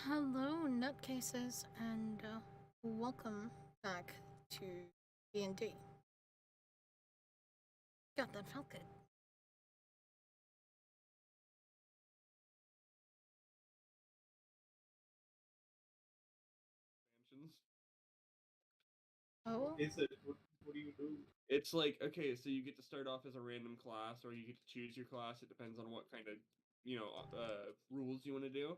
Hello, nutcases, and welcome back to D&D. God, that felt good. Expansions. Oh, What is it? What do you do? It's like, okay, so you get to start off as a random class, or you get to choose your class. It depends on what kind of, rules you want to do.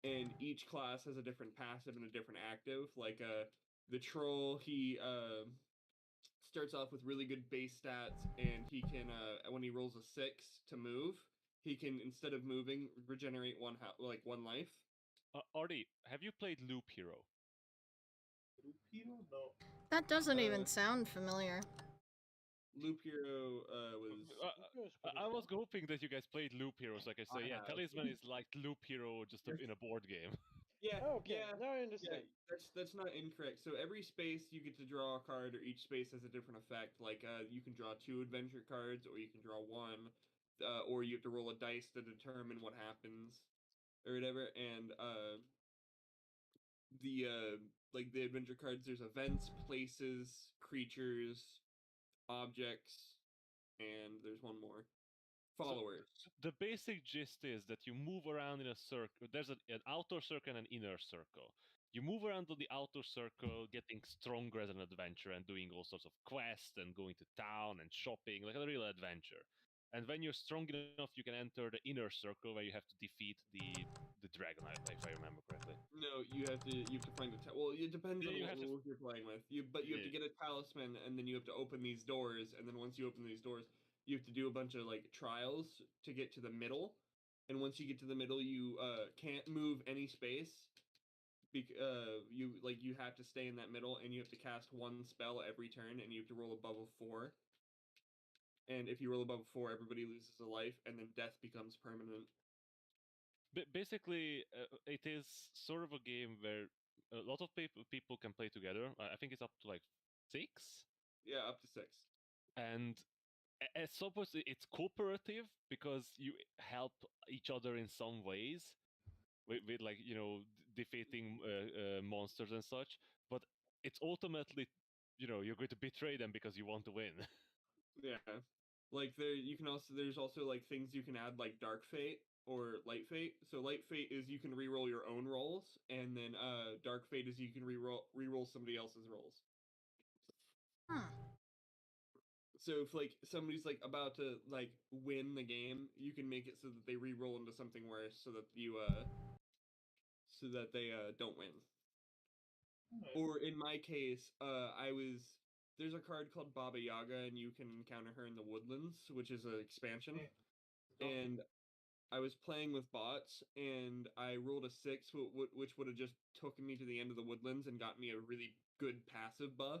And each class has a different passive and a different active. Like, the troll, he starts off with really good base stats, and he can, when he rolls a 6 to move, he can, instead of moving, regenerate one life. Artie, have you played Loop Hero? Lupino? No. that doesn't Uh, even sound familiar. Loop Hero was. I was hoping that you guys played Loop Hero, so I could say, I yeah, have. Talisman is like Loop Hero just in a board game. Yeah, Oh, okay. yeah, Now I yeah. understand. That's not incorrect. So every space you get to draw a card, or each space has a different effect. Like you can draw 2 adventure cards, or you can draw 1, or you have to roll a dice to determine what happens, or whatever. And the adventure cards, there's events, places, creatures, objects, and there's one more. So Followers. the basic gist is that you move around in a circle. There's an outer circle and an inner circle. You move around on the outer circle, getting stronger as an adventurer and doing all sorts of quests and going to town and shopping, like a real adventure. And when you're strong enough, you can enter the inner circle where you have to defeat the dragon, if I remember correctly. No, you have to find well, it depends Yeah, on you what have to rules you're playing with. You have to Yeah. get a talisman, and then you have to open these doors, and then once you open these doors, you have to do a bunch of like trials to get to the middle. And once you get to the middle, you can't move any space. You have to stay in that middle, and you have to cast one spell every turn, and you have to roll above a 4. And if you roll above a 4, everybody loses a life, and then death becomes permanent. Basically, it is sort of a game where a lot of people can play together. I think it's up to like 6, Yeah, up to 6. and at some point it's cooperative because you help each other in some ways with like defeating monsters and such. But it's ultimately you're going to betray them because you want to win. Yeah. Like there's also like things you can add, like Dark Fate or Light Fate. So Light Fate is you can reroll your own rolls, and then Dark Fate is you can reroll somebody else's rolls. Huh. So if like somebody's like about to like win the game, you can make it so that they reroll into something worse, so that they don't win. Alright. Or in my case, there's a card called Baba Yaga, and you can encounter her in the Woodlands, which is an expansion. Yeah. Stop. And I was playing with bots, and I rolled a 6, which would have just taken me to the end of the Woodlands and got me a really good passive buff.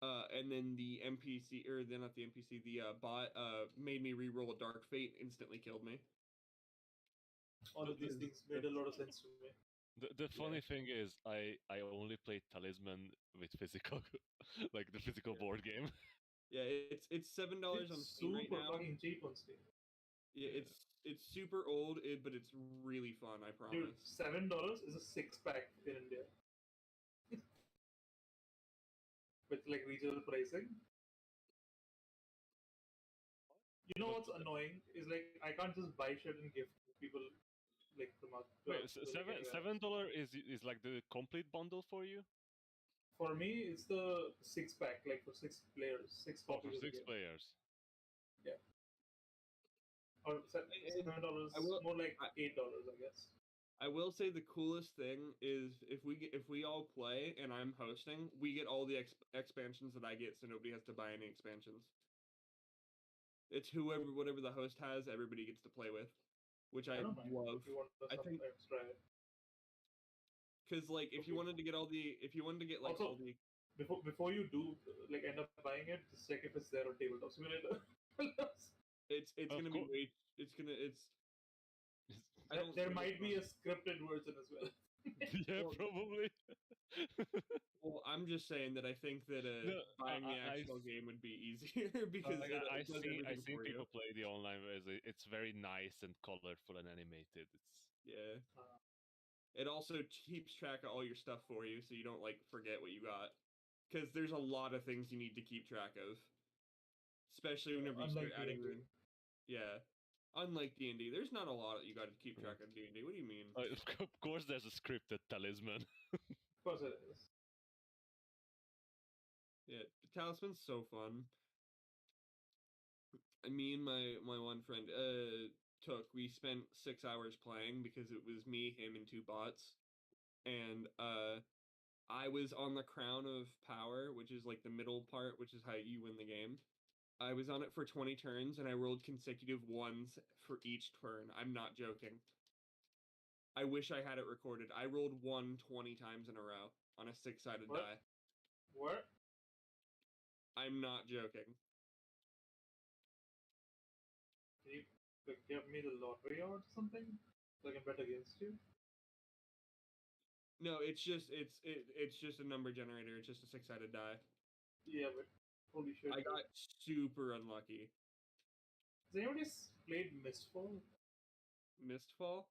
And then the NPC, or then not the NPC, the bot made me re-roll a Dark Fate, instantly killed me. All of these things made a lot of sense to me. The funny thing is, I only played Talisman with physical, like the physical board game. Yeah, it's $7 on It's Steam right super now. fucking cheap on Steam. Yeah, Yeah. it's super old, but it's really fun. I Dude, promise. $7 is a 6-pack in India. With like regional pricing. You know what's annoying is like I can't just buy shit and give people like from out. Wait, like anywhere else. $7 is like the complete bundle for you? For me, it's the 6-pack, like for 6 players, 6 Oh, for copies of the 6 game. players. Or $7, I will- more like I- $8, I guess. I will say the coolest thing is if we all play and I'm hosting, we get all the expansions that I get, so nobody has to buy any expansions. It's whatever the host has, everybody gets to play with, which I don't mind love. if you want I some think extra. because like if you wanted to get like Also, all the before you do like end up buying it, just check if it's there on Tabletop Simulator. it's Of gonna be course. I don't There think might it's be a fun. scripted version as well. Yeah, Well, probably. Well, I'm just saying that I think that No, buying the I actual game would be easier because like it does I everything seen for you. people play the online version. It's very nice and colorful and animated. It's Yeah. It also keeps track of all your stuff for you, so you don't like forget what you got. Because there's a lot of things you need to keep track of, especially whenever you start Unlike adding D&D. in. Yeah, unlike D&D, there's not a lot that you got to keep track of D&D. What do you mean? Of course, there's a scripted talisman. Of course it is. Yeah, the talisman's so fun. Me and my one friend we spent 6 hours playing because it was me, him, and two bots, and I was on the Crown of Power, which is like the middle part, which is how you win the game. I was on it for 20 turns, and I rolled consecutive ones for each turn. I'm not joking. I wish I had it recorded. I rolled 20 times in a row on a 6-sided What? die. What? I'm not joking. Can you give me the lottery or something so I can bet against you? No, it's just a number generator. It's just a 6-sided die. Yeah, but holy shit. I got super unlucky. Has anybody played Mistfall? Mistfall?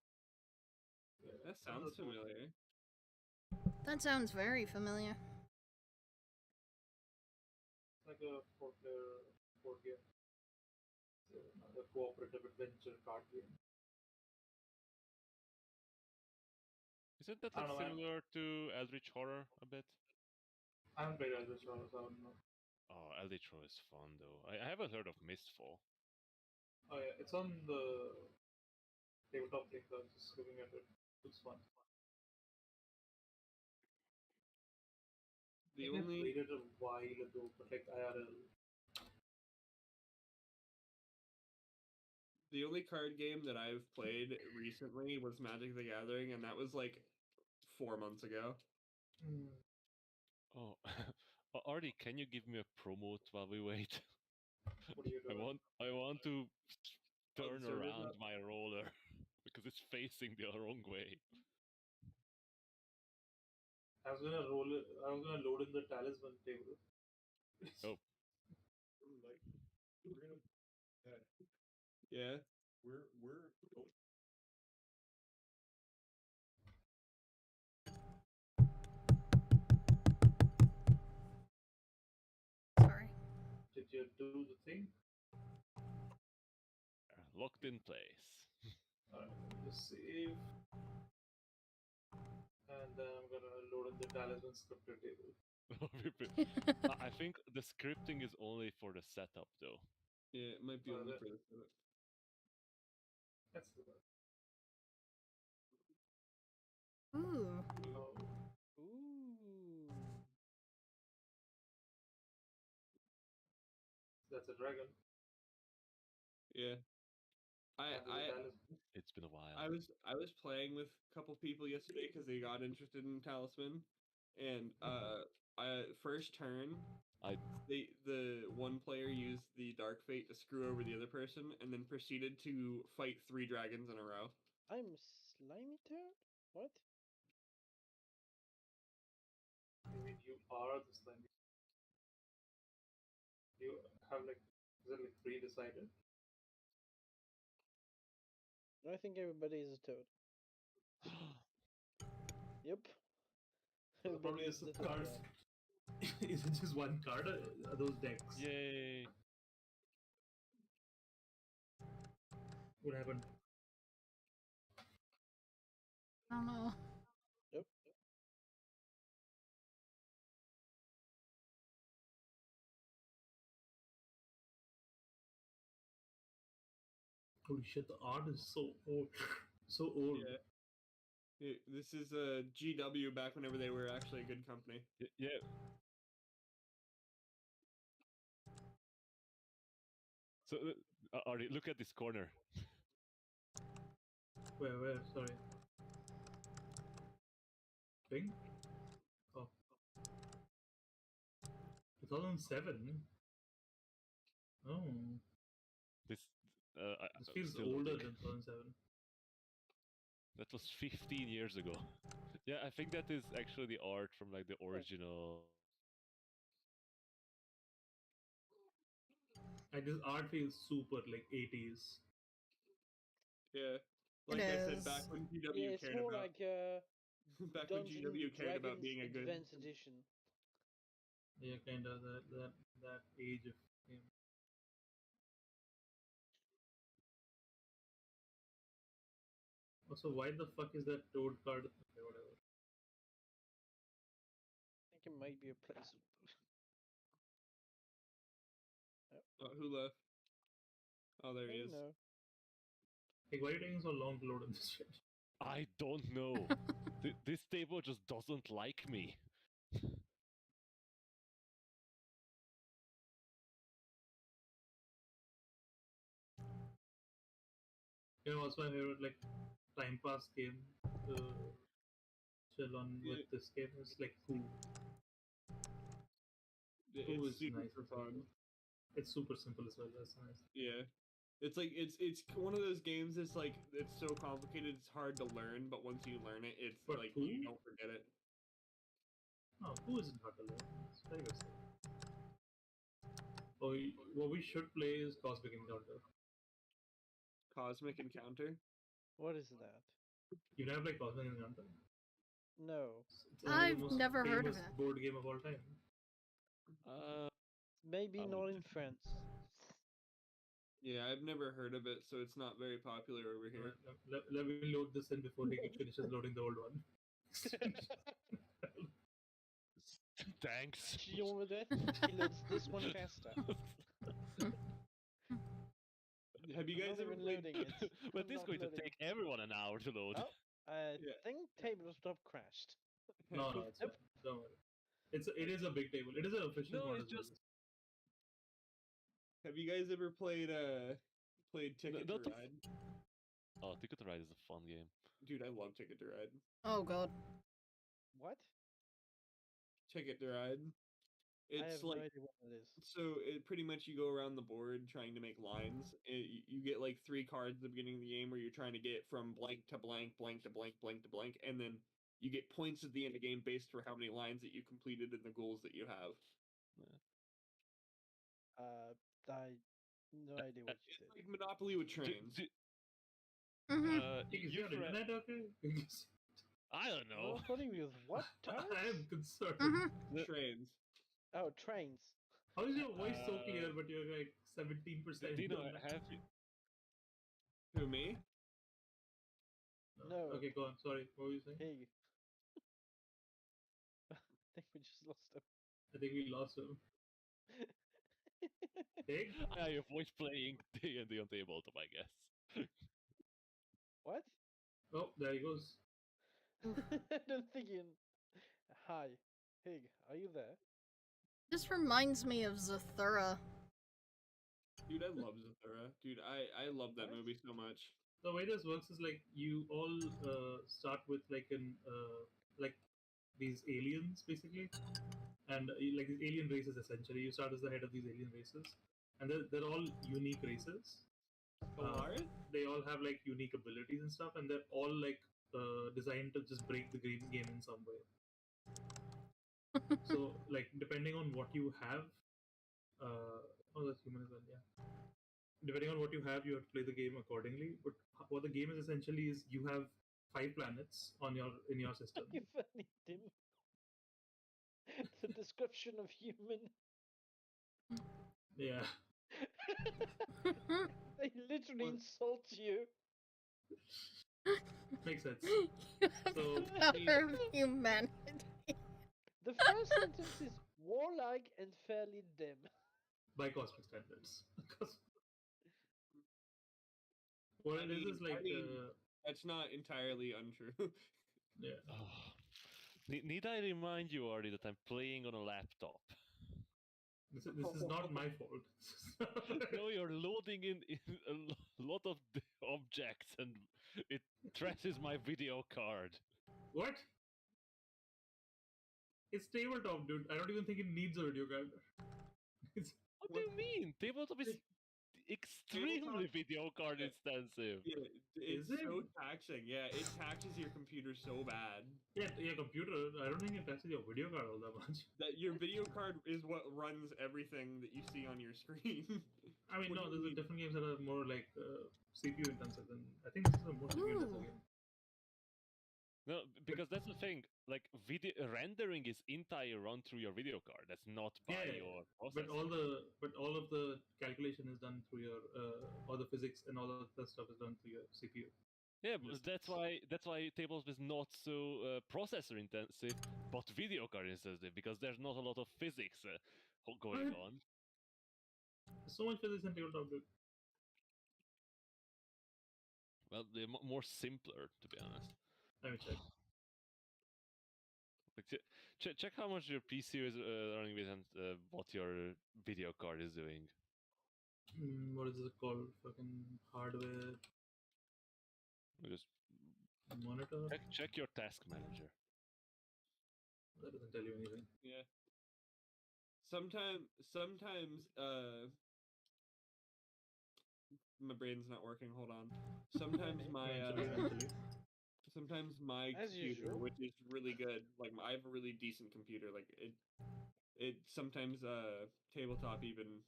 Yeah, That it's on sounds the board. familiar. That sounds very familiar. It's like a four-player board game. It's another cooperative adventure card game. Isn't that I like don't know, man. similar to Eldritch Horror a bit? I haven't played Elder Scrolls, so I don't know. Oh, Eldritch Horror is fun though. I haven't heard of Mistfall. Oh yeah, it's on the tabletop thing, so I was just looking at it. Looks fun. I The think I only played it a while ago, but like IRL. the only card game that I've played recently was Magic the Gathering, and that was like 4 months ago. Hmm. Oh, Artie, can you give me a promote while we wait? What are you doing? I want to turn servers around up? my roller because it's facing the wrong way. I was gonna roll it. I was gonna load in the talisman table. Oh, Like, we're gonna. Yeah. We're. Sorry. Did you do the thing? locked in place. Alright, let me just save. And then I'm gonna load in the talisman scripted table. I think the scripting is only for the setup though. Yeah, it might be only for the. That's the one. Ooh. Oh, Ooh. that's a dragon. Yeah. And there's a talisman. It's been a while. I was playing with a couple people yesterday because they got interested in Talisman, and first turn, the one player used the Dark Fate to screw over the other person, and then proceeded to fight 3 dragons in a row. I'm slimy toad? What? I mean, you are the slimy. You have like, is it like pre-decided? I think everybody is a toad. Yep. So probably Everybody is is some cards. Is it just one card? Or are those decks? Yay! What happened? I don't know. Yep. Holy shit, the art is so old. So old. This is GW back whenever they were actually a good company. Yeah. So, Artie, look at this corner. Where? Sorry. Thing? Oh. 2007? Oh. This This feels still older looking. than 2007. That was 15 years ago. Yeah, I think that is actually the art from like the original. Like this art feels super like 80s. Yeah, Like I said, back is. when PW Yeah, it's cared more about like back when Dungeon GW cared about Dragons being a good. Advanced Edition. Yeah, kind of that age of game. Also, why the fuck is that Toad card? Okay, whatever. I think it might be a place. Who left? Oh, there I he don't is. know. Like, why are you taking so long to load on this shit? I don't know. This table just doesn't like me. You know, also my favorite like time pass game to chill on with this game is like Who. Who It's is super nice and fun. simple. It's super simple as well. That's nice. Yeah. It's like it's one of those games that's like it's so complicated it's hard to learn, but once you learn it, it's But like Who? you don't forget it. No, Who isn't hard to learn. It's very simple. Oh, what we should play is Cosmic Encounter. Cosmic Encounter. What is that? You never play Cosmic Encounter? No. It's only I've the most never heard of famous it. board game of all time. Maybe Oh. not in France. Yeah, I've never heard of it, so it's not very popular over here. Let me load this in before he finishes loading the old one. Thanks. You know what that? He loads this one faster. Have you I'm guys not ever even played? loading it. But I'm this is not going to loading. take everyone an hour to load. Oh, I Yeah. think tabletop crashed. No, it's fine. Don't worry. It is a big table. It is an official No, mod it's as well. just- Have you guys ever played Ticket no, to Ride? Oh, Ticket to Ride is a fun game. Dude, I love Ticket to Ride. Oh god. What? Ticket to Ride. I have It's no like idea what it is. so it pretty much you go around the board trying to make lines. You get like 3 cards at the beginning of the game where you're trying to get from blank to blank, blank to blank, blank to blank, and then you get points at the end of the game based for how many lines that you completed and the goals that you have. I no idea what you It's did. like Monopoly with trains. Mm-hmm. Is You've your read- internet okay? I don't know. Monopoly with what? I am Turrets? concerned. Mm-hmm. Trains. Oh, trains. How is your voice so clear, Uh, but you're like 17%? Dino, have you? Who, me? No. Okay, go on. Sorry, what were you saying? Pig. I think we just lost him. I think we lost him. Pig? I have voice playing D&D on tabletop, I guess. What? Oh, there he goes. I'm thinking. Hi, Pig. Are you there? This reminds me of Zathura. Dude, I love Zathura. Dude, I love that What? movie so much. The way this works is like you all start with like like these aliens basically, and like these alien races essentially. You start as the head of these alien races, and they're all unique races. Polaris? They all have like unique abilities and stuff, and they're all like designed to just break the game in some way. So like depending on what you have, oh that's human as well, yeah. Depending on what you have, you have to play the game accordingly. But what the game is essentially is you have 5 planets on in your system. You funny, Tim. The description of human. Yeah. They literally What? insult you. Makes sense. You have So, the power of humanity. The first sentence is warlike and fairly dim. By cosmic standards. What I it is mean- is like, I mean- That's not entirely untrue. yeah. Oh. Need I remind you, Artie, that I'm playing on a laptop? This is not my fault. No, you're loading in a lot of objects and it trashes my video card. What? It's tabletop, dude. I don't even think it needs a video card. It's, What do you mean? Tabletop is extremely video card Yeah. intensive. Yeah, it's Is it? so taxing. Yeah, it taxes your computer so bad Yeah, your computer. I don't think it touches your video card all that much. that your video card is what runs everything that you see on your screen. I mean, What no, do you there's mean? different games that are more like CPU intensive than. I think this is a more CPU intensive Ooh. game. No, because that's the thing. Like video rendering is entire run through your video card. That's not by Yeah, your but processor. all of the calculation is done through your all the physics and all of that stuff is done through your CPU. Yeah, in this but that's why tables is not so processor intensive, but video card intensive because there's not a lot of physics going What? on. There's so much physics in tabletop, dude. Well, they're more simpler to be honest. Let me check. Like, check how much your PC is running with and what your video card is doing. What is it called? Fucking hardware Just monitor. check your task manager. That doesn't tell you anything. Yeah. Sometimes my brain's not working. Hold on. Sometimes my Eventually. sometimes my As computer, usual. which is really good, like I have a really decent computer. Like it sometimes tabletop even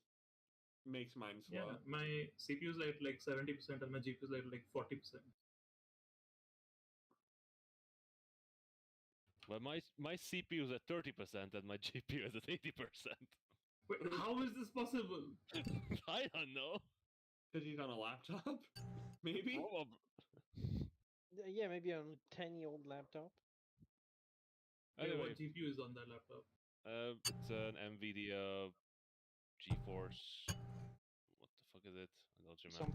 makes mine slow. Yeah, my CPU is like 70% and my GPU is like 40%. Well, my CPU is at 30% and my GPU is at 80%. Wait, how is this possible? I don't know. Because he's on a laptop, maybe. Yeah, maybe on a 10-year-old laptop. Wait, Anyway, what GPU is on that laptop? it's an NVIDIA GeForce. What the fuck is it? I don't remember.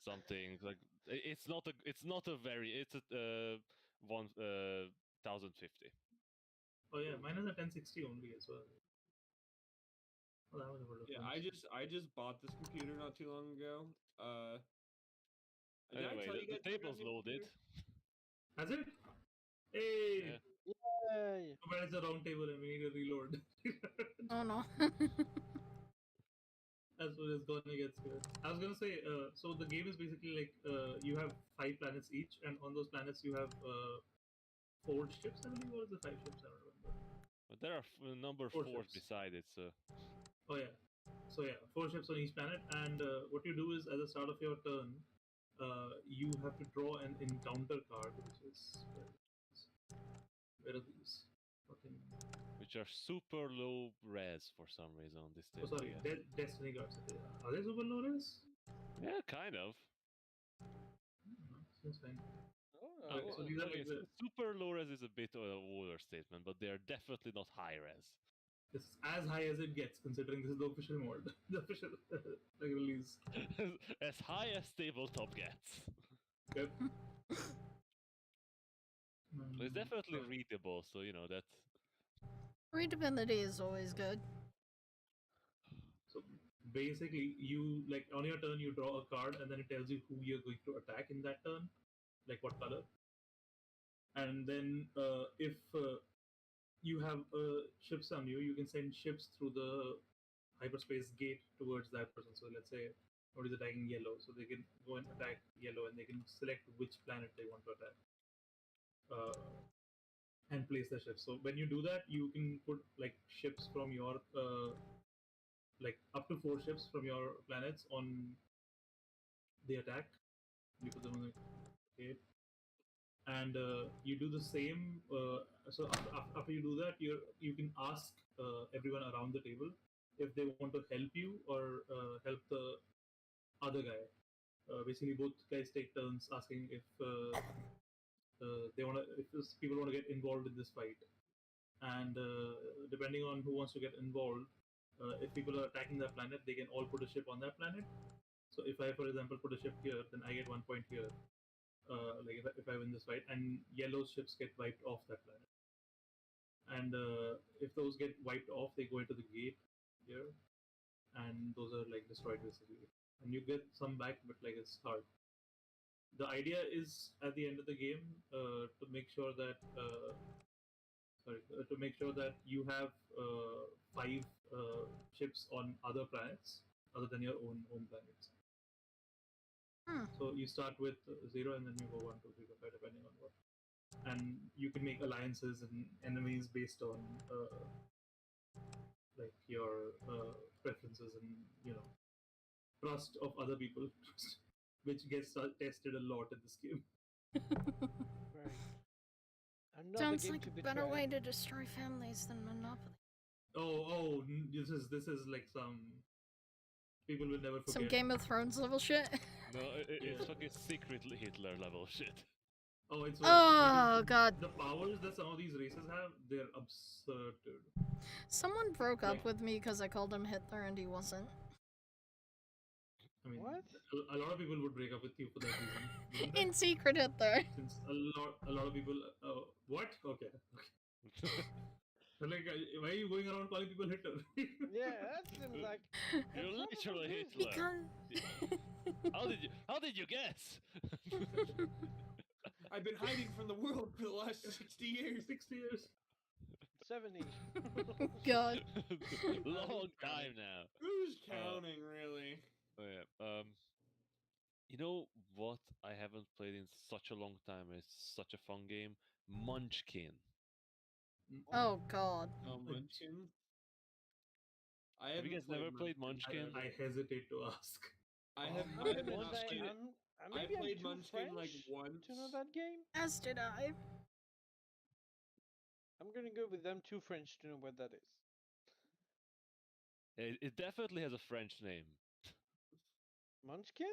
Something like it's not a very it's a 1050. Oh yeah, mine is a 1060 only as well. Oh, that was a Yeah, difference. I just bought this computer not too long ago. Did I Anyway, tell you the guys I got a table's new loaded. computer? Has it? Hey! Yeah. Yay! But it's a round table and we need to reload. Oh no. As soon as Gonna gets here. I was gonna say, so the game is basically like you have 5 planets each, and on those planets you have 4 ships, I believe, or is it 5 ships? I don't remember. But there are number Four fours ships. beside it, so Oh yeah. So yeah, 4 ships on each planet, and what you do is at the start of your turn, you have to draw an encounter card, which is where are these? Fucking which are super low res for some reason on this oh table. sorry, Yeah, Destiny cards. Are they super low res? yeah, kind of. Seems fine. Oh, Okay, so these are Okay, like the super low res is a bit of an overstatement, but they are definitely not high res. this is as high as it gets, considering this is the official mode, the official like release. As high as tabletop gets. Yep. It's definitely Alright. readable, so you know that. Readability is always good. So basically, you like on your turn, you draw a card, and then it tells you who you're going to attack in that turn, like what color. And then if you have ships on you, you can send ships through the hyperspace gate towards that person. So let's say somebody's attacking yellow, so they can go and attack yellow, and they can select which planet they want to attack. And place the ships. So when you do that, you can put like ships from your like up to 4 ships from your planets on the attack. You put them on the gate, and you do the same. So after you do that, you can ask everyone around the table if they want to help you or help the other guy. Basically, both guys take turns asking if they want to, if people want to get involved in this fight. And depending on who wants to get involved, if people are attacking that planet, they can all put a ship on that planet. So if I, for example, put a ship here, then I get 1 point here. Like if I win this fight, and yellow ships get wiped off that planet. And if those get wiped off, they go into the gate here, and those are like destroyed basically. And you get some back, but like it's hard. The idea is at the end of the game to make sure that you have 5 ships on other planets other than your own home planets. Hmm. So you start with 0 and then you go 1, 2, 3, 4, 5 depending on what. And you can make alliances and enemies based on like your preferences and trust of other people, which gets tested a lot in this game. Right. Another Sounds game like to a better betray. way to destroy families than Monopoly. This is like some people will never forget. Some Game of Thrones level shit. No, it's Yeah. fucking secret Hitler level shit. Oh, it's Oh, God. The powers that some of these races have, they're absurd, dude. Someone broke Like- up with me because I called him Hitler and he wasn't. I mean, What? a lot of people would break up with you for that reason. wouldn't they? In secret, Hitler. Since a lot of people. What? Okay. So like, why are you going around calling people Hitler? Yeah, that seems like You're a literally reason. Hitler. Because. How did you guess? I've been hiding from the world for the last 60 years. 60 years. 70. God. Long time now. Who's counting, really? Oh, yeah. You know what I haven't played in such a long time? It's such a fun game. Munchkin. Oh, God. Munchkin? I Have you guys never played Munchkin? I hesitate to ask. I I'm have gonna not say played it. maybe I'm played too Munchkin, like, French once. to know that game. As did I. I'm gonna go with them too French to know what that is. It definitely has a French name. Munchkin?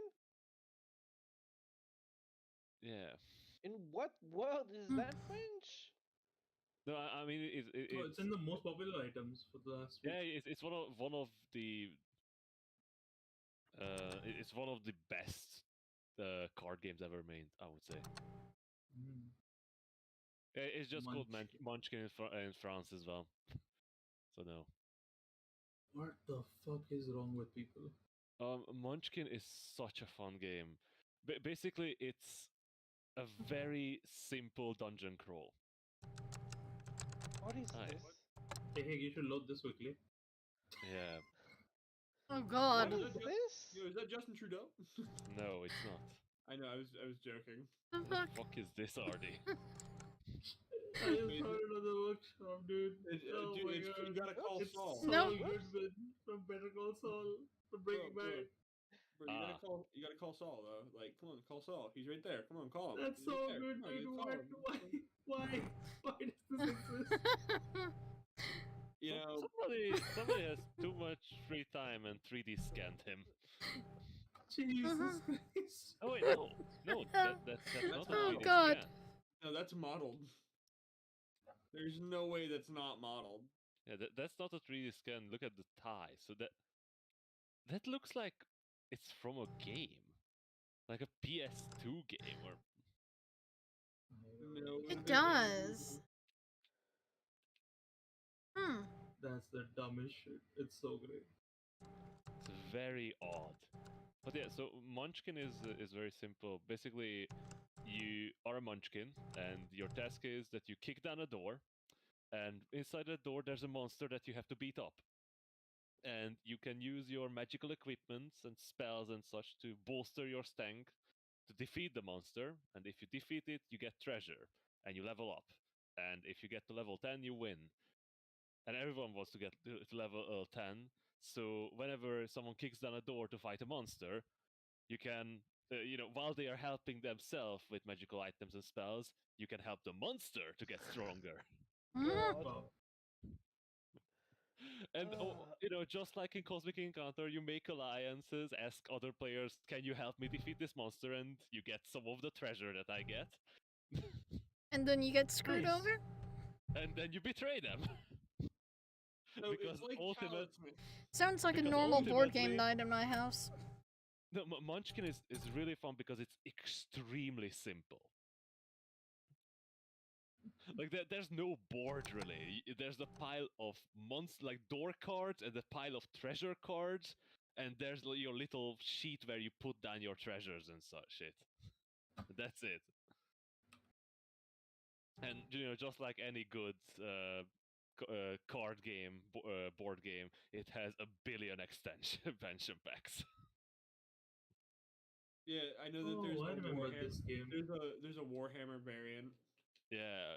Yeah. In what world is Hmm. that French? No, I mean Oh, it's in the most popular items for the last week. yeah, it's one of the it's one of the best card games ever made, I would say. Mm. It's just called Munchkin. Munchkin in France as well. So no. What the fuck is wrong with people? Munchkin is such a fun game. Basically, it's a very simple dungeon crawl. What is Nice. this? Hey, you should load this quickly. Yeah. Oh, God. What Is is that this? Yo, is that Justin Trudeau? No, it's not. I know, I was joking. The What fuck? the fuck is this, Artie? I just heard another workshop, dude. Oh Dude, my you god. gotta call It's Saul. Saul No. Goodman from Better Call Saul from Breaking Bro, Bad. Bro, you gotta call Saul though. Like, come on, call Saul. He's right there. Come on, call him. That's He's so right there. good, Come on, you dude. call him. Why does this exist? You know, Somebody has too much free time and 3D scanned him. Jesus Christ. Oh wait, no, that's not a Oh, 3D God. scan. no, that's modeled. There's no way that's not modeled. Yeah, that's not a 3D scan. Look at the tie. So that looks like it's from a game, like a PS2 game, or No, It does. Hmm. That's the dumbest shit. It's so great. it's very odd. But yeah, so Munchkin is very simple. Basically, you are a Munchkin, and your task is that you kick down a door, and inside the door there's a monster that you have to beat up. And you can use your magical equipments and spells and such to bolster your strength to defeat the monster. And if you defeat it, you get treasure and you level up. And if you get to level 10, you win. And everyone wants to get to level 10. So whenever someone kicks down a door to fight a monster, you can, while they are helping themselves with magical items and spells, you can help the monster to get stronger. Hmm. God. Wow. And just like in Cosmic Encounter, you make alliances, ask other players, "Can you help me defeat this monster?" And you get some of the treasure that I get, And then you get screwed Nice. over? and then you betray them. No, Because it's like ultimate- Talisman. Sounds like a Because normal board game ultimately- night in my house. No, Munchkin is really fun because it's extremely simple. Like there's no board really. There's a pile of like door cards and a pile of treasure cards, and there's your little sheet where you put down your treasures and such shit. That's it. And just like any good card game, board game, it has a billion expansion packs. Yeah, I know that Oh, there's I a remember Warhammer. this game. There's a Warhammer variant. Yeah,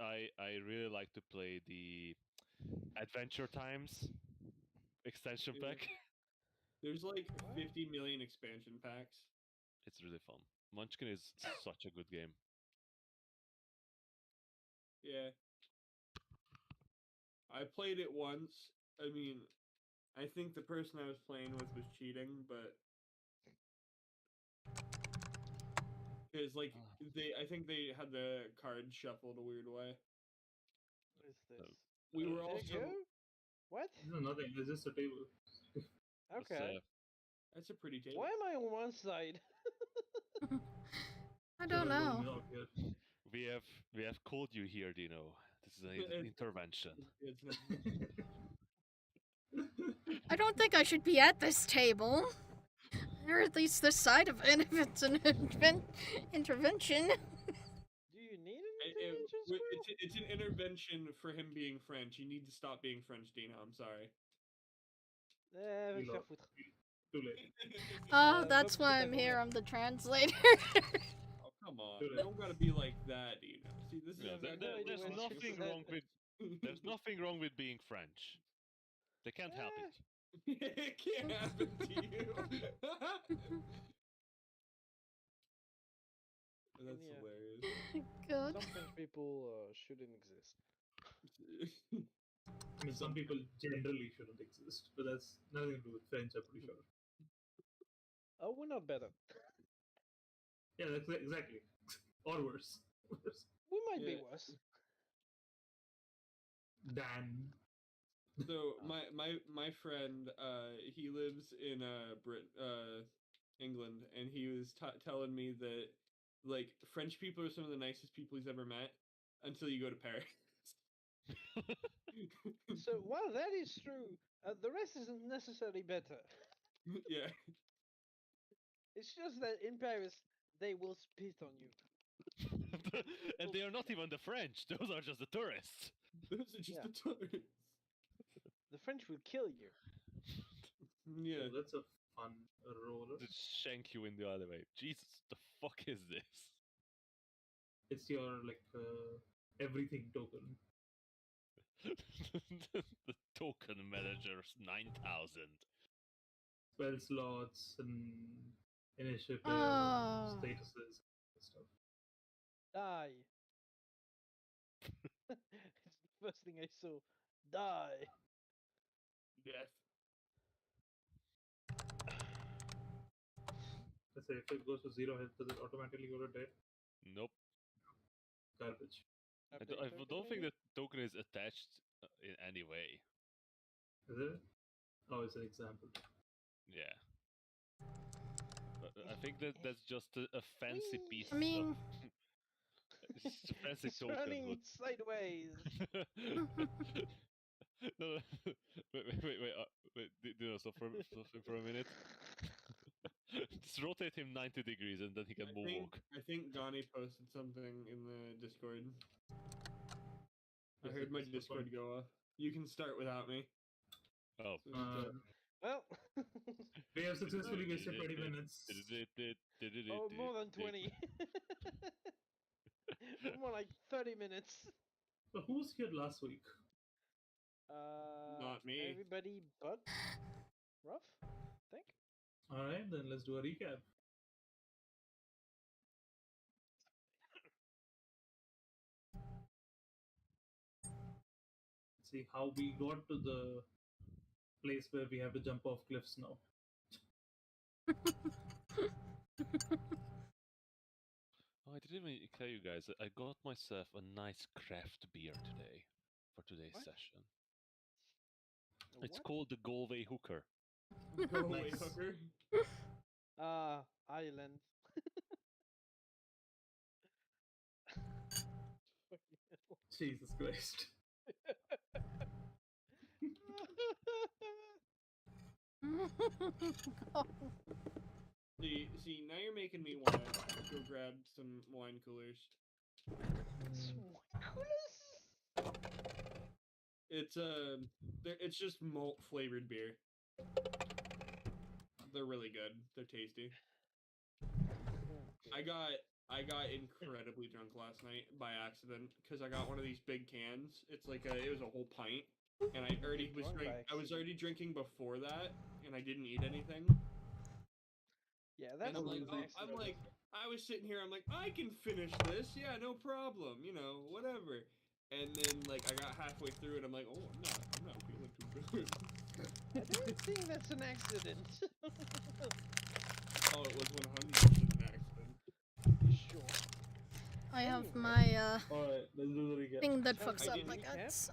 I really like to play the Adventure Times extension Yeah. pack. There's like What? 50 million expansion packs. It's really fun. Munchkin is such a good game. Yeah. I played it once. I mean, I think the person I was playing with was cheating, but because like I think they had the cards shuffled a weird way. What is this? We were There you also go. What? No, nothing. It's just a table. It's, Okay. that's a pretty table. Why am I on one side? I don't know. Out here. we have called you here, Dino. This is an intervention. It's not- I don't think I should be at this table. Or at least this side of it if it's an intervention. Do you need an intervention, Squirrel? it's an intervention for him being French. You need to stop being French, Dino. I'm sorry. Va te You faire lost. foutre. Too late. Oh, va that's me why foutre I'm ta here. grand-mère. I'm the translator. Oh, come on. Do You that. don't gotta be like that, Dino. See, this No, is there- there- there's when she nothing said wrong with there's nothing wrong with being French. They can't help Eh. it. it can't happen to you. That's Yeah. hilarious. Good. Some French people shouldn't exist. I mean, some people generally shouldn't exist, but that's nothing to do with French, I'm pretty sure. Oh, we're not better. Yeah, that's exactly. Or worse. We might be Yeah. worse. Dan. So my friend, he lives in England, and he was telling me that like French people are some of the nicest people he's ever met until you go to Paris. So while that is true, the rest isn't necessarily better. Yeah, It's just that in Paris they will spit on you. And they are not even the French. Those are just the tourists. those are just Yeah. the tourists. The French will kill you. Yeah, Oh, that's a fun roller. Just shank you in the alleyway. Jesus, the fuck is this? It's your like everything token. The token managers 9,000. Spell slots and initiative Oh. statuses and stuff. Die. It's the first thing I saw. Die. death. Let's say if it goes to 0 health, does it automatically go to dead? Nope. Garbage. I don't think the token is attached in any way. Is it? Oh, it's an example. Yeah. But I think that's just a fancy Whee! piece. I mean, It's just a fancy It's token. running sideways. No, wait. So for a minute. Just rotate him 90 degrees and then he can walk. I think Gani posted something in the Discord. I Yes, heard my it's the Discord fun. go off. You can start without me. Oh. So it's, Well, We have successfully wasted 20 minutes. oh, more than 20. More like 30 minutes. So who was here last week? Not me. Everybody but Ruff, I think. Alright, then let's do a recap. Let's see how we got to the place where we have to jump off cliffs now. Oh, I didn't even tell you guys that I got myself a nice craft beer today for today's What? session. A It's what? called the Galway Hooker. Go away, Nice. hooker. Ireland. Fucking hell. Jesus Christ. See, now you're making me want to go grab some wine coolers. Smoke coolers? It's it's just malt flavored beer. They're really good. They're tasty. I got I got incredibly drunk last night by accident because I got one of these big cans. It was a whole pint, and You get drunk by I was already accident. drinking before that, and I didn't eat anything. Yeah, And that's I'm Oh, like, always an oh, really? I'm accident. like, I was sitting here. I'm like, I can finish this. Yeah, no problem. Whatever. And then like I got halfway through it. I'm like, oh, I'm not feeling too good. I don't think that's an accident. Oh, it was 100% an accident. You sure? I have Anyway. my All right, let's do that again. thing that Time fucks I up to didn't. my recap. guts.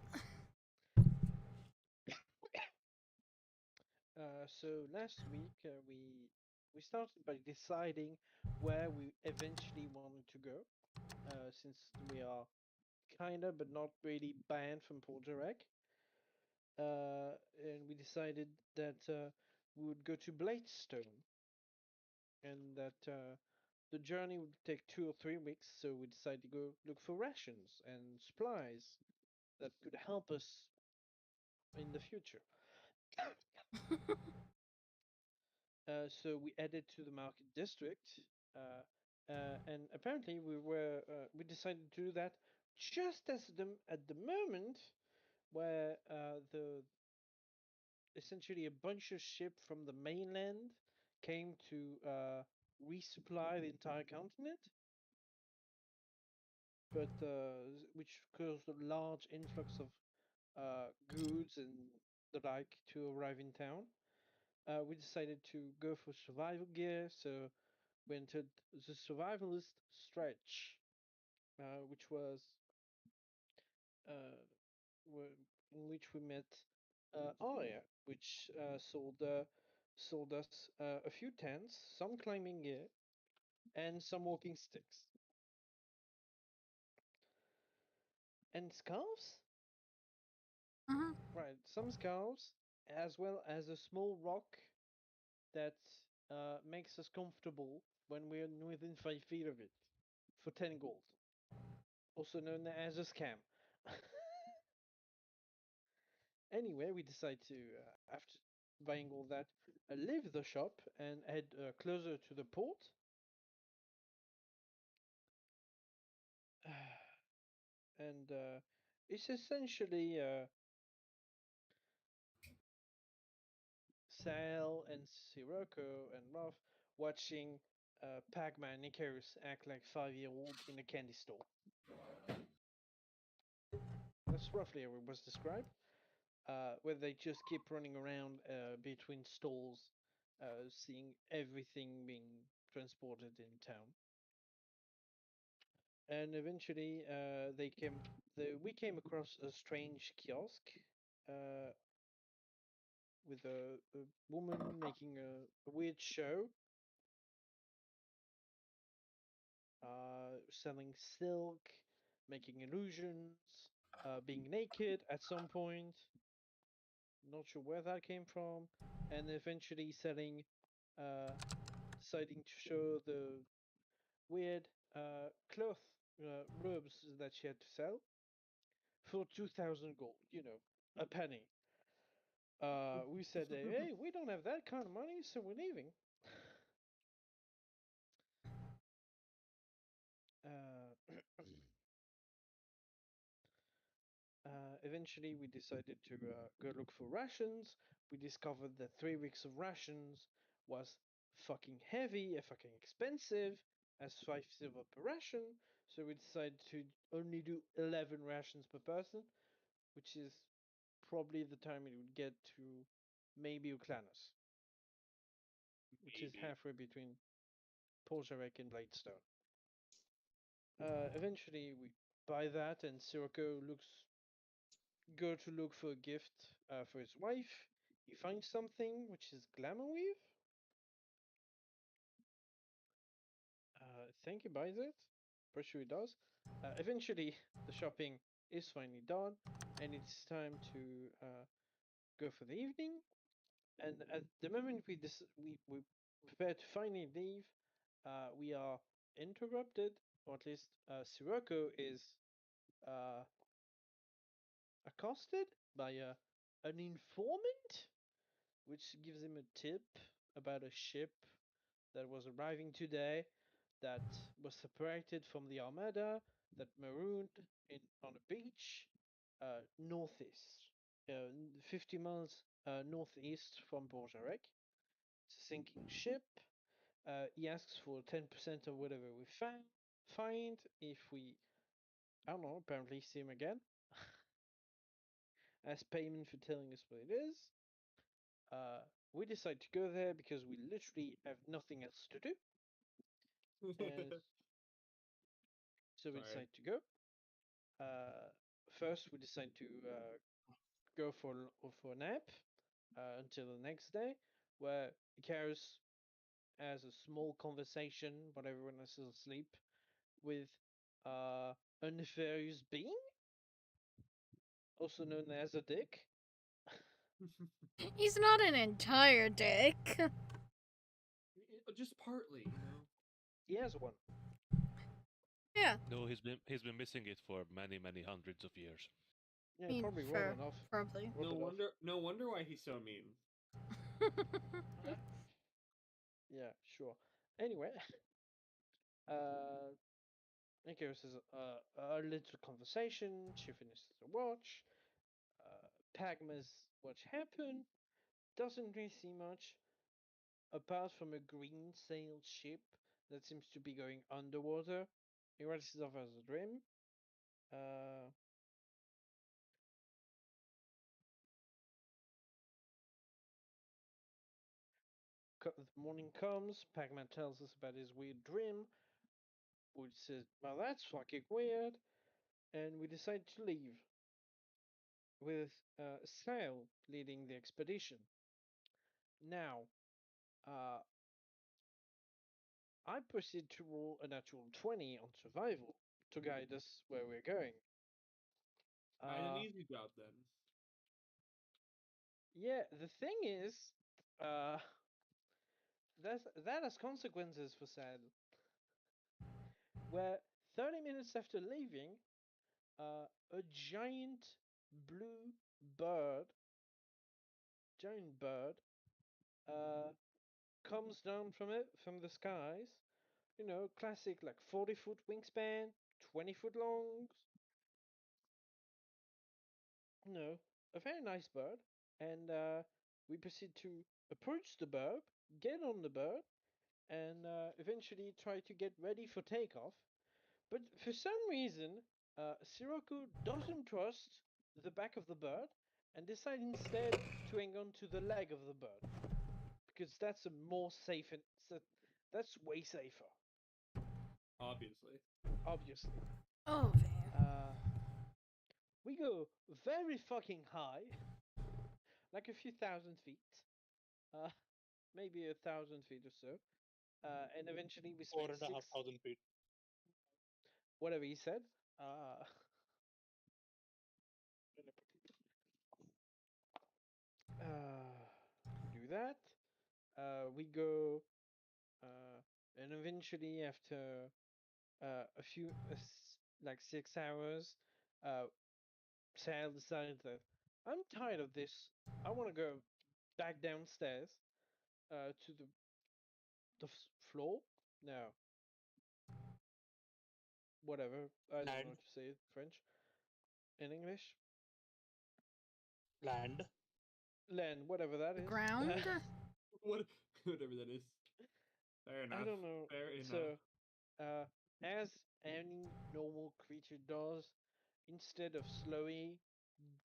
So last week we started by deciding where we eventually wanted to go, since we are kinda but not really banned from Polterek. And we decided that we would go to Bladestone, and that the journey would take 2 or 3 weeks. So we decided to go look for rations and supplies that could help us in the future. So we headed to the market district, and apparently we decided to do that just as at the moment where the essentially a bunch of ship from the mainland came to resupply the entire continent, but which caused a large influx of goods and the like to arrive in town. We decided to go for survival gear, so we entered the survivalist stretch, which was uh, in which we met Aria, which sold us a few tents, some climbing gear, and some walking sticks. And scarves? Mhm. Right, some scarves, as well as a small rock that makes us comfortable when we're within 5 feet of it, for 10 gold, also known as a scam. Anyway, we decide to, after buying all that, leave the shop and head closer to the port. And it's essentially Sal and Sirocco and Ruff watching Pac-Man and Icarus act like 5-year-old in a candy store. That's roughly how it was described. Where they just keep running around between stalls, seeing everything being transported in town. And eventually, we came across a strange kiosk uh, with a woman making a weird show, selling silk, making illusions, being naked at some point. Not sure where that came from, and eventually uh, deciding to show the weird cloth robes that she had to sell for 2,000 gold. A penny. We said, hey, we don't have that kind of money, so we're leaving. Uh, Eventually, we decided to go look for rations. We discovered that 3 weeks of rations was fucking heavy and fucking expensive, as 5 silver per ration. So we decided to only do 11 rations per person, which is probably the time it would get to maybe Uclanus, which is Maybe. halfway between Poljarek and Bladestone. Eventually, we buy that, and Sirocco go to look for a gift for his wife. He finds something which is glamour weave. I think he buys it. Pretty sure he does. Eventually, the shopping is finally done, and it's time to go for the evening. And at the moment we prepare to finally leave, we are interrupted, or at least Sirocco is uh, accosted by an informant, which gives him a tip about a ship that was arriving today that was separated from the Armada that marooned on a beach northeast, 50 miles northeast from Borjarek. It's a sinking ship. He asks for 10% of whatever we find if we, I don't know, apparently see him again. As payment for telling us what it is. We decide to go there because we literally have nothing else to do. And so we Sorry. decide to go. First, we decide to go for a nap until the next day, where Icarus has a small conversation while everyone else is asleep with a nefarious being, also known as a dick. He's not an entire dick. Just partly, you know. He has one. Yeah, No, he's been missing it for many, many hundreds of years. Yeah, I mean, probably fair, rubbing off. probably. Rub it off. No wonder why he's so mean. Yeah, sure. Anyway, Icarus has a little conversation. She finishes her watch. Pagma's watch happen. Doesn't really see much apart from a green sailed ship that seems to be going underwater. He writes it off as a dream. The morning comes. Pagman tells us about his weird dream, which says, "Well, that's fucking weird," and we decide to leave with Sail leading the expedition. Now, uh, I proceed to roll a natural 20 on survival to guide us where we're going. I had an easy job then. Yeah, the thing is, uh, that has consequences for Sad. Where 30 minutes after leaving, a blue bird, giant bird, uh, comes down from the skies. You know, classic like 40-foot wingspan, 20-foot long. No, a very nice bird. And we proceed to approach the bird, get on the bird, and eventually try to get ready for takeoff. But for some reason, Sirocco doesn't trust the back of the bird and decide instead to hang on to the leg of the bird because that's a more safe and that's way safer. Obviously. Obviously, Oh, man. we go very fucking high, like a few thousand feet, uh, maybe 1,000 feet or so, and eventually we Four spend and a half thousand feet. whatever he said. Uh, do that. We go, and eventually after a few like 6 hours, Sal decided that I'm tired of this. I want to go back downstairs to the floor. No, whatever. I don't know Land. how to say it French in English. Land. Land, whatever that The is. ground? Whatever that is. Fair enough. I don't know. Fair enough. So, as any normal creature does, instead of slowly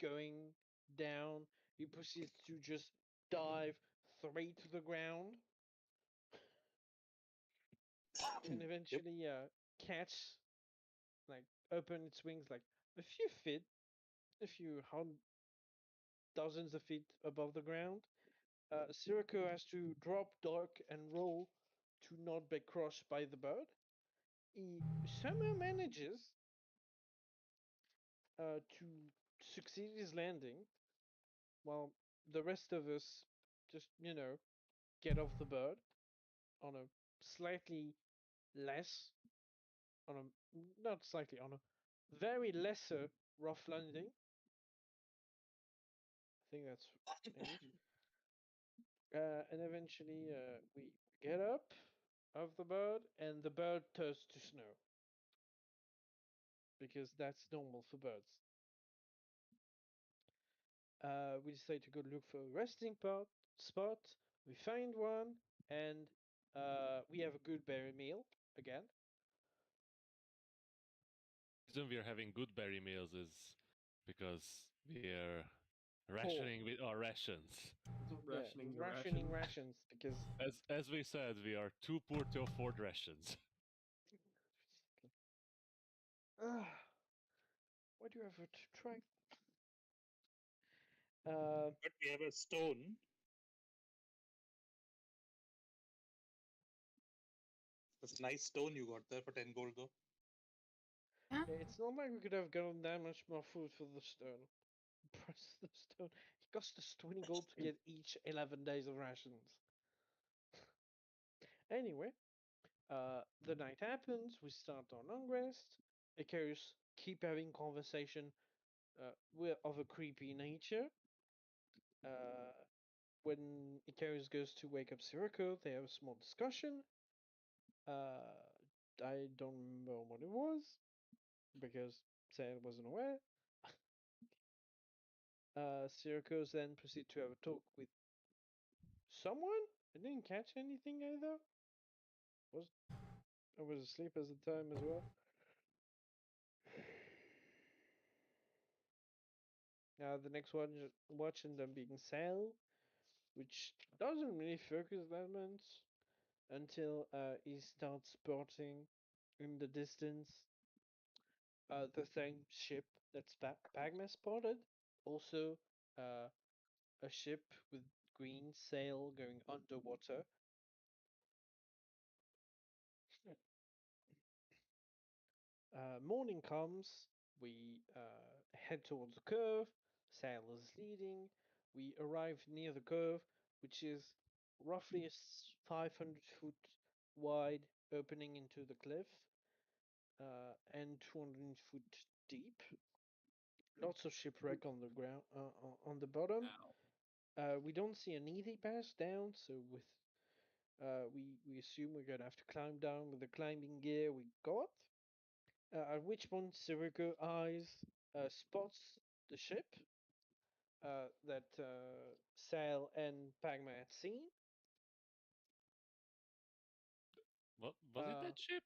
going down, he proceeds to just dive straight to the ground and Yep. eventually catch, like, open its wings like a few feet, a few dozens of feet above the ground. Sirocco has to drop, duck, and roll to not be crushed by the bird. He somehow manages to succeed his landing, while the rest of us just, get off the bird on a slightly less, on a, not slightly, on a very lesser rough landing. think that's it. And eventually, we get up of the bird, and the bird turns to snow because that's normal for birds. We decide to go look for a resting spot. We find one, and we have a good berry meal again. The reason we are having good berry meals is because we are Poor. rationing with our rations. Rationing the rationing rations. because As we said, we are too poor to afford rations. why do you have to try? But we have a stone. That's a nice stone you got there for 10 gold, though. Yeah. It's not like we could have gotten that much more food for the stone. Price of the stone. It cost us 20 gold to get each 11 days of rations. Anyway, the night happens. We start our long rest. Icarus keep having conversation of a creepy nature. When Icarus goes to wake up Sirocco, they have a small discussion. I don't remember what it was because Sam wasn't aware. Syracuse then proceed to have a talk with someone. I didn't catch anything either. I was asleep at the time as well. The next one, watching them being Sal, which doesn't really focus that much until he starts spotting in the distance the same ship that's Pagma spotted. Also, a ship with green sail going underwater. Morning comes. We head towards the curve. Sail is leading. We arrive near the curve, which is roughly a 500-foot wide opening into the cliff and 200 foot deep. Lots of shipwreck on the ground, on the bottom. We don't see an easy pass down, so we assume we're gonna have to climb down with the climbing gear we got. At which point, Sirocco eyes spots the ship that Sal and Pagma had seen. What was it? That ship?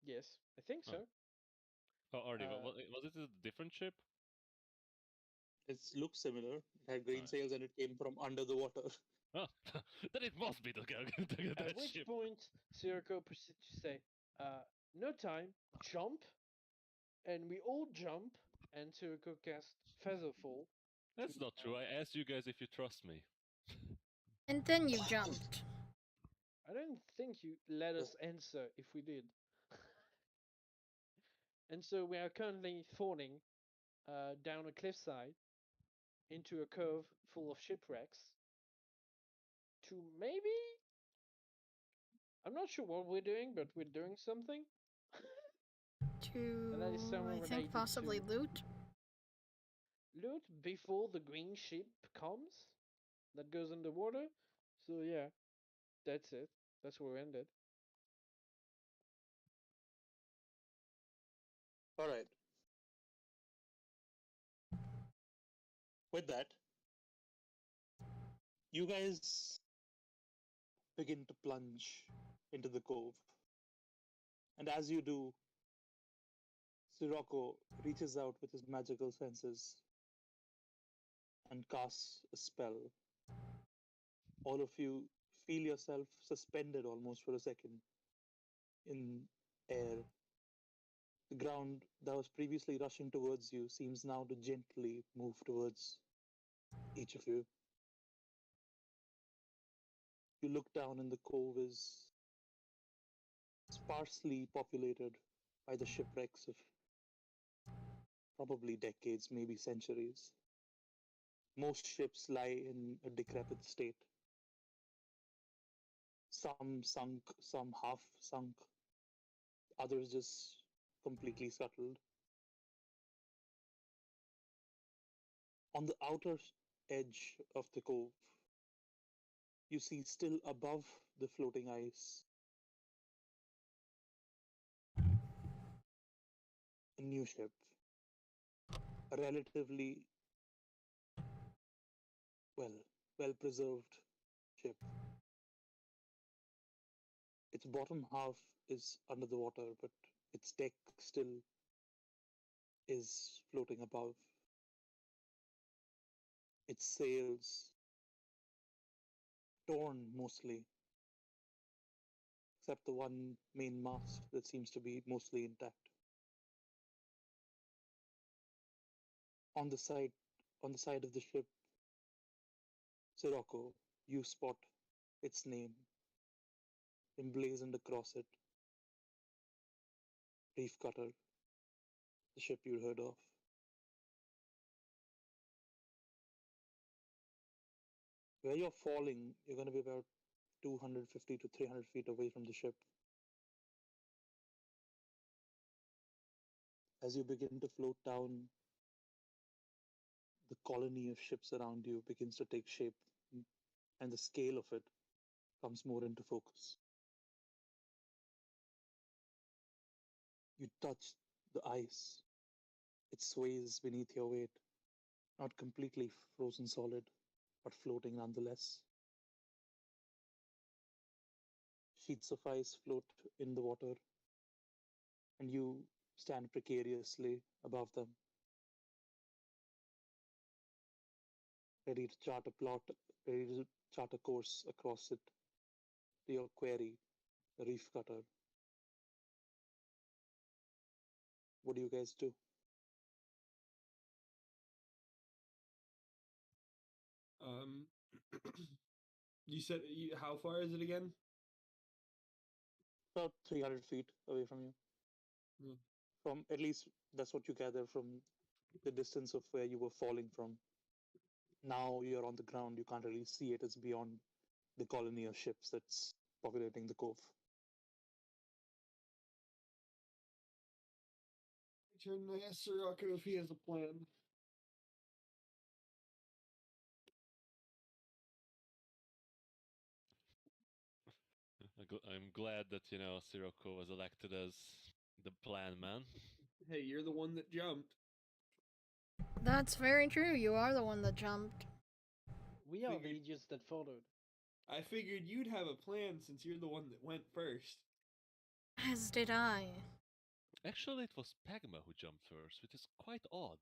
Yes, I think Oh. so. Oh, Arnie, was it a different ship? It looks similar. It had green Right. sails and it came from under the water. Oh, then it must be At that which ship. point, Sirocco proceeds to say, "No time, jump," and we all jump, and Sirocco casts Featherfall. That's not true. I asked you guys if you trust me. And then you jumped. I don't think you let us answer if we did. And so we are currently falling down a cliffside into a cove full of shipwrecks to maybe, I'm not sure what we're doing, but we're doing something. And that is To, somewhere I related think, possibly to loot. loot before the green ship comes that goes underwater. So yeah, that's it. That's where we ended. All right. With that, you guys begin to plunge into the cove. And as you do, Sirocco reaches out with his magical senses and casts a spell. All of you feel yourself suspended almost for a second in air. The ground that was previously rushing towards you seems now to gently move towards each of you. You look down, and the cove is sparsely populated by the shipwrecks of probably decades, maybe centuries. Most ships lie in a decrepit state. Some sunk, some half sunk, others just completely scuttled. On the outer edge of the cove, you see still above the floating ice a new ship, a relatively well preserved ship. Its bottom half is under the water, but its deck still is floating above. Its sails torn mostly, except the one main mast that seems to be mostly intact. On the side, on the side of the ship, Sirocco, you spot its name emblazoned across it. Reef Cutter, the ship you'd heard of. Where you're falling, you're going to be about 250 to 300 feet away from the ship. As you begin to float down, the colony of ships around you begins to take shape, and the scale of it comes more into focus. You touch the ice. It sways beneath your weight, not completely frozen solid, but floating nonetheless. Sheets of ice float in the water, and you stand precariously above them, ready to chart a plot, ready to chart a course across it to your quarry, the Reef Cutter. What do you guys do? Um, you said how far is it again? About 300 feet away from you. Hmm. From at least that's what you gather from the distance of where you were falling from. Now you're on the ground, you can't really see it. It's beyond the colony of ships that's populating the cove. Turn to ask Sirocco if he has a plan. I'm glad that Sirocco was elected as the plan man. Hey, you're the one that jumped. That's very true. You are the one that jumped. We are the Figured- idiots that followed. I figured you'd have a plan since you're the one that went first. As did I. Actually, it was Pagma who jumped first, which is quite odd.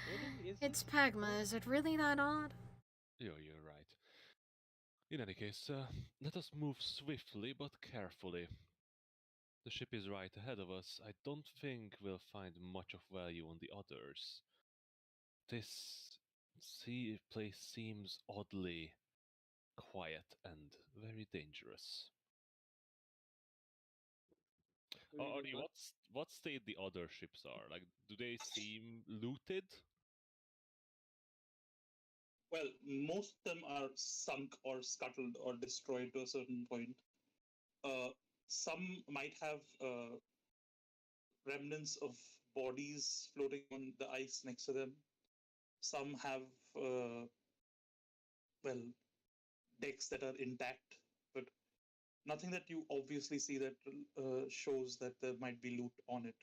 Really? Is It's it? Pagma. Is it really that odd? You're right. In any case, let us move swiftly but carefully. The ship is right ahead of us. I don't think we'll find much of value on the others. This place seems oddly quiet and very dangerous. Arnie, what state the other ships are? Like, do they seem looted? Well, most of them are sunk or scuttled or destroyed to a certain point. Some might have remnants of bodies floating on the ice next to them. Some have, well, decks that are intact, but nothing that you obviously see that shows that there might be loot on it.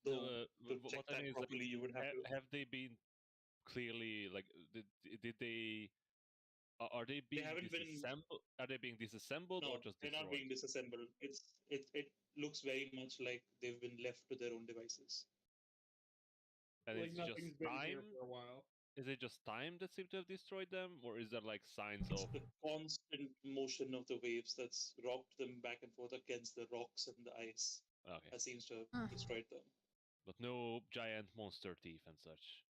Though to check What I that mean is, like, properly, you would have to. have they been clearly like? Did they? Are they being haven't been- disassembled? Are they being disassembled or No, just they're not destroyed? being disassembled. It looks very much like they've been left to their own devices. And Like it's nothing's just been time. here for a while. Is it just time that seems to have destroyed them, or is there like signs It's of? the constant motion of the waves that's rocked them back and forth against the rocks and the ice Okay, that seems to have Hmm. destroyed them. but no giant monster teeth and such,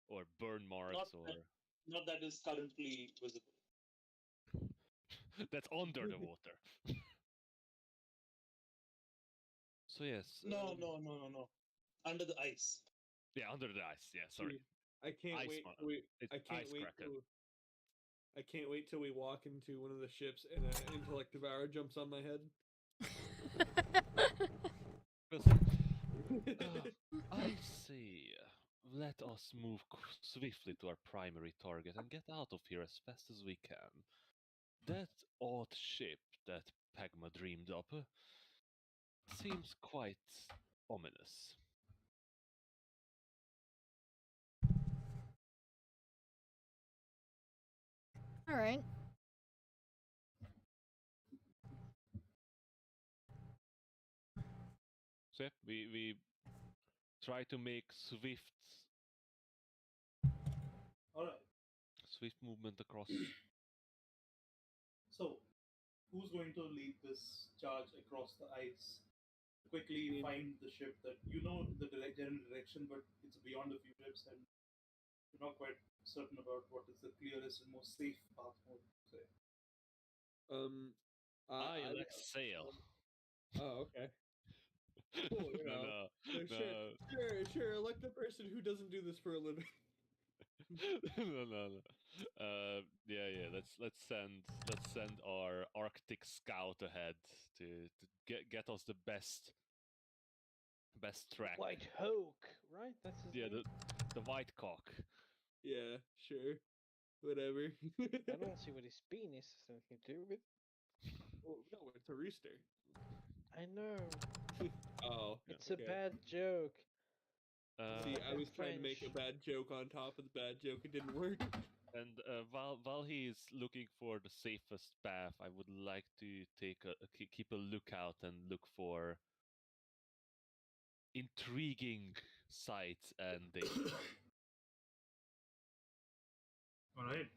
or burn marks, or Not that is currently visible. that's under the water. So yes, No. Under the ice. yeah, under the ice. Yeah, sorry. I can't Ice wait. mon- Till we, it's I can't ice wait. kraken. I can't wait till we walk into one of the ships and an intellect devourer jumps on my head. We'll see. I see. let us move swiftly to our primary target and get out of here as fast as we can. That odd ship that Pagma dreamed up seems quite ominous. All right. So yeah, we try to make All right. swift movement across. So, who's going to lead this charge across the ice? Quickly Me and- find the ship that you know the general direction, but it's beyond a few ships, and you're not quite certain about what is the clearest and most safe path. I would say. I I like sail. Oh, okay. Cool, you no, know. no, So sure, no. sure. Elect the person who doesn't do this for a living. no. Yeah. Let's send our Arctic scout ahead to get us the best track. White Hawk, right? That's his Yeah, name. the white cock. Yeah, sure. Whatever. I don't see what his penis has anything to do with. Oh, no, it's a rooster. I know. Oh, It's okay. a bad joke. See, Like I the was trying to make a French. bad joke on top of the bad joke. It didn't work. And while he is looking for the safest path, I would like to keep a lookout and look for intriguing sights and danger. All right.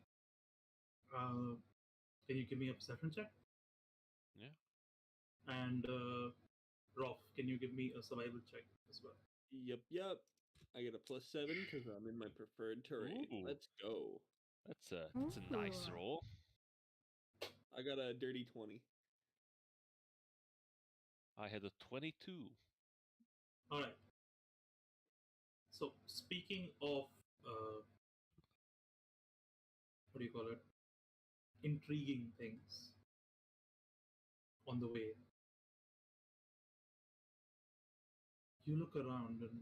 Can you give me a perception check? Yeah. And Rolf, can you give me a survival check as well? Yep. I get a +7 because I'm in my preferred terrain. Ooh. Let's go. That's a nice Ooh. roll. I got a dirty 20. I had a 22. All right. So speaking of what do you call it? Intriguing things on the way. You look around and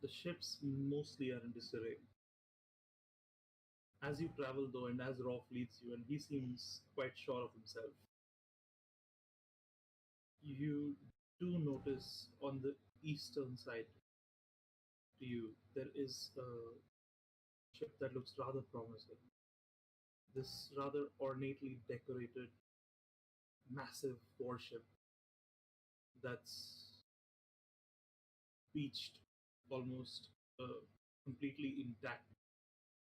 the ships mostly are in disarray. As you travel though, and as Rolf leads you, and he seems quite sure of himself, you do notice on the eastern side to you there is a ship that looks rather promising. This rather ornately decorated, massive warship that's beached almost completely intact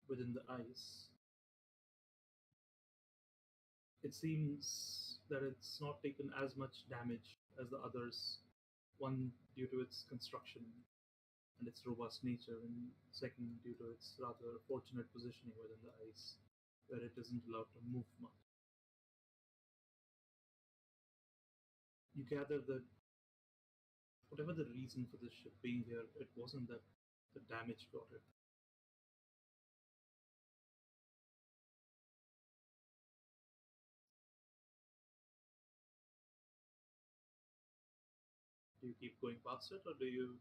within the ice. It seems that it's not taken as much damage as the others, one due to its construction and its robust nature, and second due to its rather fortunate positioning within the ice, where it isn't allowed to move much. You gather that whatever the reason for this ship being here, it wasn't that the damage got it. Do you keep going past it, or do you?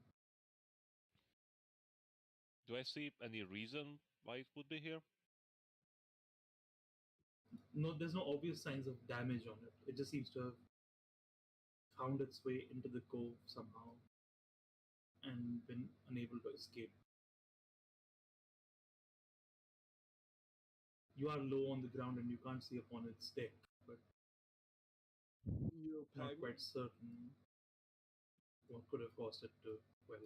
Do I see any reason why it would be here? No, there's no obvious signs of damage on it. It just seems to have found its way into the cove somehow and been unable to escape. You are low on the ground and you can't see upon its deck, but Yo, not Pagma? quite certain what could have caused it to, well,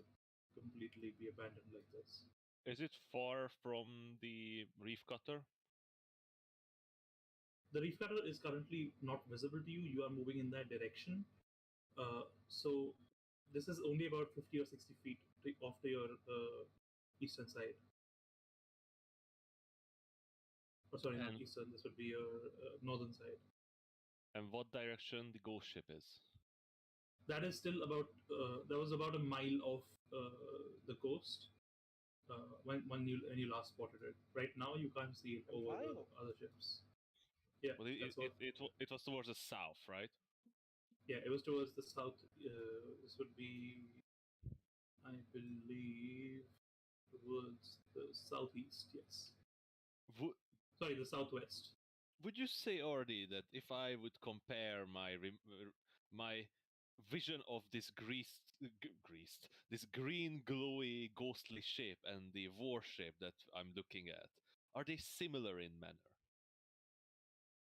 completely be abandoned like this. Is it far from the reef cutter? The reef cutter is currently not visible to you. You are moving in that direction. So this is only about 50 or 60 feet off to your eastern side. Oh, sorry, not And- eastern. This would be your northern side. And what direction the ghost ship is? That is still about. That was about a mile off the coast when you last spotted it. Right now, you can't see it A over the mile? other ships. Yeah, Well, that's what. it was towards the south, right? Yeah, it was towards the south. This would be, I believe. towards the southeast. Yes. Would Sorry, the southwest. would you say, Ordi, that if I would compare my vision of this this green, glowy, ghostly shape and the warship that I'm looking at, are they similar in manner?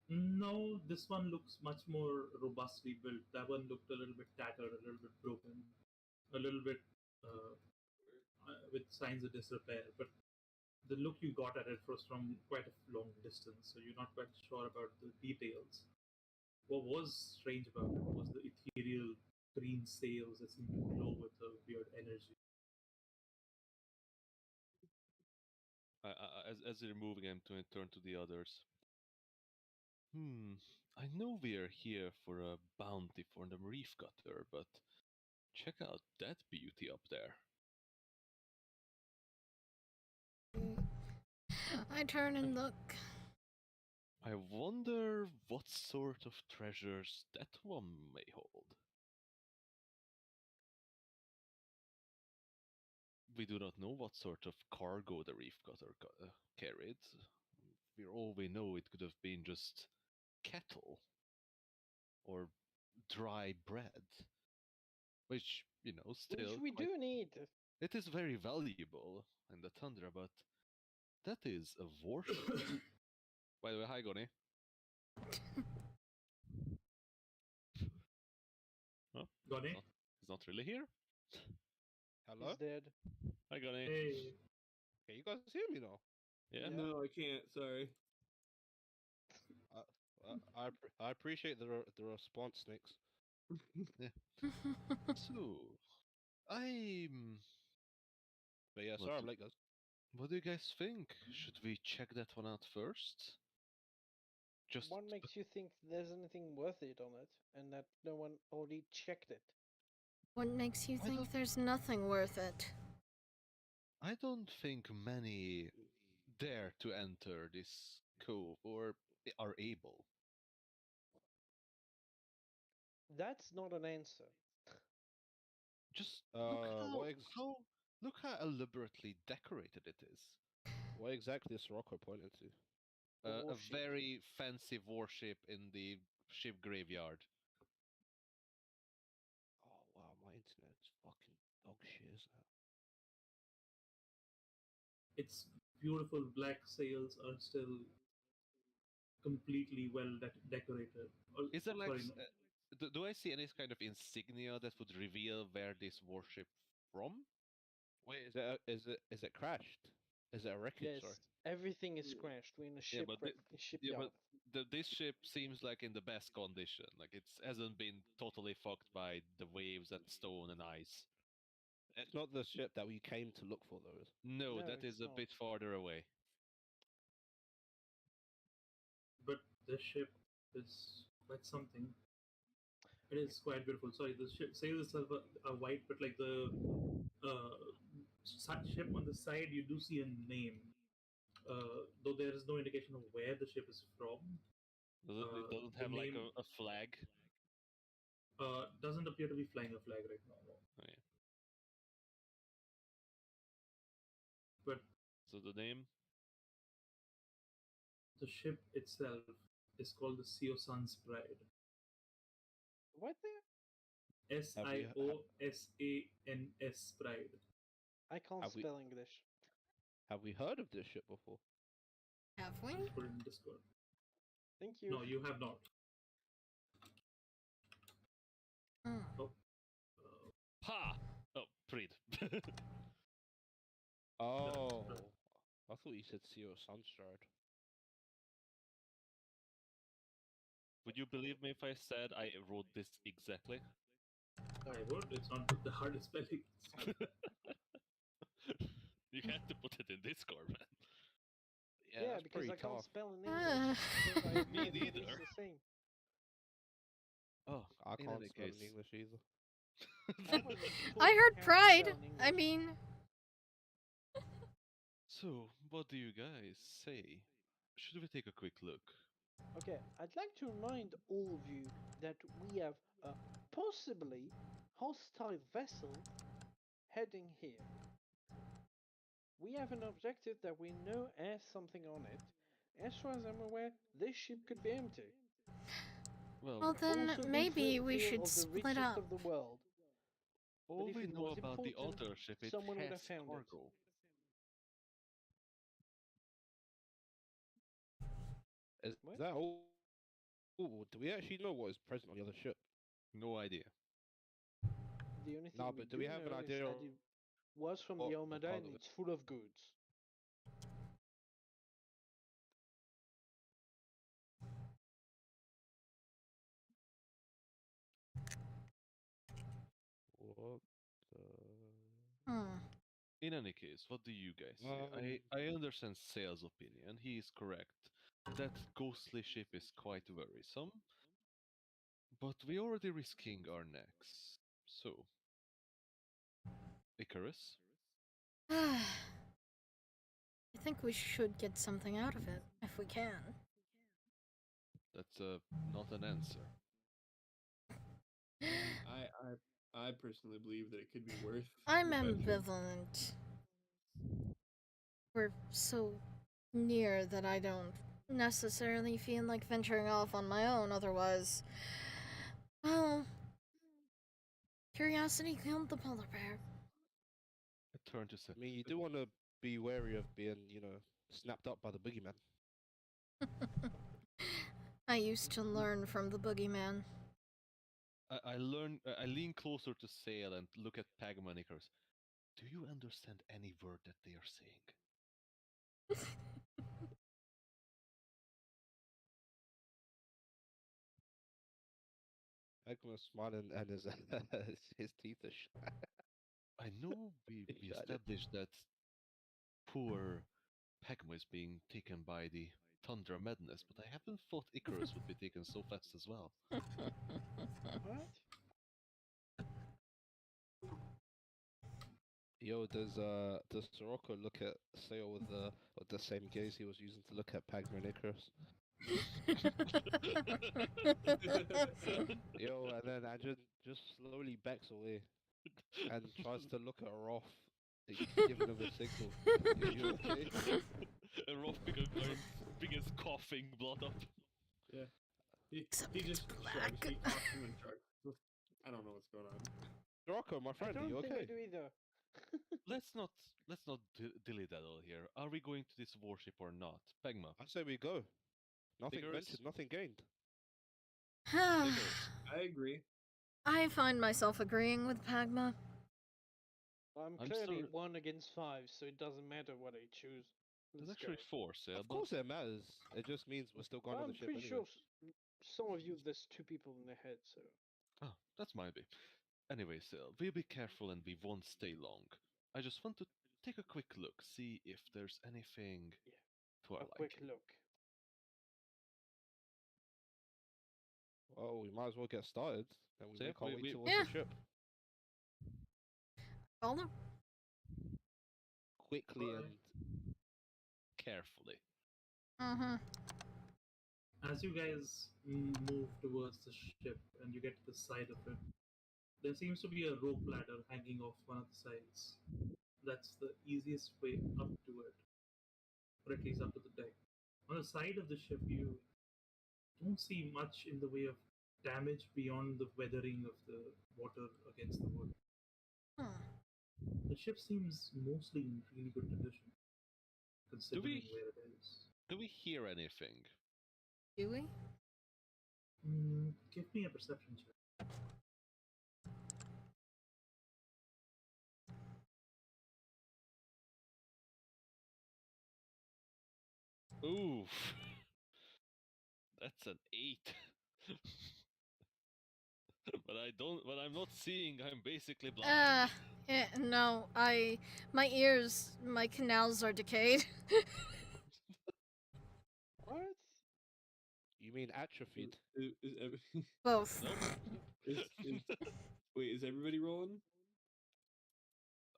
No, this one looks much more robustly built. That one looked a little bit tattered, a little bit broken, a little bit with signs of disrepair. But the look you got at it was from quite a long distance, so you're not quite sure about the details. What was strange about it was the ethereal green sails that seemed to glow with a weird energy. As you're moving, I'm to turn to the others. I know we're here for a bounty for the reef cutter, but check out that beauty up there. I turn and look. I wonder what sort of treasures that one may hold. We do not know what sort of cargo the reef cutter carried. For all we know, it could have been just cattle or dry bread, which, still Which we do need. it is very valuable in the tundra, but that is a warship. By the way, hi, Goni. Oh, Got it? he's not really here. Hello? He's dead. Hi, Goni. Hey, Can you guys hear me now? Yeah. No, I can't. Sorry. I appreciate the response, Snakes. So, I'm. But yeah, What sorry I'm do- late, guys. What do you guys think? Should we check that one out first? Just What makes you think there's anything worth it on it, and that no one already checked it? What makes you I think don't- there's nothing worth it? I don't think many dare to enter this cove or are able. That's not an answer. Just look What look how elaborately decorated it is. what exactly is Rocco pointing to? A A warship. very fancy warship in the ship graveyard. Oh wow, my internet's fucking dog shit, isn't it? its beautiful black sails are still completely well decorated. Is there like Sorry, no. do I see any kind of insignia that would reveal where this warship from? Wait, is it crashed? Is it a wreckage? Yes, Sorry. everything is crashed. We're in a Yeah, but shipyard. this ship seems like in the best condition. Like it hasn't been totally fucked by the waves and stone and ice. It's not the ship that we came to look for, though. No, No, that is it's a not. bit farther away. But the ship is quite something. It is quite beautiful. Sorry, the sails itself are white, but like the ship on the side, you do see a name. Though there is no indication of where the ship is from. It doesn't The have like name a flag. doesn't appear to be flying a flag right now. No. Oh, yeah. But So the name? the ship itself is called the Siosan's Pride. What there? Siosans Pride. I can't Have we- spell English. Have we heard of this ship before? Have we? Just put it in Discord. Thank you. No, you have not. Hmm. Oh, Ha! Oh, Preed. Oh, I thought you said Seal Sunstride. Would you believe me if I said I wrote this exactly? I would. It's not the hardest spelling. You had to put it in Discord, man. Yeah, that's because pretty I can't tough. spell in Ah. English. So I Me imagine neither. It's the same. Oh, I in can't any spell in case. English either. I was taught I heard how to pride. spell in I English. mean, So, what do you guys say? Should we take a quick look? Okay, I'd like to remind all of you that we have a possibly hostile vessel heading here. We have an objective that we know has something on it. As far as I'm aware, this ship could be empty. Well, Well, then Also, maybe we feel should of the split richest up. of the world. all if we it know was about the important, altar ship, it someone would has have found it. cargo. Is What? that all? Ooh, do we actually know what is present on the other ship? No idea. The only thing No, we but do we do have an know is idea that of it was from what the the Armada cargo and is? it's full of goods. What the... Hmm. In any case, what do you guys say? Um, I understand Sale's opinion. He is correct. That ghostly ship is quite worrisome. But we're already risking our necks. So, Icarus? I think we should get something out of it, if we can. That's not an answer. I personally believe that it could be worth. I'm the venture. ambivalent. We're so near that I don't necessarily feel like venturing off on my own, otherwise. Well, curiosity killed the polar bear. I turn to Sale. I mean, you do want to be wary of being, snapped up by the boogeyman. I used to learn from the boogeyman. I lean closer to Sale and look at Pagma and Icarus. Do you understand any word that they are saying? Egma's smiling and his his teeth are I know we shining. established that poor Pagma is being taken by the Tundra madness, but I haven't thought Icarus would be taken so fast as well. What? Yo, does Sirocco look at Sale with the same gaze he was using to look at Pagma and Icarus? Yo, and then Ajin just slowly backs away and tries to look at Roth, giving him a signal. You okay? And Rolf begins coughing blood up. Yeah. He Something's just black. shrugs. He talks and then shrugs. I don't know what's going on. Sirocco, my I friend, are don't you think okay? I do either. Let's not dilly daddle here. Are we going to this warship or not, Pegma? I say we go. Nothing Icarus? ventured, nothing gained. Icarus. I agree. I find myself agreeing with Pagma. I'm I'm clearly sorry. 1 against 5, so it doesn't matter what I choose. There's Let's actually go. 4, Sale, Of but course it matters. It just means we're still going on I'm the ship pretty anyway. sure some of you, there's 2 people in the head, so. oh, that's might be. Anyway, Sale, we'll be careful and we won't stay long. I just want to take a quick look, see if there's anything Yeah, to our a quick liking. look. Well, we might as well get started. Then we So, yeah, make our way we- towards Yeah. the ship Follow? quickly Alright. and Carefully. Mm-hmm. As you guys move towards the ship and you get to the side of it, there seems to be a rope ladder hanging off one of the sides. That's the easiest way up to it, or at least up to the deck. On the side of the ship, you don't see much in the way of damage beyond the weathering of the water against the wood. Hmm. The ship seems mostly in really good condition, considering we- where it is. Do we hear anything? Do we? Give me a perception check. Ooh. That's an 8. But I'm not seeing, I'm basically blind. No, my canals are decayed. What? you mean atrophied? Both. Nope. Wait, is everybody rolling?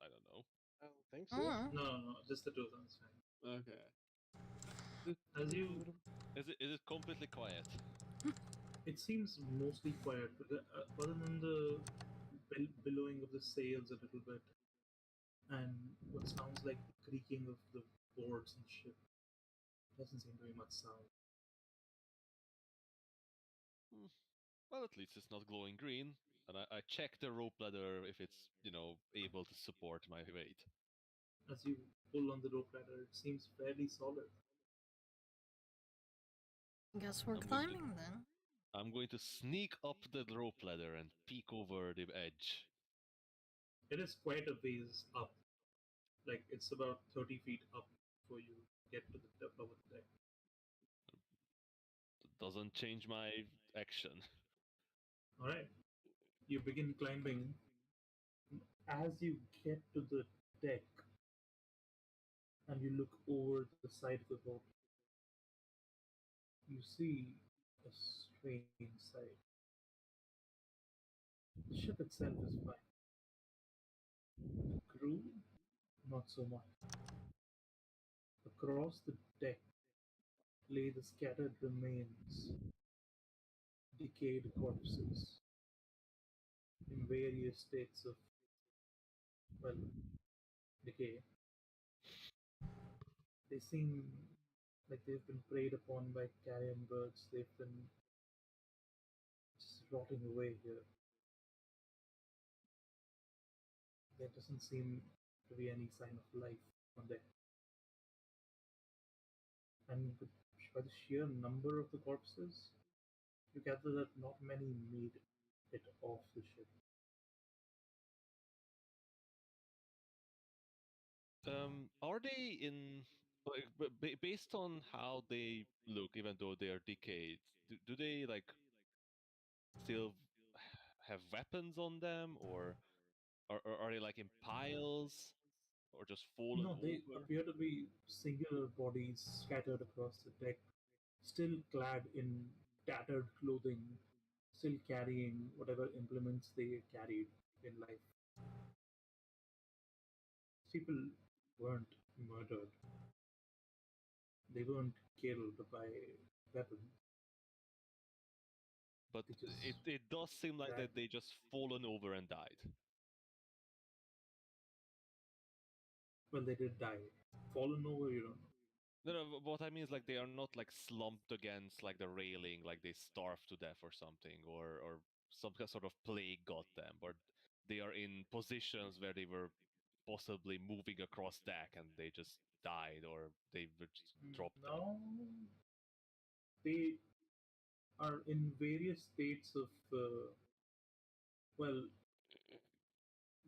I don't know. I don't think so. Mm. No, just the two of them. It's fine. Okay. As you, Is it completely quiet? it seems mostly quiet, but other than the billowing of the sails a little bit, and what sounds like the creaking of the boards and ship. Doesn't seem to be much sound. Hmm. Well, at least it's not glowing green. And I check the rope ladder if it's, able to support my weight. As you pull on the rope ladder, it seems fairly solid. Guess we're I'm going to climbing then. I'm going to sneak up the rope ladder and peek over the edge. It is quite a ways up. Like it's about 30 feet up before you get to the top of the deck. Doesn't change my action. Alright. You begin climbing. As you get to the deck and you look over the side of the boat, you see a strange sight. The ship itself is fine. The crew, not so much. Across the deck lay the scattered remains, decayed corpses in various states of, well, decay. They seem like they've been preyed upon by carrion birds. They've been just rotting away here. There doesn't seem to be any sign of life on there. And by the sheer number of the corpses, you gather that not many made it off the ship. Are they in like based on how they look, even though they are decayed? Do they like still have weapons on them, or are they like in piles, or just fallen No, they over? appear to be singular bodies scattered across the deck, still clad in tattered clothing, still carrying whatever implements they carried in life. People weren't murdered, they weren't killed by weapons. But They just it does seem like that dragged. they just fallen over and died. Well, they did die. Fallen over, you don't know. No, no, what I mean is like they are not like slumped against like the railing, like they starved to death or something, or some sort of plague got them, but they are in positions where they were possibly moving across deck and they just died, or they were just dropped down. Now they are in various states of, well,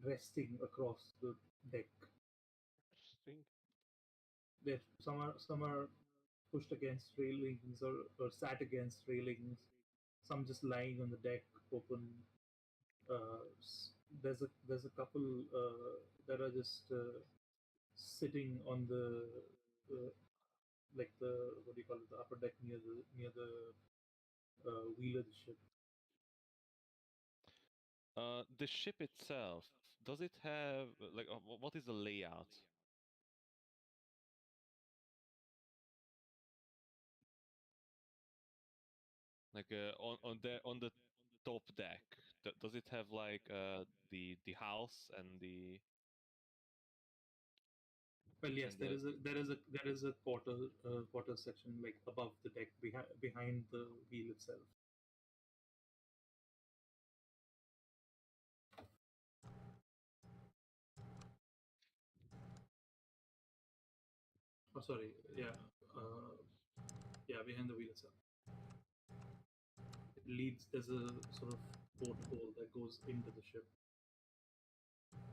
resting across the deck. Interesting. Some are pushed against railings or sat against railings. Some just lying on the deck, open. There's a couple that are just sitting on the like the, what do you call it, the upper deck near the wheel of the ship. The ship itself, does it have like what is the layout? Like on the top deck, does it have like the house and Well, yes, and there the is a quarter section like above the deck behind the wheel itself. Oh, sorry. Yeah, behind the wheel itself. It leads. There's a sort of porthole that goes into the ship.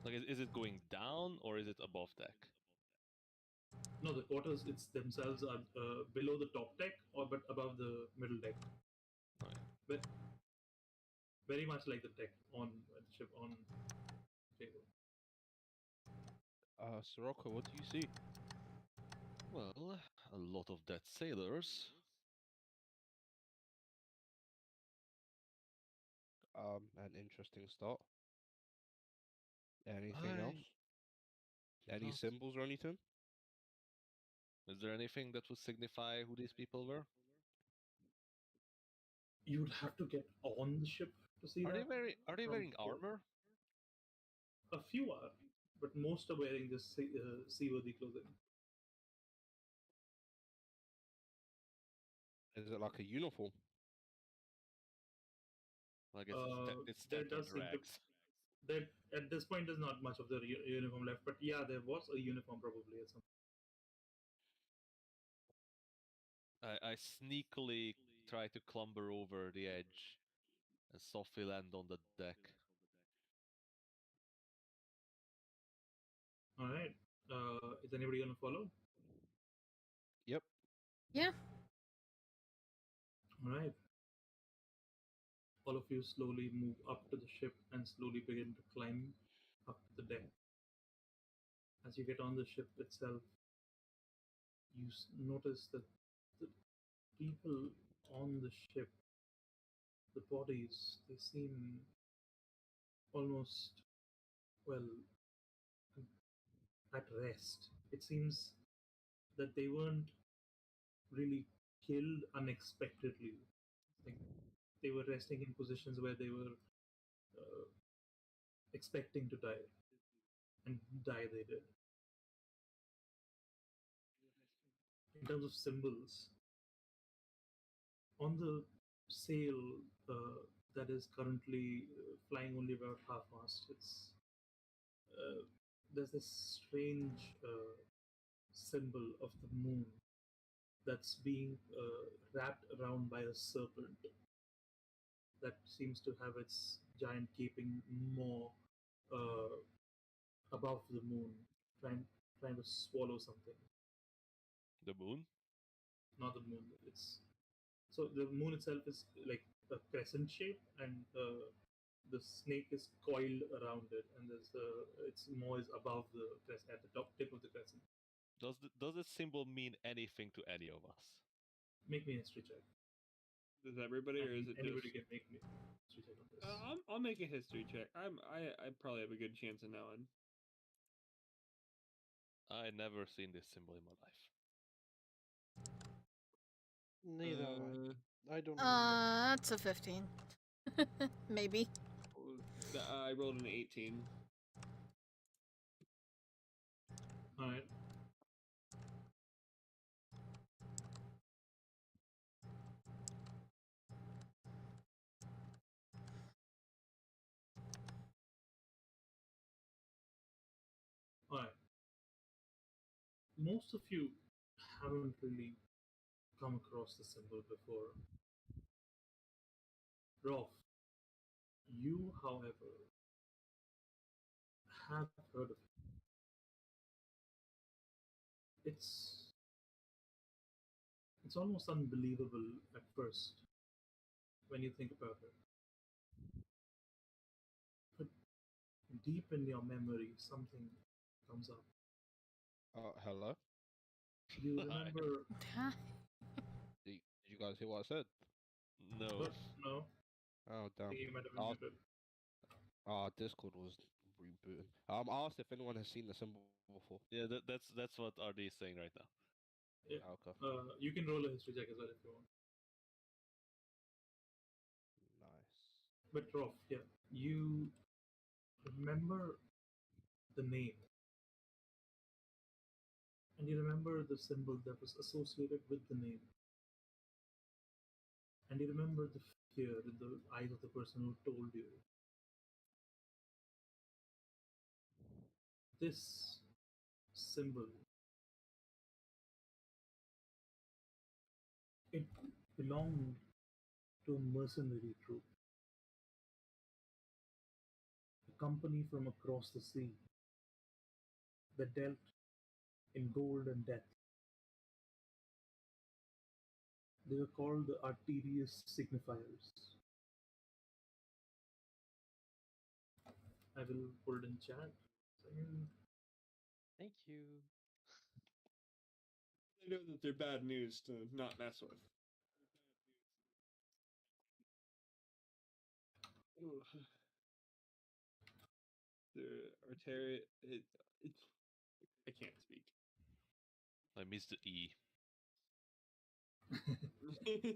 like is it going down or is it above deck? No, the quarters it's themselves are below the top deck or but above the middle deck. Okay. But very much like the deck on the ship on table. Sirocco, what do you see? Well, a lot of dead sailors. An interesting start. Anything else? I Any not. symbols or anything? Is there anything that would signify who these people were? You would have to get on the ship to see Are they that. wearing Are they From wearing armor? a few are. but most are wearing just seaworthy clothing. Is it like a uniform? I guess it's There standard does seem to rags. there at this point there's not much of the uniform left, but yeah, there was a uniform probably at some. I sneakily try to clumber over the edge and softly land on the deck. All right. Is anybody gonna follow? Yep. Yeah. All right. All of you slowly move up to the ship and slowly begin to climb up to the deck. As you get on the ship itself, you notice that the people on the ship, the bodies, they seem almost, well, at rest. It seems that they weren't really killed unexpectedly. Like they were resting in positions where they were uh, expecting to die, and die they did. In terms of symbols, on the sail that is currently flying only about half mast, uh, there's this strange symbol of the moon that's being wrapped around by a serpent that seems to have its giant gaping maw uh, above the moon, trying to swallow something. The moon? Not the moon. It's so the moon itself is like a crescent shape, and the snake is coiled around it, and its maw is above the crescent at the top tip of the crescent. Does this symbol mean anything to any of us? Make me a history check. Does everybody, or is it Anybody just? can make me a history check on this. I'll make a history check. I probably have a good chance of knowing. I never seen this symbol in my life. Neither have Uh, I. I don't remember. That's a 15. Maybe. I rolled an 18. All right. All right. Most of you haven't really come across the symbol before. Rolf, you, however, have heard of it. It's almost unbelievable at first when you think about it. But deep in your memory, something comes up. Hello. You remember? Huh? Did you guys hear what I said? No. What? No, Oh I damn. think you might have been muted. Our Discord was rebooting. I asked if anyone has seen the symbol before. Yeah, that's what RD is saying right now. Yeah. Okay. You can roll a history check as well if you want. Nice. But Rolf, yeah, you remember the name, and you remember the symbol that was associated with the name, and you remember the fear in the eyes of the person who told you. This symbol, it belonged to a mercenary troop, a company from across the sea that dealt in gold and death. They were called the Arterius Signifiers. I will put it in chat. Second. Thank you. I know that they're bad news to not mess with. Ugh. The arteria. I can't speak. I missed the E.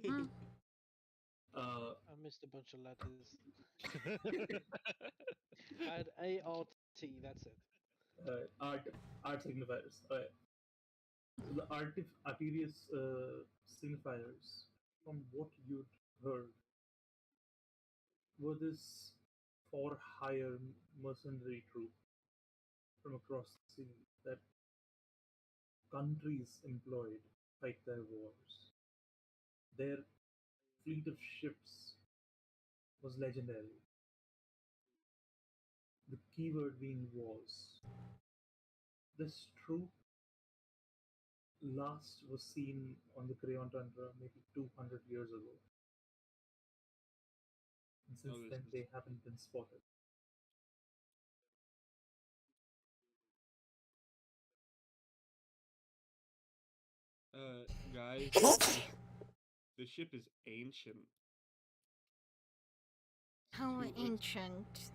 Hmm. I missed a bunch of letters. I had ART, that's it. Art signifiers. So the Arterius signifiers, from what you'd heard, were this for hire mercenary troop from across the sea that countries employed to fight their wars. Their fleet of ships was legendary. The keyword being was. This troop last was seen on the Kreon Tundra maybe 200 years ago. And since Oh, this then, is they haven't been spotted. guys, the ship is ancient. How Two- ancient.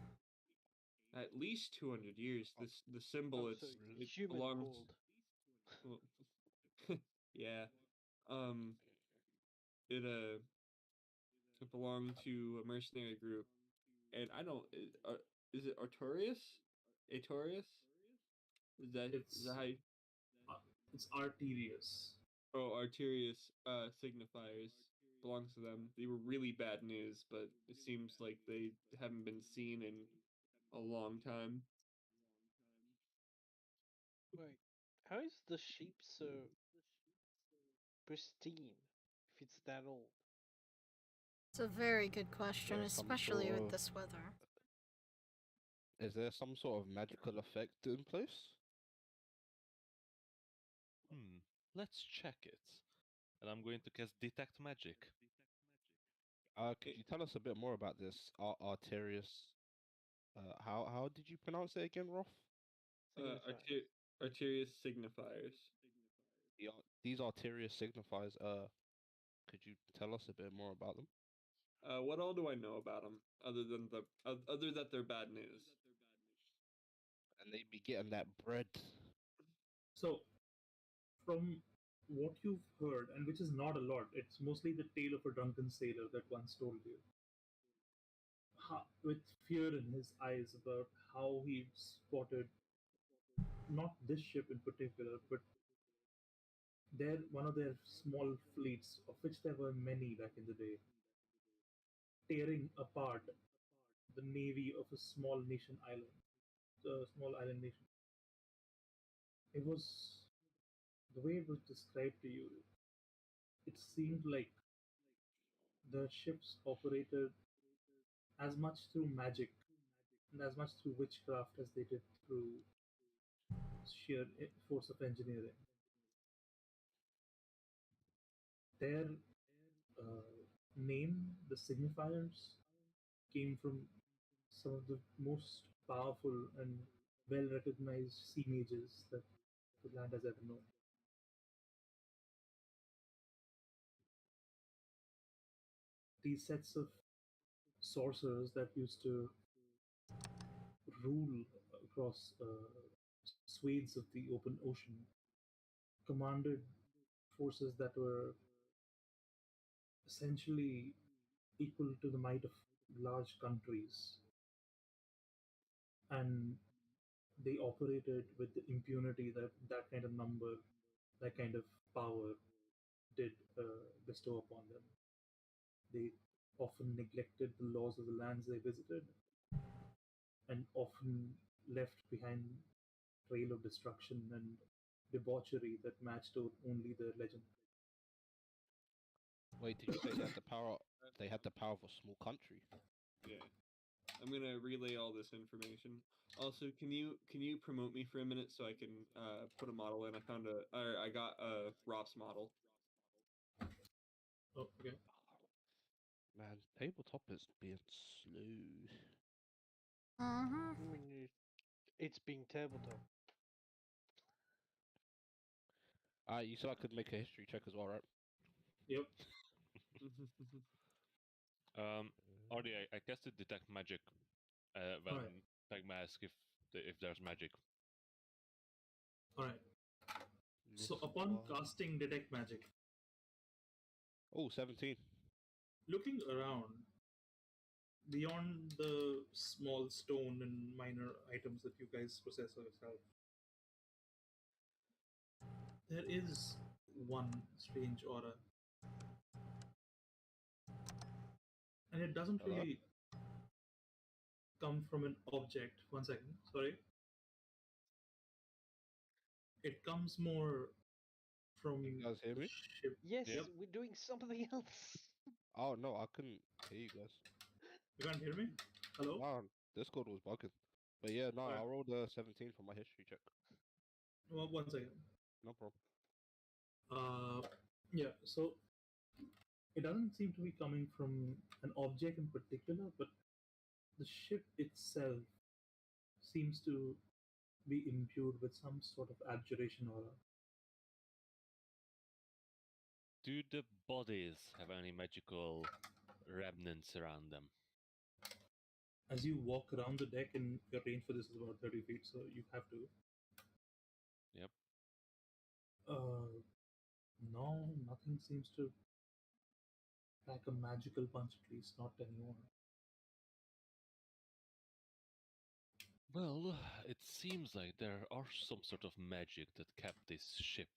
At least 200 years. The symbol Oh, it's so it human belongs. old. Well, yeah. Um. It belonged to a mercenary group, and I don't. Is it Artorius? Artorius? Is It's that how? it's Arterius. Oh, Arterius signifiers belongs to them. They were really bad news, but it seems like they haven't been seen in a long time. Wait, how is the sheep so pristine if it's that old? It's a very good question, There's some especially sort with of. this weather. Is there some sort of magical effect in place? Let's check it. And I'm going to cast Detect Magic. Could It, you tell us a bit more about this Arterius? How did you pronounce it again, Rolf? Signifies. Arterius signifiers. These Arterius signifies. Could you tell us a bit more about them? What all do I know about them other that they're bad news? And they be getting that bread. So, from what you've heard, and which is not a lot, it's mostly the tale of a drunken sailor that once told you, with fear in his eyes about how he spotted not this ship in particular, but one of their small fleets, of which there were many back in the day, tearing apart the navy of a small nation island, a small island nation. It was the way it was described to you. It seemed like the ships operated as much through magic and as much through witchcraft as they did through sheer force of engineering. Their name, the signifiers, came from some of the most powerful and well recognized sea mages that the land has ever known. These sets of sorcerers that used to rule across swathes of the open ocean commanded forces that were essentially equal to the might of large countries, and they operated with the impunity that that kind of number, that kind of power did bestow upon them. They often neglected the laws of the lands they visited and often left behind trail of destruction and debauchery that matched only their legend. Wait, did you say they had the power? They had the power of a small country. Yeah. I'm gonna relay all this information. Also, can you promote me for a minute so I can put a model in? I got a ROPS model. Oh, okay. Man, tabletop is being slow. Mm-hmm. I mean, it's being tabletop. You said I could make a history check as well, right? Yep. Already, I casted Detect Magic when All right. Pegma asked if there's magic. All right. So Miss upon one. casting detect magic, Oh, 17. looking around beyond the small stone and minor items that you guys possess yourself, There is one strange aura, and it doesn't Hello? really come from an object. One second, sorry. It comes more from You guys hear the me? ship. Yes, Yep. we're doing something else. Oh no, I couldn't hear you guys. You can't hear me? Hello? Wow, Discord was bugging. But yeah, no, I Alright. rolled a 17 for my history check. One second. No problem. Yeah, so it doesn't seem to be coming from an object in particular, but the ship itself seems to be imbued with some sort of abjuration aura. Do the bodies have any magical remnants around them? As you walk around the deck, and your range for this is about 30 feet, so you have to. Yep. No, nothing seems to pack a magical punch, at least not anymore. Well, it seems like there are some sort of magic that kept this ship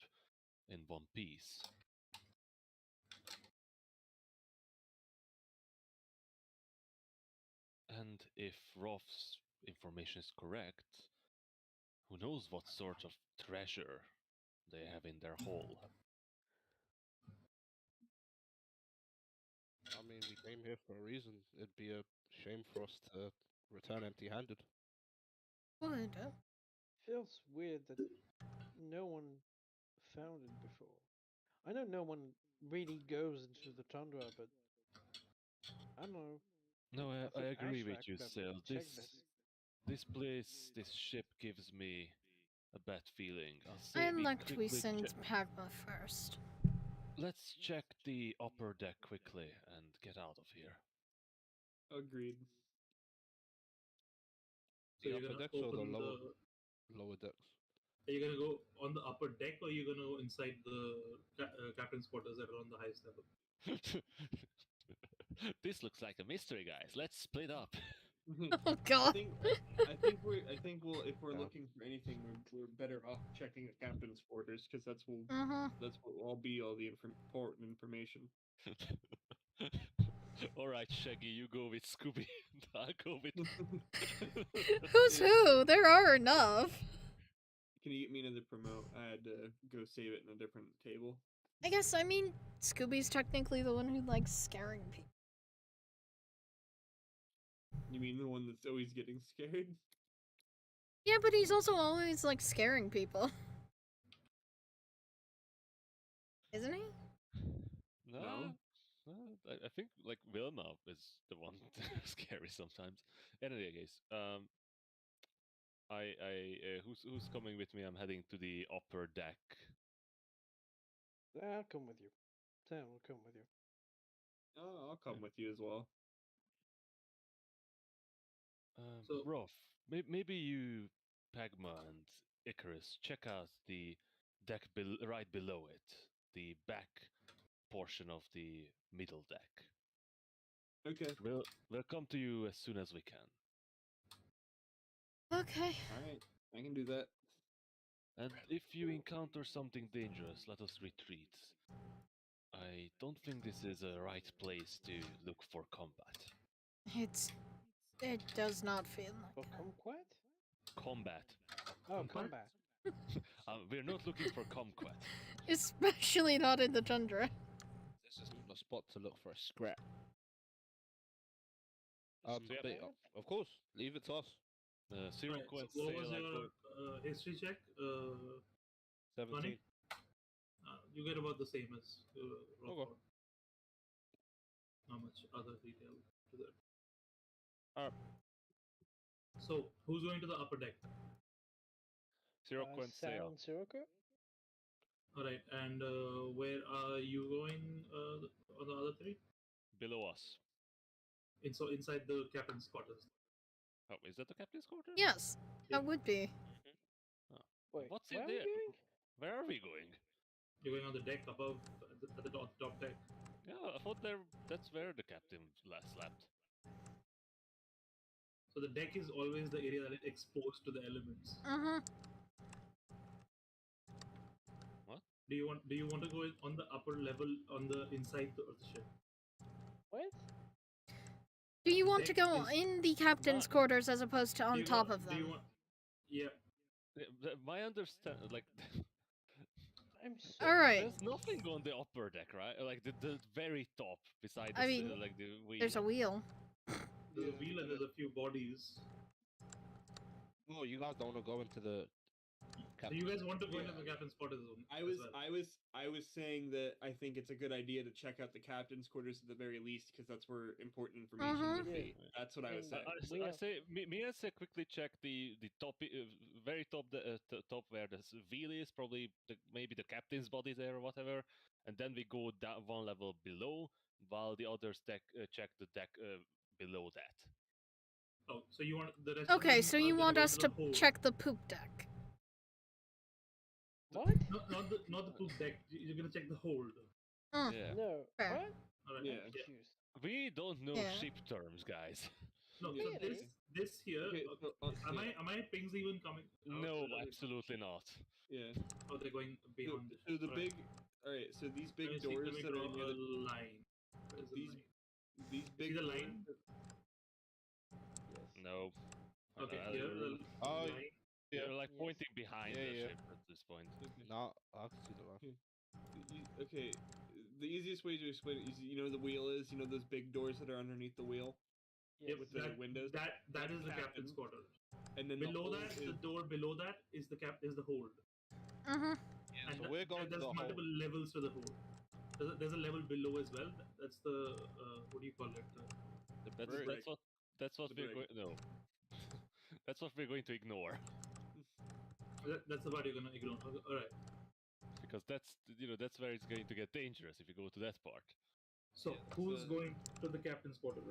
in one piece. And if Rolf's information is correct, who knows what sort of treasure they have in their hold? I mean, we came here for a reason. It'd be a shame for us to return empty-handed. Would. Feels weird that no one found it before. I know no one really goes into the tundra, but I don't know. No, I I thought agree Ashra with you, could have Sil. checked this. This place, this ship gives me a bad feeling. I'll say I'd we like we quickly send check. Pagma first. Let's check the upper deck quickly and get out of here. Agreed. So The you're upper gonna decks or the open the. lower decks? Are you gonna go on the upper deck, or are you gonna go inside the captain's quarters that are on the highest level? This looks like a mystery, guys. Let's split up. Oh I god. think I think we'll if we're Yeah. looking for anything, we're better off checking the captain's quarters because that's what will be all the important information. All right, Shaggy, you go with Scooby. I'll go with. Who's Yeah. who? There are enough. Can you get me another promote? I had to go save it in a different table. I guess, I mean, Scooby's technically the one who likes scaring people. You mean the one that's always getting scared? Yeah, but he's also always, like, scaring people. Isn't he? No, no, I think like Wilma is the one scary sometimes. In any case, who's coming with me? I'm heading to the upper deck. I'll come with you. Sam will come with you. Oh, I'll come with you as well. So- Rolf, maybe you, Pagma and Icarus, check out the deck right below it, the back portion of the middle deck. Okay. We'll come to you as soon as we can. Okay. All right. I can do that. And if you encounter something dangerous, let us retreat. I don't think this is a right place to look for combat. It does not feel For like it. Kumquat? Combat. Oh, Kumquat? combat. We're not looking for combat. Especially not in the tundra. This is not a spot to look for a scrap. Straight But ahead. of course, leave it to us. Zero Alright, and so what sail was are your history check? 17. Money? You get about the same as Okay. Rockford. Not much other detail to that. Alright. So, who's going to the upper deck? Zero and Sal sail. and Sirocco? Alright, and where are you going on the other three? Below us. Inside the captain's quarters. Oh, is that the captain's quarters? Yes, that would be. Oh. Wait, What's where in are we there? going? Where are we going? You're going on the deck above, at the top deck. Yeah, I thought that's where the captain last slept. So the deck is always the area that is exposed to the elements. Uh-huh. What? Do you want to go on the upper level on the inside of the ship? What? Do you The want to deck go is in the captain's Not- quarters as opposed to Do on you top want- of Do you them? want? Yeah. My understand, like, I'm so All right. there's nothing on the upper deck, right? Like the very top, beside the I mean, like the wheel. There's a wheel. There's Yeah, a wheel and there's a few bodies. Oh, you guys don't want to go into the. So you guys want to go Yeah. into the captain's quarters zone? I as was well. I was saying that I think it's a good idea to check out the captain's quarters at the very least because that's where important information Mhm. would Yeah. be. That's what I was And saying. we I have- say me and say quickly check the top, very top, the top where the wheel is, probably maybe the captain's body there or whatever, and then we go down one level below, while the others check the deck below that. Oh, so you want the rest? Okay, of them so are you gonna want go us into to the hold. check the poop deck? What? Not the poop deck. You're gonna check the hold. Mm, Yeah, No. Fair. What? All right. Yeah. I'm confused. we don't know Yeah. ship terms, guys. No. Yeah. So Really? this here. Okay, so, am yeah. I pings even coming? out? No, Or are they- absolutely not. Yeah. Oh, they're going So, beyond. so the All right. big, all right. So these Let me big see, doors let me that draw are near a the line. Where's the these line? these See big the doors line? that- Yes. No. Okay, Uh, here the Oh, line. You're like Yes. pointing behind Yeah, the yeah. ship at this point. okay. No, I can see the line. Okay, the easiest way to explain it is you know the wheel is those big doors that are underneath the wheel Yes. with the windows. That That's is the captain's captain. quarter. And then Below the that, hold the is door below that is the hold. Mhm. Yeah, And so we're going to there's the multiple hold. levels to the hold. There's a level below as well. That's the what do you call it? That's bridge. that's what The we're brig. going. No, that's what we're going to ignore, That's the part you're gonna ignore. Okay, all right. because that's where it's going to get dangerous if you go to that part. So Yeah, who's so- going to the captain's quarters?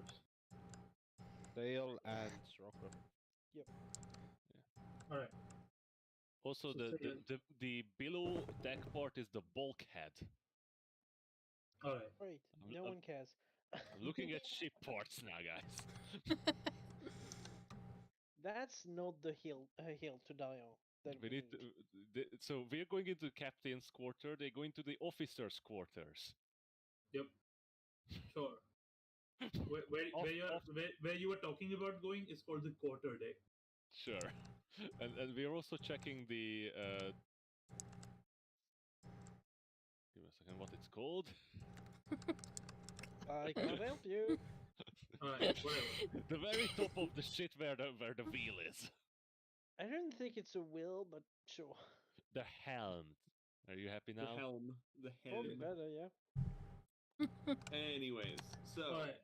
Dale and Sirocco. All right. Also, So the, say the, the the below deck part is the bulkhead. All right. Great. I'm- No I'm- one cares. I'm looking at ship parts now, guys. That's not the hill to die on. That We need so we're going into captain's quarter. They go into the officers' quarters. Yep. Sure. Where you were talking about going is called the quarter deck. Sure. And we're also checking the. Give me a second. What it's called? I can't help you. All right. Whatever. The very top of the shit where the wheel is. I don't think it's a will, but sure. The helm. Are you happy the now? helm. The Probably helm. better, yeah. Anyways, so All right.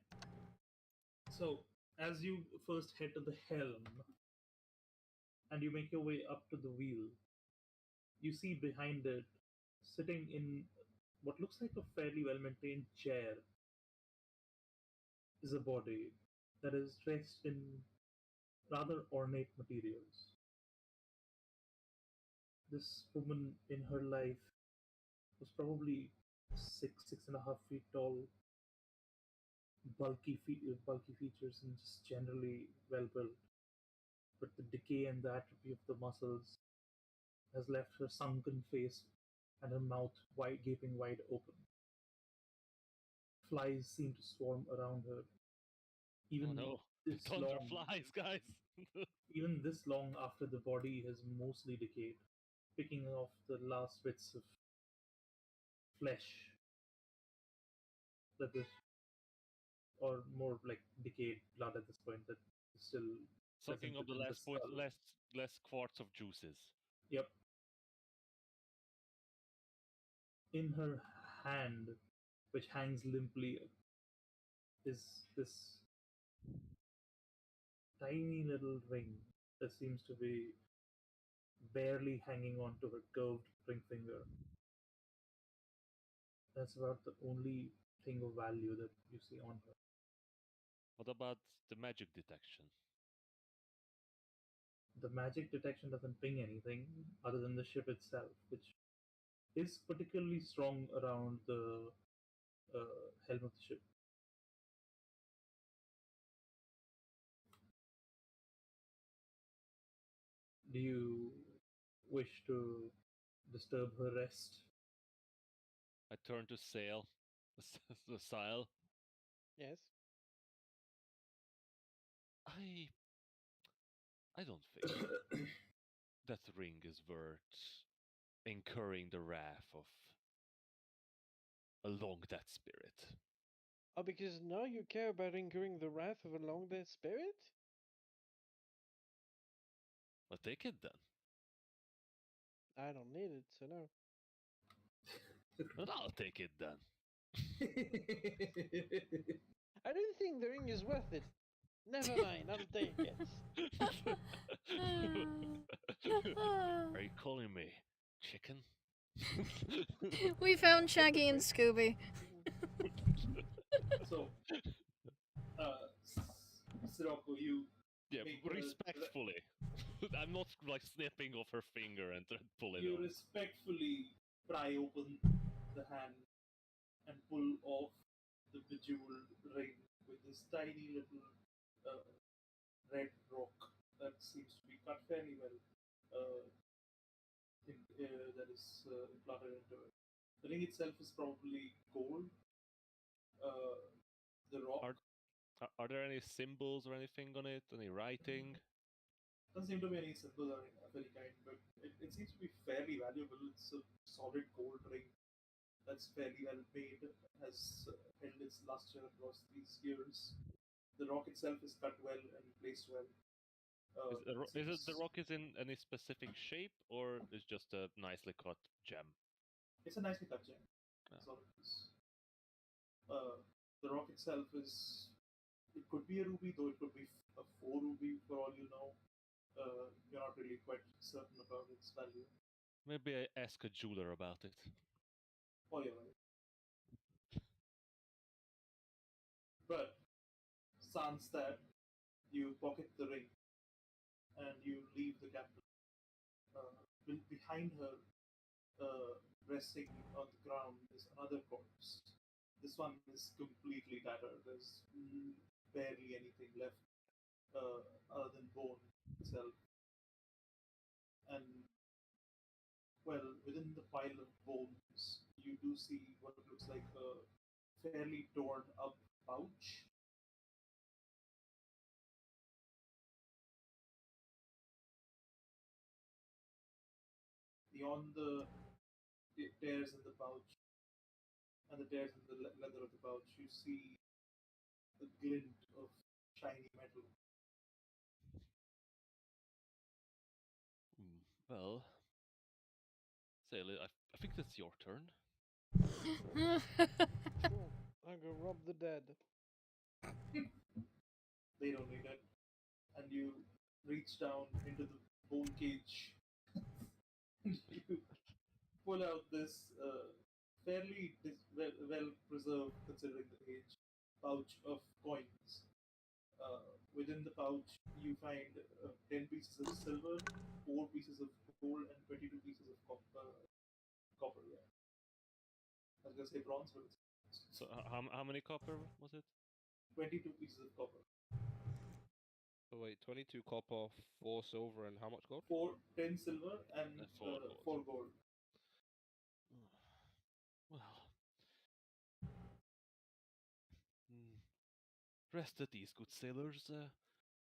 So as you first head to the helm, and you make your way up to the wheel, you see behind it, sitting in what looks like a fairly well-maintained chair, is a body that is dressed in rather ornate materials. This woman in her life was probably 6.5 feet tall, bulky features, and just generally well built. But the decay and the atrophy of the muscles has left her sunken face and her mouth gaping wide open. Flies seem to swarm around her. Even Oh no. this Tundra long, flies, guys. even this long after the body has mostly decayed, picking off the last bits of flesh that was, or more like decayed blood at this point that is still Sucking present up the within last point, skull. less quarts of juices. Yep. In her hand, which hangs limply, is this tiny little ring that seems to be barely hanging on to her curved ring finger. That's about the only thing of value that you see on her. What about the magic detection? The magic detection doesn't ping anything other than the ship itself, which is particularly strong around the helm of the ship. Do you wish to disturb her rest? I turn to Sail. The Sail. Yes. I don't think that ring is worth incurring the wrath of a long dead spirit. Oh, because now you care about incurring the wrath of a long dead spirit? I'll take it then. I don't need it, so no. And I'll take it then. I don't think the ring is worth it. Never mind, I'll take it. Are you calling me chicken? We found Shaggy and Scooby. So, Sirocco, you Yeah, make respectfully. I'm not like snipping off her finger and pulling it you off. respectfully pry open the hand and pull off the bejeweled ring with this tiny little red rock that seems to be cut fairly well. That is implanted into it. The ring itself is probably gold. The rock Are there any symbols or anything on it? Any writing? doesn't seem to be any symbol or of any kind, but it seems to be fairly valuable. It's a solid gold ring that's fairly well made, has held its luster across these years. The rock itself is cut well and placed well. Is it the rock is in any specific shape, or is just a nicely cut gem? It's a nicely cut gem. Ah. That's all it is. The rock itself is. It could be a ruby, though it could be a 4 ruby for all you know. You're not really quite certain about its value. Maybe I ask a jeweler about it. Oh, you're right. But, sans that, you pocket the ring and you leave the capital. Behind her, resting on the ground, is another corpse. This one is completely tattered. There's barely anything left other than bone itself. And, well, within the pile of bones, you do see what looks like a fairly torn up pouch. Beyond the tears in the pouch and the tears in the leather of the pouch, you see a glint of shiny metal. Well, Sailor, I think that's your turn. Sure, I'll go rob the dead. They don't need it. And you reach down into the bone cage. You pull out this fairly well preserved, considering the age, pouch of coins. Within the pouch, you find 10 pieces of silver, 4 pieces of gold, and 22 pieces of copper. Yeah. I was going to say bronze, but it's So how many copper was it? 22 pieces of copper. Oh wait, 22 copper, 4 silver, and how much gold? 10 silver and 4 gold. 4 gold. Well, rest at ease, good sailors.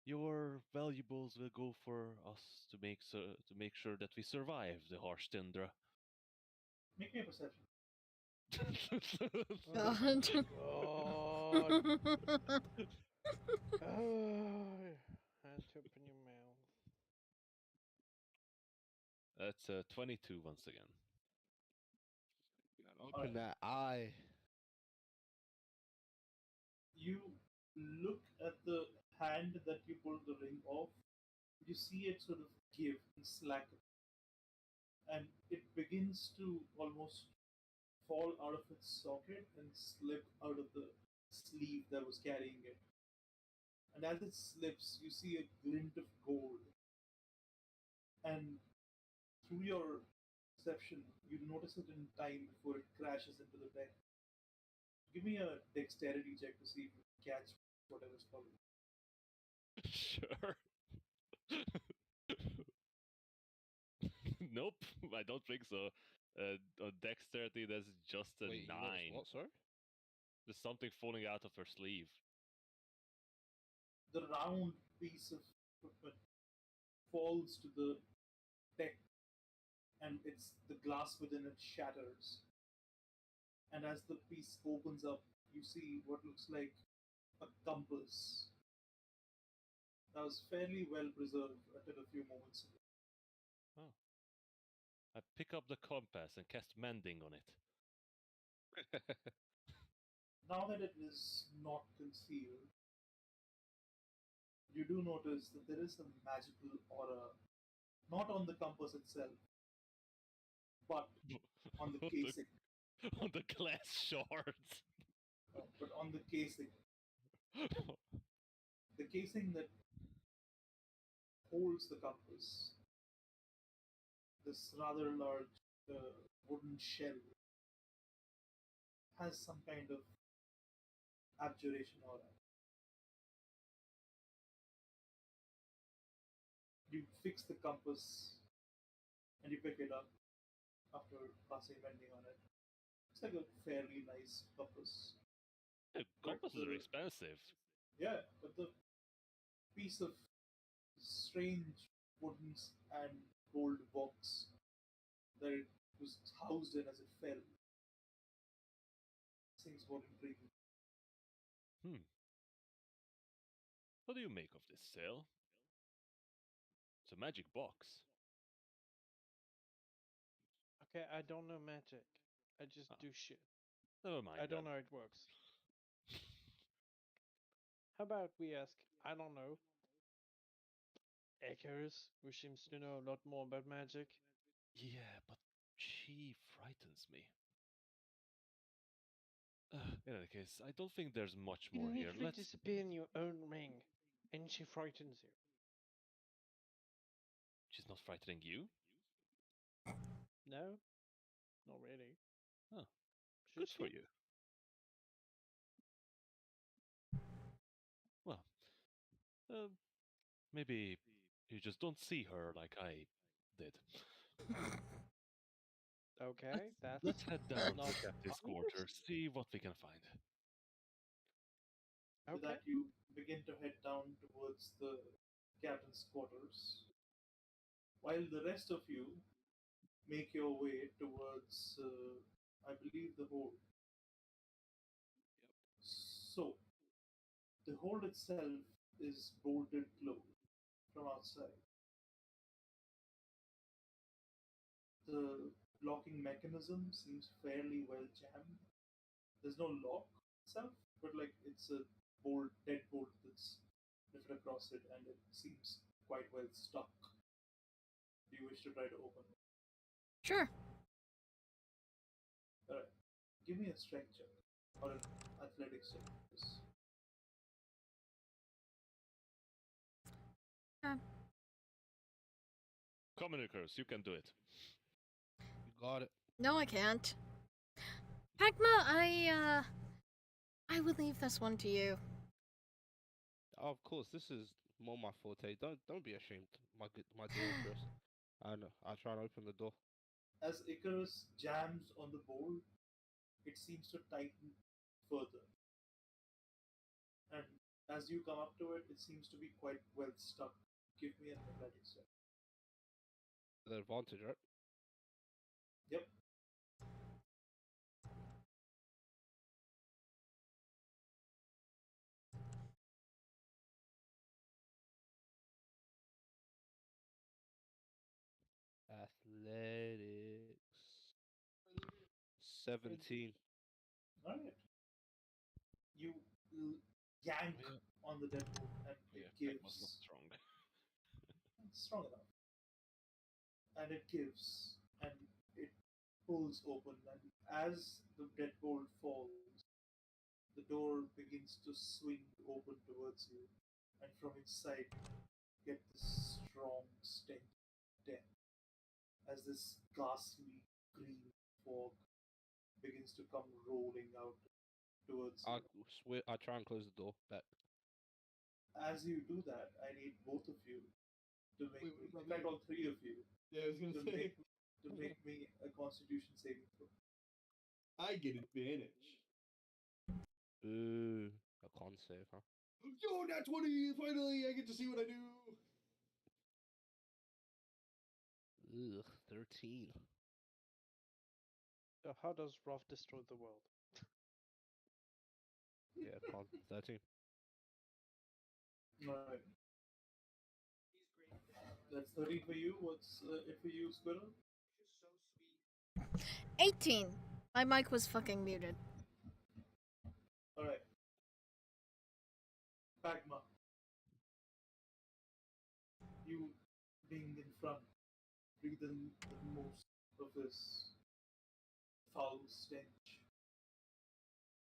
Your valuables will go for us to make sure that we survive the harsh tundra. Make me a perception. God. God. Oh, had to open your mouth. That's 22 once again. Open that eye. You look at the hand that you pulled the ring off. You see it sort of give and slacken, and it begins to almost fall out of its socket and slip out of the sleeve that was carrying it. And as it slips, you see a glint of gold. And through your perception, you notice it in time before it crashes into the deck. Give me a dexterity check to see if you can catch whatever's falling. Sure. Nope, I don't think so. Dexterity, that's just a Wait, you noticed 9. what, sorry? There's something falling out of her sleeve. The round piece of equipment falls to the deck, and the glass within it shatters. And as the piece opens up, you see what looks like a compass that was fairly well preserved until a few moments ago. Oh. I pick up the compass and cast mending on it. Now that it is not concealed, you do notice that there is a magical aura, not on the compass itself, but on the casing. On the glass shards. But on the casing. The casing that holds the compass, this rather large wooden shell, has some kind of abjuration aura. You fix the compass and you pick it up after passing mending on it. It's like a fairly nice compass. Compasses are expensive. Yeah, but the piece of strange wooden and gold box that it was housed in as it fell seems more intriguing. What do you make of this, Sale? It's a magic box. Okay, I don't know magic. I just do shit. Never mind. I don't know how it works. How about we ask, I don't know, Icarus, who seems to know a lot more about magic? Yeah, but she frightens me. In any case, I don't think there's much more You here. literally Let's. disappear in your own ring, and she frightens you. She's not frightening you? No, not really. Oh, Should good she? for you. Well, maybe you just don't see her like I did. Okay, that's Let's head down not to Captain's obvious. quarters, see what we can find. With Okay. that, you begin to head down towards the captain's quarters, while the rest of you make your way towards, I believe, the hold. So, the hold itself is bolted closed from outside. The locking mechanism seems fairly well jammed. There's no lock itself, but like it's a deadbolt that's lifted across it, and it seems quite well stuck. Do you wish to try to open it? Sure. Alright. Give me a strength check or an athletics check. Communicators, you can do it. You got it. No, I can't. Pagma, I will leave this one to you. Of course, this is more my forte. Don't be ashamed, my dear Chris. And I try and open the door. As Icarus jams on the bolt, it seems to tighten further. And as you come up to it, it seems to be quite well stuck. Give me an athletics check. The advantage, right? Yep. Athletics. 17. Alright. You yank on the deadbolt and it Pagma's not gives. strong. Strong enough. And it gives, and it pulls open, and as the deadbolt falls, the door begins to swing open towards you, and from inside you get this strong stench of death as this ghastly green fog begins to come rolling out towards you. I try and close the door back. As you do that, I need both of you to make Wait, me, what in about fact, me? all three of you, Yeah, I was gonna to say. to make me a Constitution saving throw. I get advantage. Ooh, a con save, huh? Yo, nat 20! Finally, I get to see what I do. Ugh, 13. So how does Roth destroy the world? Yeah, con 13. Alright. That's 13 for you. What's it for you, Squirrel? 18. My mic was fucking muted. Alright. Bagma. You being in front, breathe in the most of this foul stench.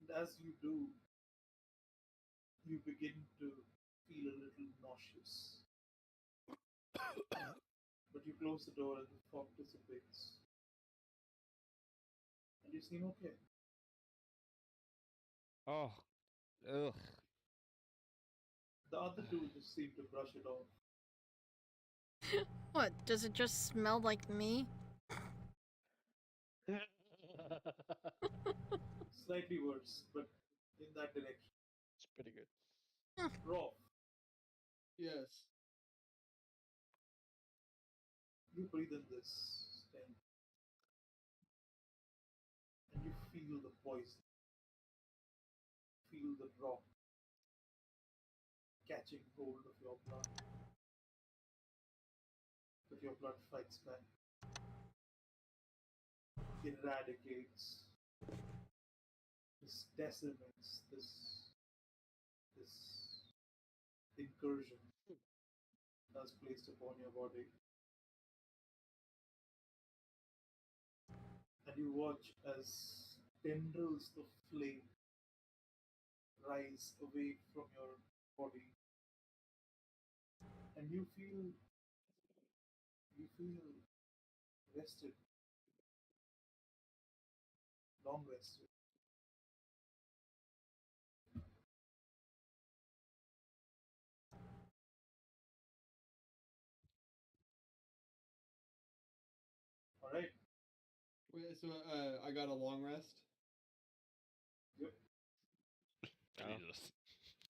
And as you do, you begin to feel a little nauseous. But you close the door and the fog dissipates. And you seem okay. Oh, ugh. The other two just seem to brush it off. What? Does it just smell like me? Slightly worse, but in that direction. It's pretty good. Rolf, Yes. you breathe in this stench. And you feel the poison. Feel the drop catching hold of your blood. But your blood fights back. Eradicates. This decimates this incursion that's placed upon your body. And you watch as tendrils of flame rise away from your body. And you feel rested. Long rested. Alright. Wait, so I got a long rest? Yep. Jesus.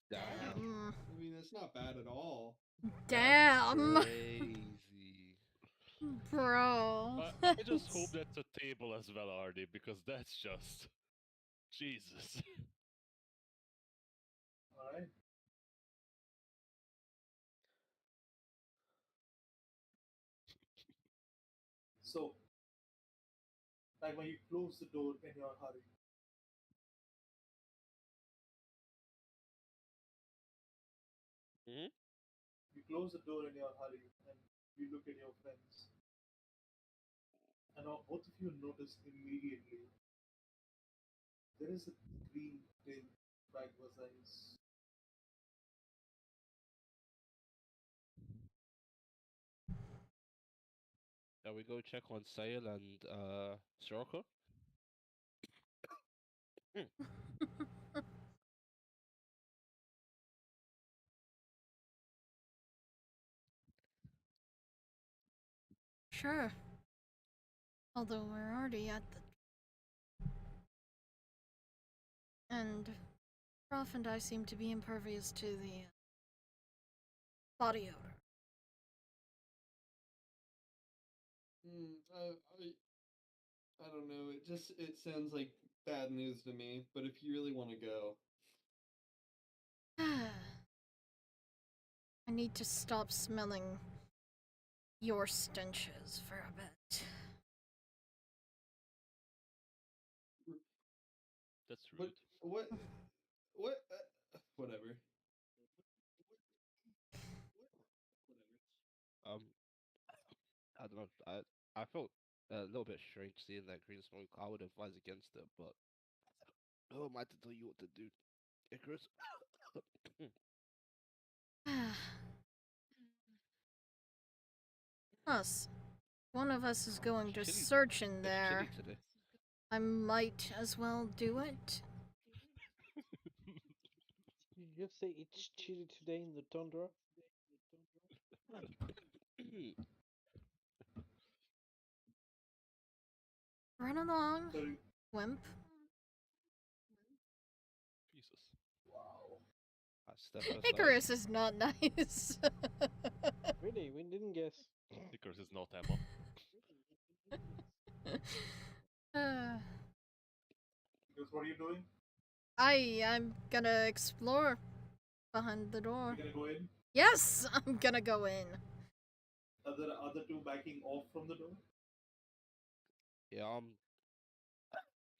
Damn. I mean, that's not bad at all. Damn, Crazy. bro. I just hope that's a table as well, Artie, because that's just Jesus. Alright. So, like when you close the door in your hurry, Hmm? you close the door in your hurry and you look at your friends. And both of you notice immediately there is a green tail Bagma's eyes. Shall we go check on Sale and Sirocco? Sure. Although we're already at the. And Prof and I seem to be impervious to the body odor. I don't know. It sounds like bad news to me. But if you really want to go, I need to stop smelling your stenches for a bit. That's rude. what? Whatever. Um, I don't know. I felt a little bit strange seeing that green smoke. I would advise against it, but who am I to tell you what to do, Icarus? Us. One of us is going to Chilly. search in It's there. chilly today. I might as well do it. Did you say it's chilly today in the Tundra? Run along, Sorry. wimp. Jesus. Wow. I step aside. Icarus is not nice. Really, we didn't guess. Icarus is not Emma. Uh, Because what are you doing? I'm gonna explore behind the door. You're gonna go in. Yes, I'm gonna go in. Are the other two backing off from the door? Yeah,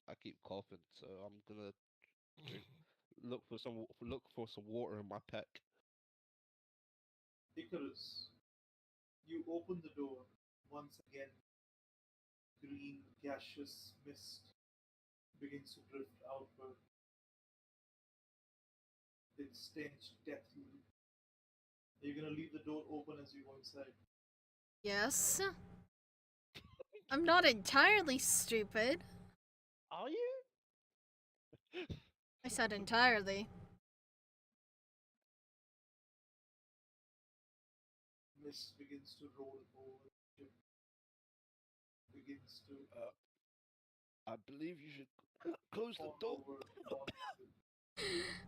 I keep coughing, so I'm gonna drink, look for some water in my pack. Icarus, you open the door once again. Green gaseous mist begins to drift outward. Its stench deathly. Are you gonna leave the door open as you go inside? Yes. I'm not entirely stupid. Are you? I said entirely. Mist begins to roll over the ship. Begins to I believe you should close the fall door. over onto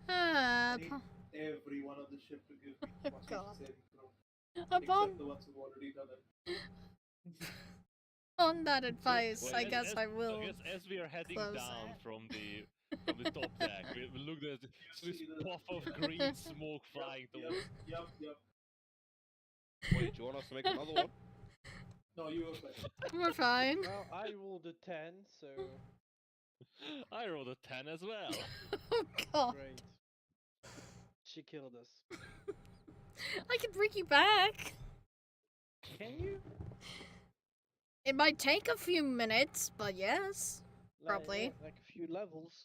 Ah, I need everyone on the ship to give me Oh, constitution God. saving throw. upon Except the ones who've already done it. on that advice, Well, I guess I will. I guess as we are heading close down that. from the top deck, we look at this see the- puff of green smoke flying towards. Yep. Wait, do you want us to make another one? No, you were fine. We're fine. Well, I rolled a 10, so I rolled a 10 as well. Oh god. great. She killed us. I can bring you back. Can you? It might take a few minutes, but yes. Probably. Like a few levels.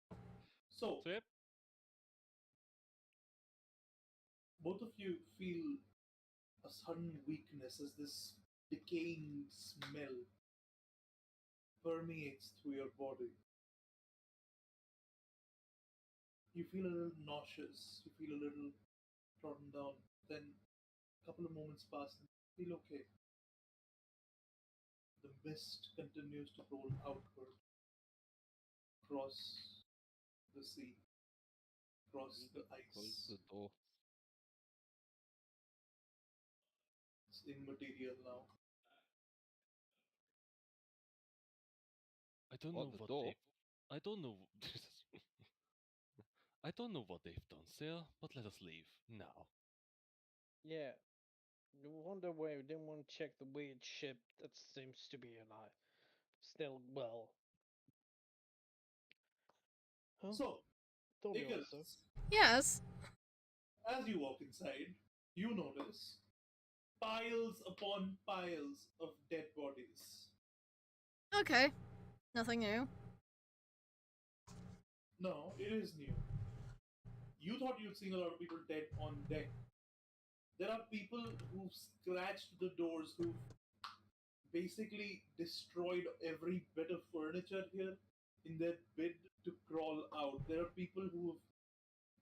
So, So yep. both of you feel a sudden weakness as this decaying smell permeates through your body. You feel a little nauseous, you feel a little trodden down. Then a couple of moments pass and you feel okay. The mist continues to roll outward, across the sea, across the Close ice. the door. It's immaterial now. I don't What, know the what door? I don't know. I don't know what they've done, sir, but let us leave now. Yeah. No wonder why we didn't want to check the weird ship that seems to be alive. Still, well. Huh? So, Don't know, Icarus, sir. Yes. as you walk inside, you notice piles upon piles of dead bodies. Okay. Nothing new. No, it is new. You thought you'd seen a lot of people dead on deck. There are people who've scratched the doors, who've basically destroyed every bit of furniture here in their bid to crawl out. There are people who've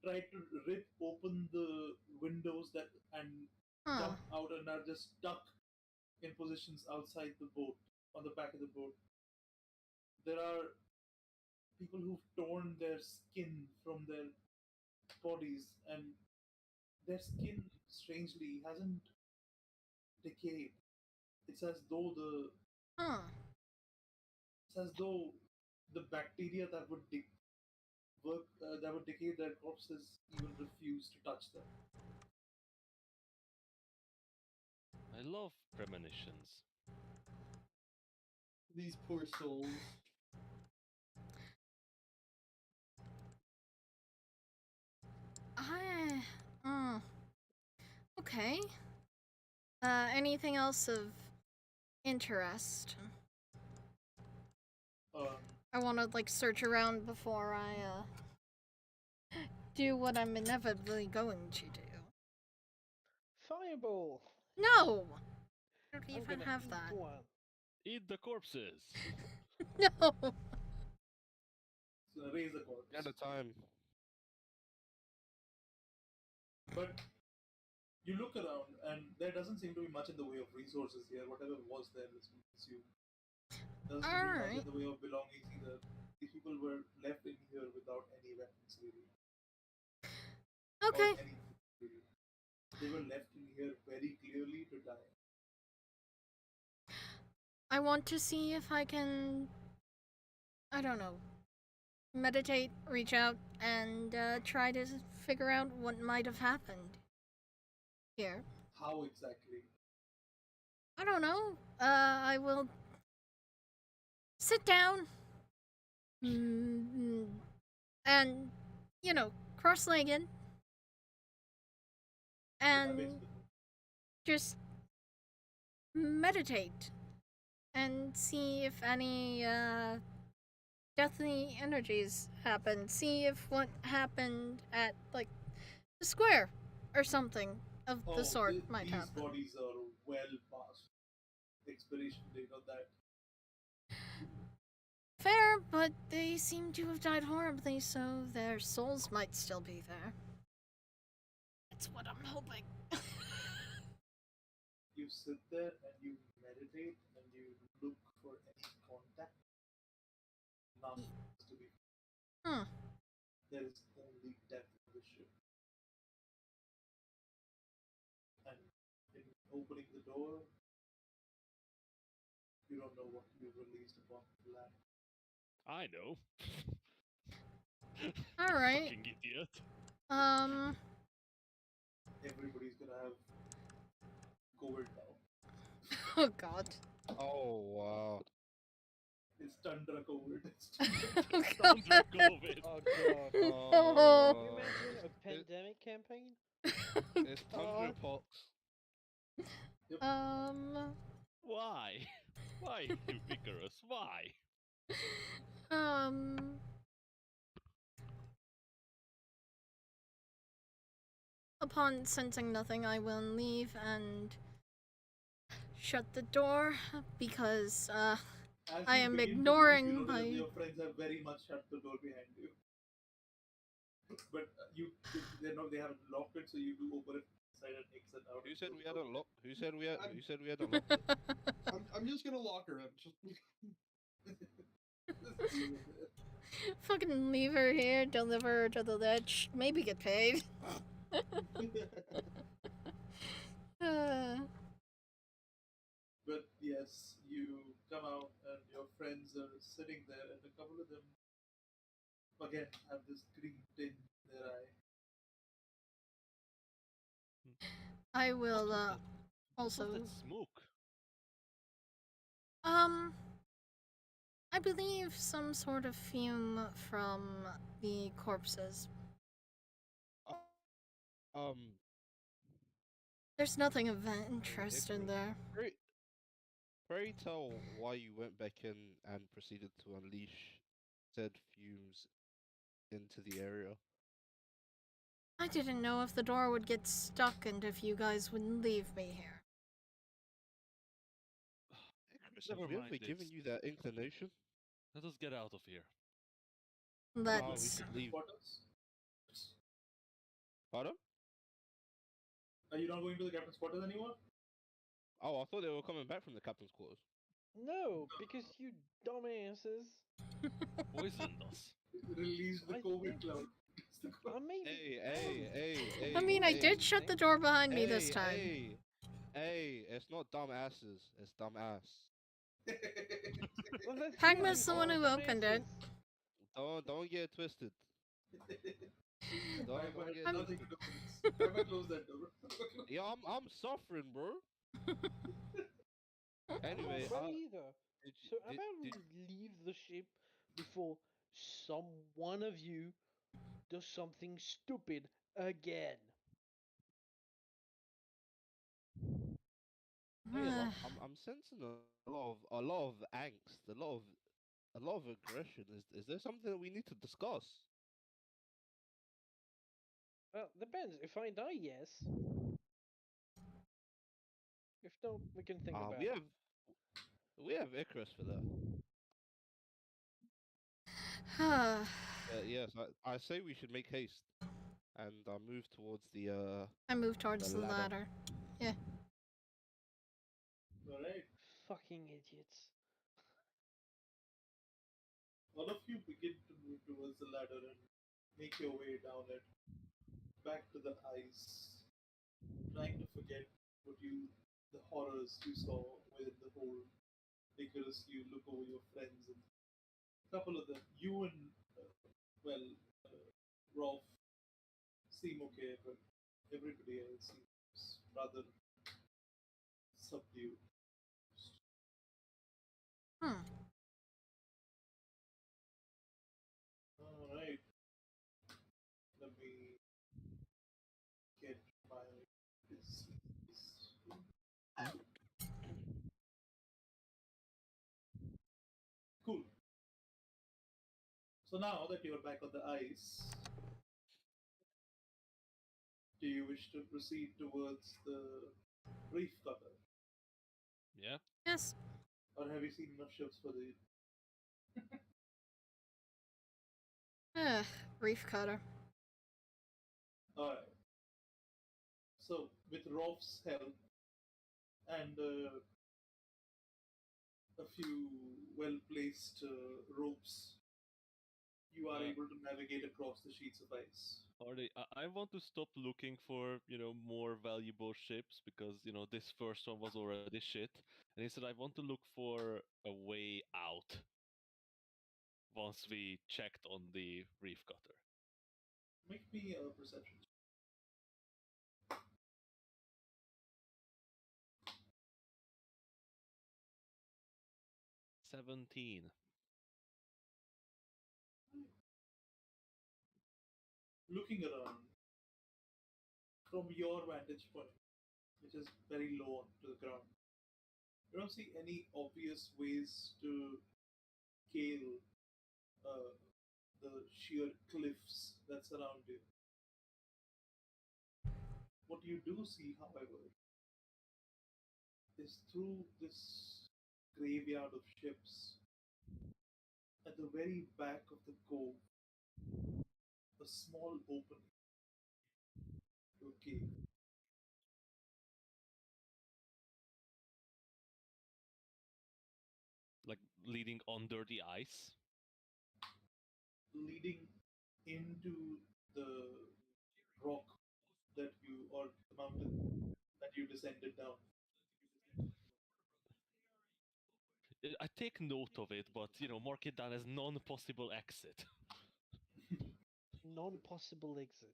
tried to rip open the windows that and Huh. jump out and are just stuck in positions outside the boat, on the back of the boat. There are people who've torn their skin from their bodies, and their skin, strangely, hasn't decayed. It's as though Huh. the bacteria that would that would decay their corpses even refuse to touch them. I love premonitions. These poor souls. I. Okay. Anything else of interest? Um, I want to like search around before I do what I'm inevitably going to do. Fireball! No. I don't I'm even gonna have eat that. one. Eat the corpses. No. so raise a corpse. At a time. But you look around, and there doesn't seem to be much in the way of resources here. Whatever was there, let's assume, Doesn't All mean much right. in the way of belongings either. These people were left in here without any weapons, really, or Okay. anything, really. They were left in here very clearly to die. I want to see if I can, I don't know, meditate, reach out, and try to figure out what might have happened here. How exactly? I don't know. I will sit down mm, and, cross legged That and makes good. just meditate and see if any deathly energies happen. See if what happened at, like, the square or something of the Oh, sort might these happen. bodies are well past expiration date on that. Fair, but they seem to have died horribly, so their souls might still be there. That's what I'm hoping. You sit there and you meditate and you look for any contact. None is to be. Hmm. There is only death in the ship. And in opening the door, you don't know what you released upon the land. I know. All You right. fucking idiot. Everybody's gonna have COVID now. Oh God. Oh wow. It's Tundra COVID. Oh Tundra God. COVID. Oh god. Can Oh. you imagine a pandemic campaign? It's Tundra God. Pox. Um. Why? Why, you Icarus? Why? Um. Upon sensing nothing, I will leave and shut the door because As I you am begin to leave, ignoring you notice that my. your friends have very much shut the door behind you. But they haven't locked it, so you do open it inside and exit out. Who and said close we the had door. unlocked? Who said we had? I'm- Who said we had unlocked it? I'm just gonna lock her up. Just Fucking leave her here, deliver her to the ledge, maybe get paid. Uh, But yes, you come out and your friends are sitting there, and a couple of them again have this green tint in their eye. I will What was that? What also. was that smoke? I believe some sort of fume from the corpses. Um, There's nothing of interest in Icarus, there. pray tell why you went back in and proceeded to unleash said fumes into the area. I didn't know if the door would get stuck and if you guys would leave me here. Icarus, Never have we mind, ever given it's- you that inclination? Let us get out of here. We Let's. should leave. Quarters? Pardon? Are you not going to the captain's quarters anymore? Oh, I thought they were coming back from the captain's quarters. No, because you dumbasses. Poisoned us. Release the I COVID think- cloud. I mean, Hey, I mean, I did shut the door behind me this time. Hey, it's not dumb asses, it's dumb ass. well, that's Hagman's usually the one all who opened it. dumbasses. Don't get it twisted. Don't Magma get had it nothing twisted. to do with this. Magma close that door. Yeah, I'm suffering, bro. Anyway, I'm not ready either. did So you, how about we leave the ship before some one of you does something stupid again? hey, I'm sensing a lot of angst, a lot of aggression. Is there something that we need to discuss? Well, depends. If I die, yes. If not, we can think about it. We have Icarus for that. Yes, I say we should make haste and move towards the I moved towards The the ladder. ladder. Yeah. Alright. Fucking idiots. All of you begin to move towards the ladder and make your way down it, back to the ice, trying to forget the horrors you saw within the hold. Icarus, you look over your friends, and a couple of them, you and, well, uh, Rolf seem okay, but everybody else seems rather subdued. Hmm. Alright, let me get my disease. Cool. So now that you're back on the ice, do you wish to proceed towards the reef cutter? Yeah. Yes. Or have you seen enough ships for the. Reef cutter. Alright. So, with Rolf's help and a few well placed ropes, you are Uh, able to navigate across the sheets of ice. Hardy, I want to stop looking for, more valuable ships because, this first one was already shit. And instead, I want to look for a way out once we checked on the reef cutter. Make me a perception check. 17. Looking around from your vantage point, which is very low to the ground, you don't see any obvious ways to scale uh, the sheer cliffs that surround you. What you do see, however, is through this graveyard of ships, at the very back of the cove, a small opening to a cave. Like leading under the ice. Leading into the rock that you, or the mountain that you descended down. I take note of it, but, mark it down as non-possible exit. Non-possible exit.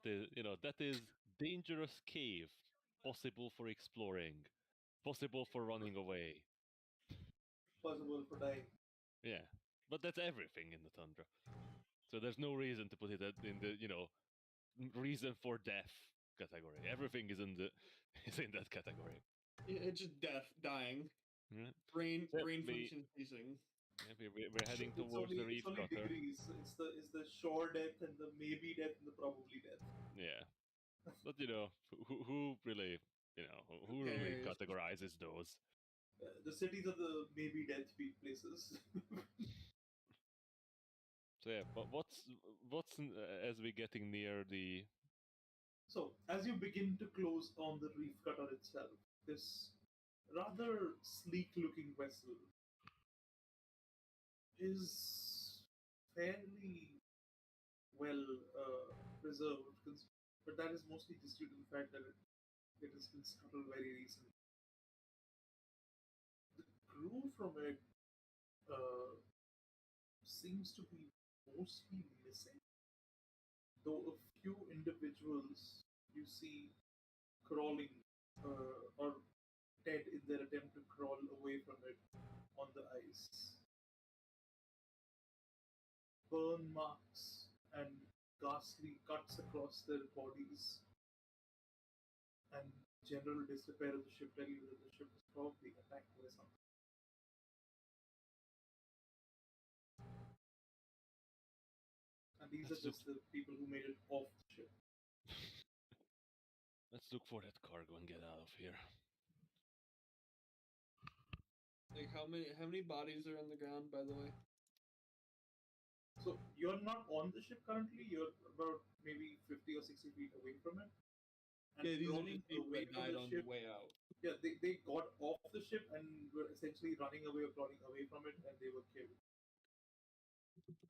That is dangerous cave, possible for exploring, possible for running away. Possible for dying. Yeah, but that's everything in the tundra. So there's no reason to put it in the reason for death category. Everything is in the is in that category. It's just death, dying, Yeah. brain Except function ceasing. We're heading towards the reef It's only cutter. degrees. It's the sure death and the maybe death and the probably death. Yeah, but who really who really cares? categorizes those? The cities are the maybe death places. So yeah, but as we getting near the So, as you begin to close on the reef cutter itself, this rather sleek looking vessel is fairly well preserved, but that is mostly just due to the fact that it has been scuttled very recently. The crew from it uh, seems to be mostly missing, though a few individuals you see crawling or dead in their attempt to crawl away from it on the ice. Burn marks and ghastly cuts across their bodies and general disrepair of the ship tell you that the ship was probably attacked by something. And these are let's look just the people who made it off the ship. let's look for that cargo and get out of here. Like how many bodies are on the ground, by the way? So you're not on the ship currently. You're about maybe 50 or 60 feet away from it. and Yeah, these are crawling just people away that from died the on ship. the way out. Yeah, they got off the ship and were essentially running away or crawling away from it, and they were killed,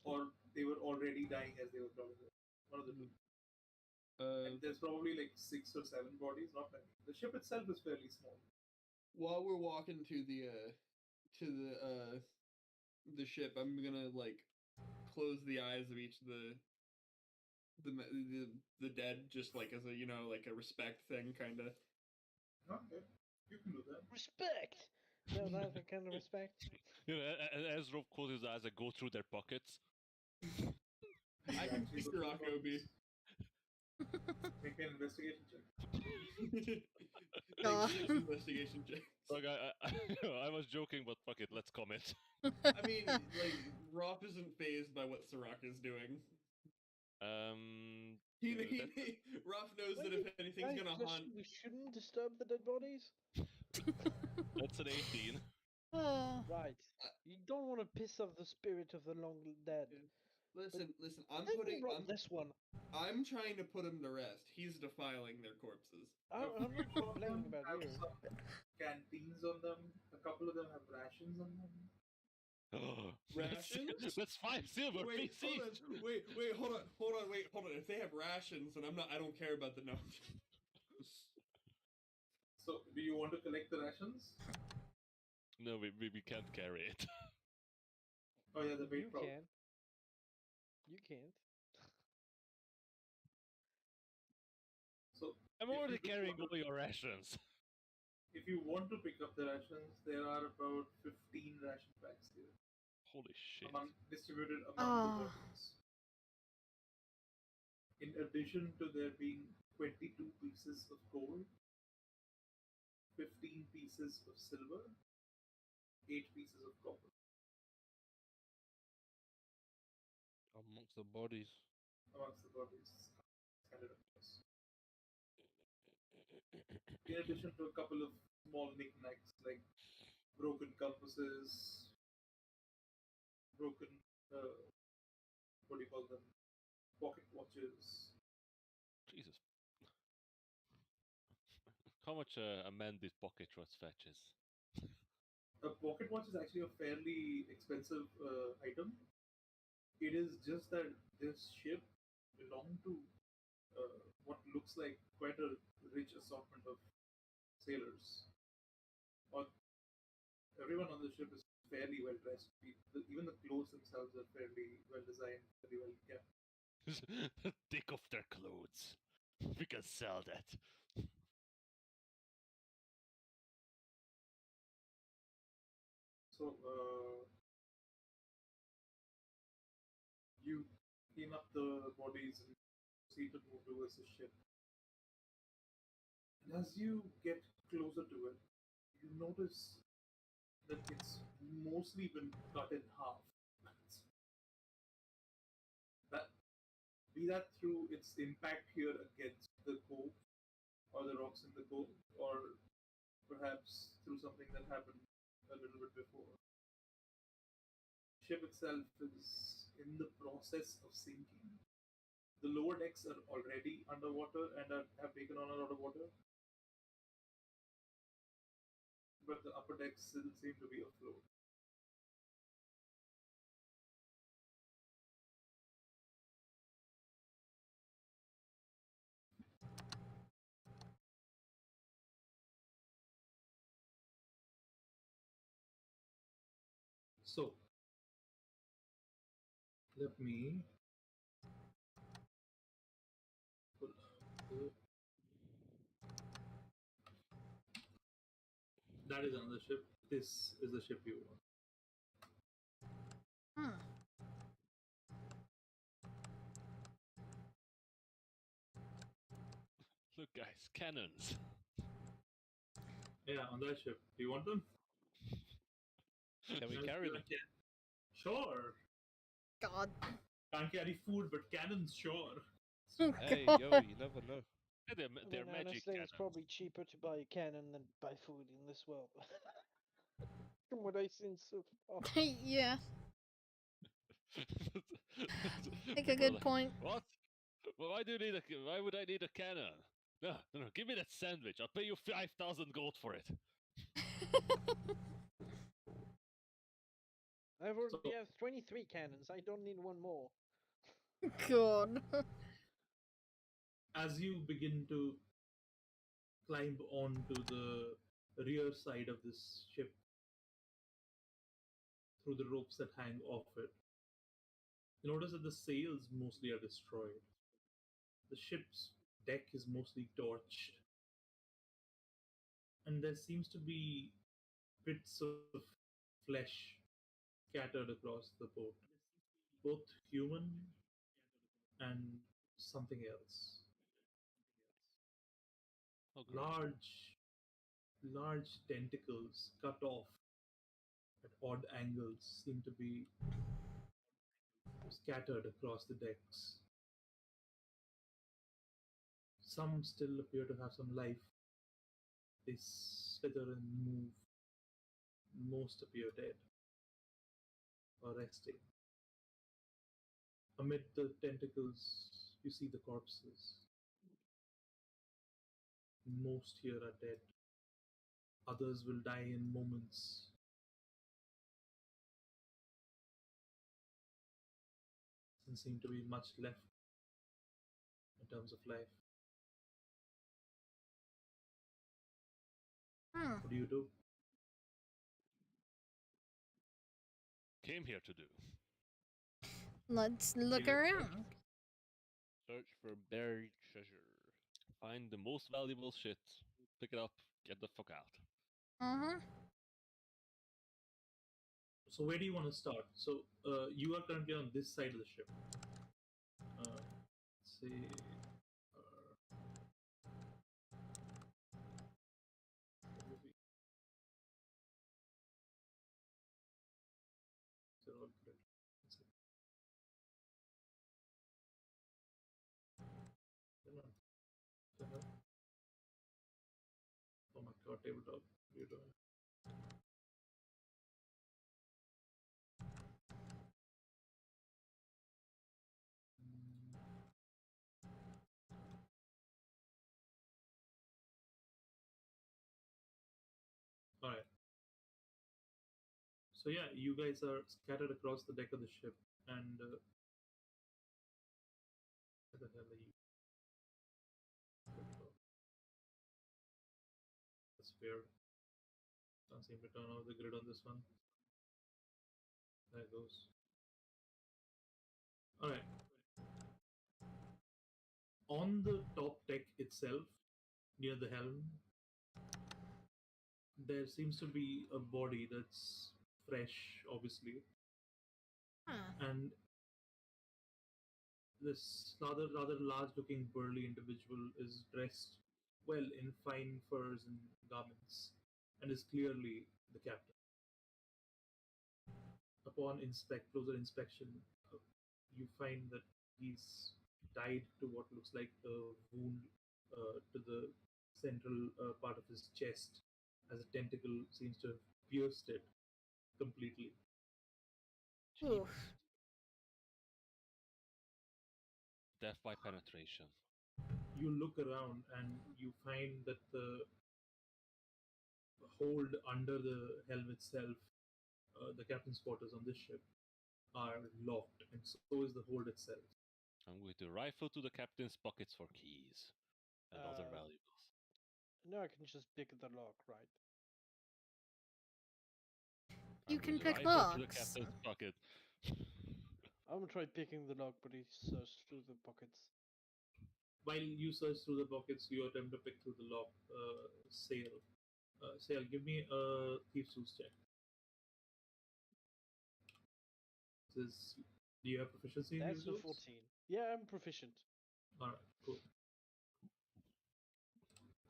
or they were already dying as they were crawling away. One of the two. And there's probably like 6 or 7 bodies, not many. The ship itself is fairly small. While we're walking to the ship, I'm gonna like close the eyes of each of the dead, just like as a like a respect thing, kind of. Okay, you can do that. Respect. No, that's a kind of respect. As Rob closes his eyes and go through their pockets. I can Actually, see look for Sirocco be. Make an investigation check. Aw. Thanks, investigation check. Look, I was joking, but fuck it, let's comment. I mean, like Roth isn't phased by what Sirocco's doing. Roth knows that if anything's gonna haunt. We shouldn't disturb the dead bodies. That's an 18. Oh. Right. You don't want to piss off the spirit of the long dead. Listen. I think we brought this one. I'm trying to put him to rest. He's defiling their corpses. I'm not complaining about have you. some canteens on them. A couple of them have rations on them. Rations? That's 5 silver. Wait, PC. hold on. If they have rations, then I don't care about the note. So, do you want to collect the rations? No, we can't carry it. Oh yeah, the You weight problem. can. You can't. So, I'm if already you do carrying want all your rations. if you want to pick up the rations, there are about 15 ration packs here, Holy shit. distributed among the Oh. bodies. In addition to there being 22 pieces of gold, 15 pieces of silver, 8 pieces of copper. Amongst the bodies. Amongst the bodies scattered across. In addition to a couple of small knickknacks like broken compasses, broken, what do you call them? Pocket watches. Jesus. How much a man this pocket watch fetches? A pocket watch is actually a fairly expensive item. It is just that this ship belonged to what looks like quite a rich assortment of sailors. Or everyone on the ship is fairly well dressed. Even the clothes themselves are fairly well designed, very well kept. Take off their clothes. We can sell that. So you clean up the bodies and proceed to move towards the ship. And as you get closer to it, you notice that it's mostly been cut in half. That be that through its impact here against the cove or the rocks in the cove, or perhaps through something that happened a little bit before. The ship itself is in the process of sinking. The lower decks are already underwater and have taken on a lot of water, but the upper decks still seem to be afloat. So, let me pull up that is another ship. This is the ship you want. Hmm. Look, guys, cannons. Yeah, on that ship. Do you want them? Can we Yes, carry you them? can. Sure. God. Can't carry food, but cannons, sure. Hey, God. yo, you never know. Yeah, they're, I they're mean, magic honestly, cannons. it's probably cheaper to buy a cannon than buy food in this world. From what I've seen so far. Yeah. Make a People are good like, point. what? Why do you need a? Why would I need a cannon? No, give me that sandwich. I'll pay you 5,000 gold for it. I already So- have 23 cannons. I don't need one more. God. As you begin to climb onto the rear side of this ship through the ropes that hang off it, you notice that the sails mostly are destroyed. The ship's deck is mostly torched, and there seems to be bits of flesh scattered across the boat, both human and something else. Oh, gross. Large tentacles cut off at odd angles seem to be scattered across the decks. Some still appear to have some life. They slither and move. Most appear dead or resting. Amid the tentacles, you see the corpses. Most here are dead. Others will die in moments. Doesn't seem to be much left in terms of life. Hmm. What do you do? Came here to do. Let's look You- around. Search for buried treasure. Find the most valuable shit. Pick it up. Get the fuck out. Mm-hmm. So where do you want to start? So you are currently on this side of the ship. Let's see. They're all good. Let's see. Hold on. The hell? Oh my god, tabletop. What are you doing? Alright. So yeah, you guys are scattered across the deck of the ship, and where the hell are you? That's weird. Can't seem to turn off the grid on this one. There it goes. Alright. On the top deck itself, near the helm, there seems to be a body that's fresh, obviously, Huh. and this rather large looking burly individual is dressed well in fine furs and garments and is clearly the captain. Upon closer inspection, uh, you find that he's tied to what looks like a wound to the central part of his chest, as a tentacle seems to have pierced it completely. Oof. Death by penetration. You look around and you find that the hold under the helm itself, the captain's quarters on this ship, are locked, and so is the hold itself. I'm going to rifle to the captain's pockets for keys and other Uh, valuables. No, I can just pick the lock, right? You I'm can going to pick rifle to the locks. captain's pocket. I'm gonna try picking the lock, but he searched through the pockets. While you search through the pockets, you attempt to pick through the lock. Sail. Sail, give me a thieves' tools check. This, do you have proficiency in That's thieves' a tools? 14. Yeah, I'm proficient. Alright, cool.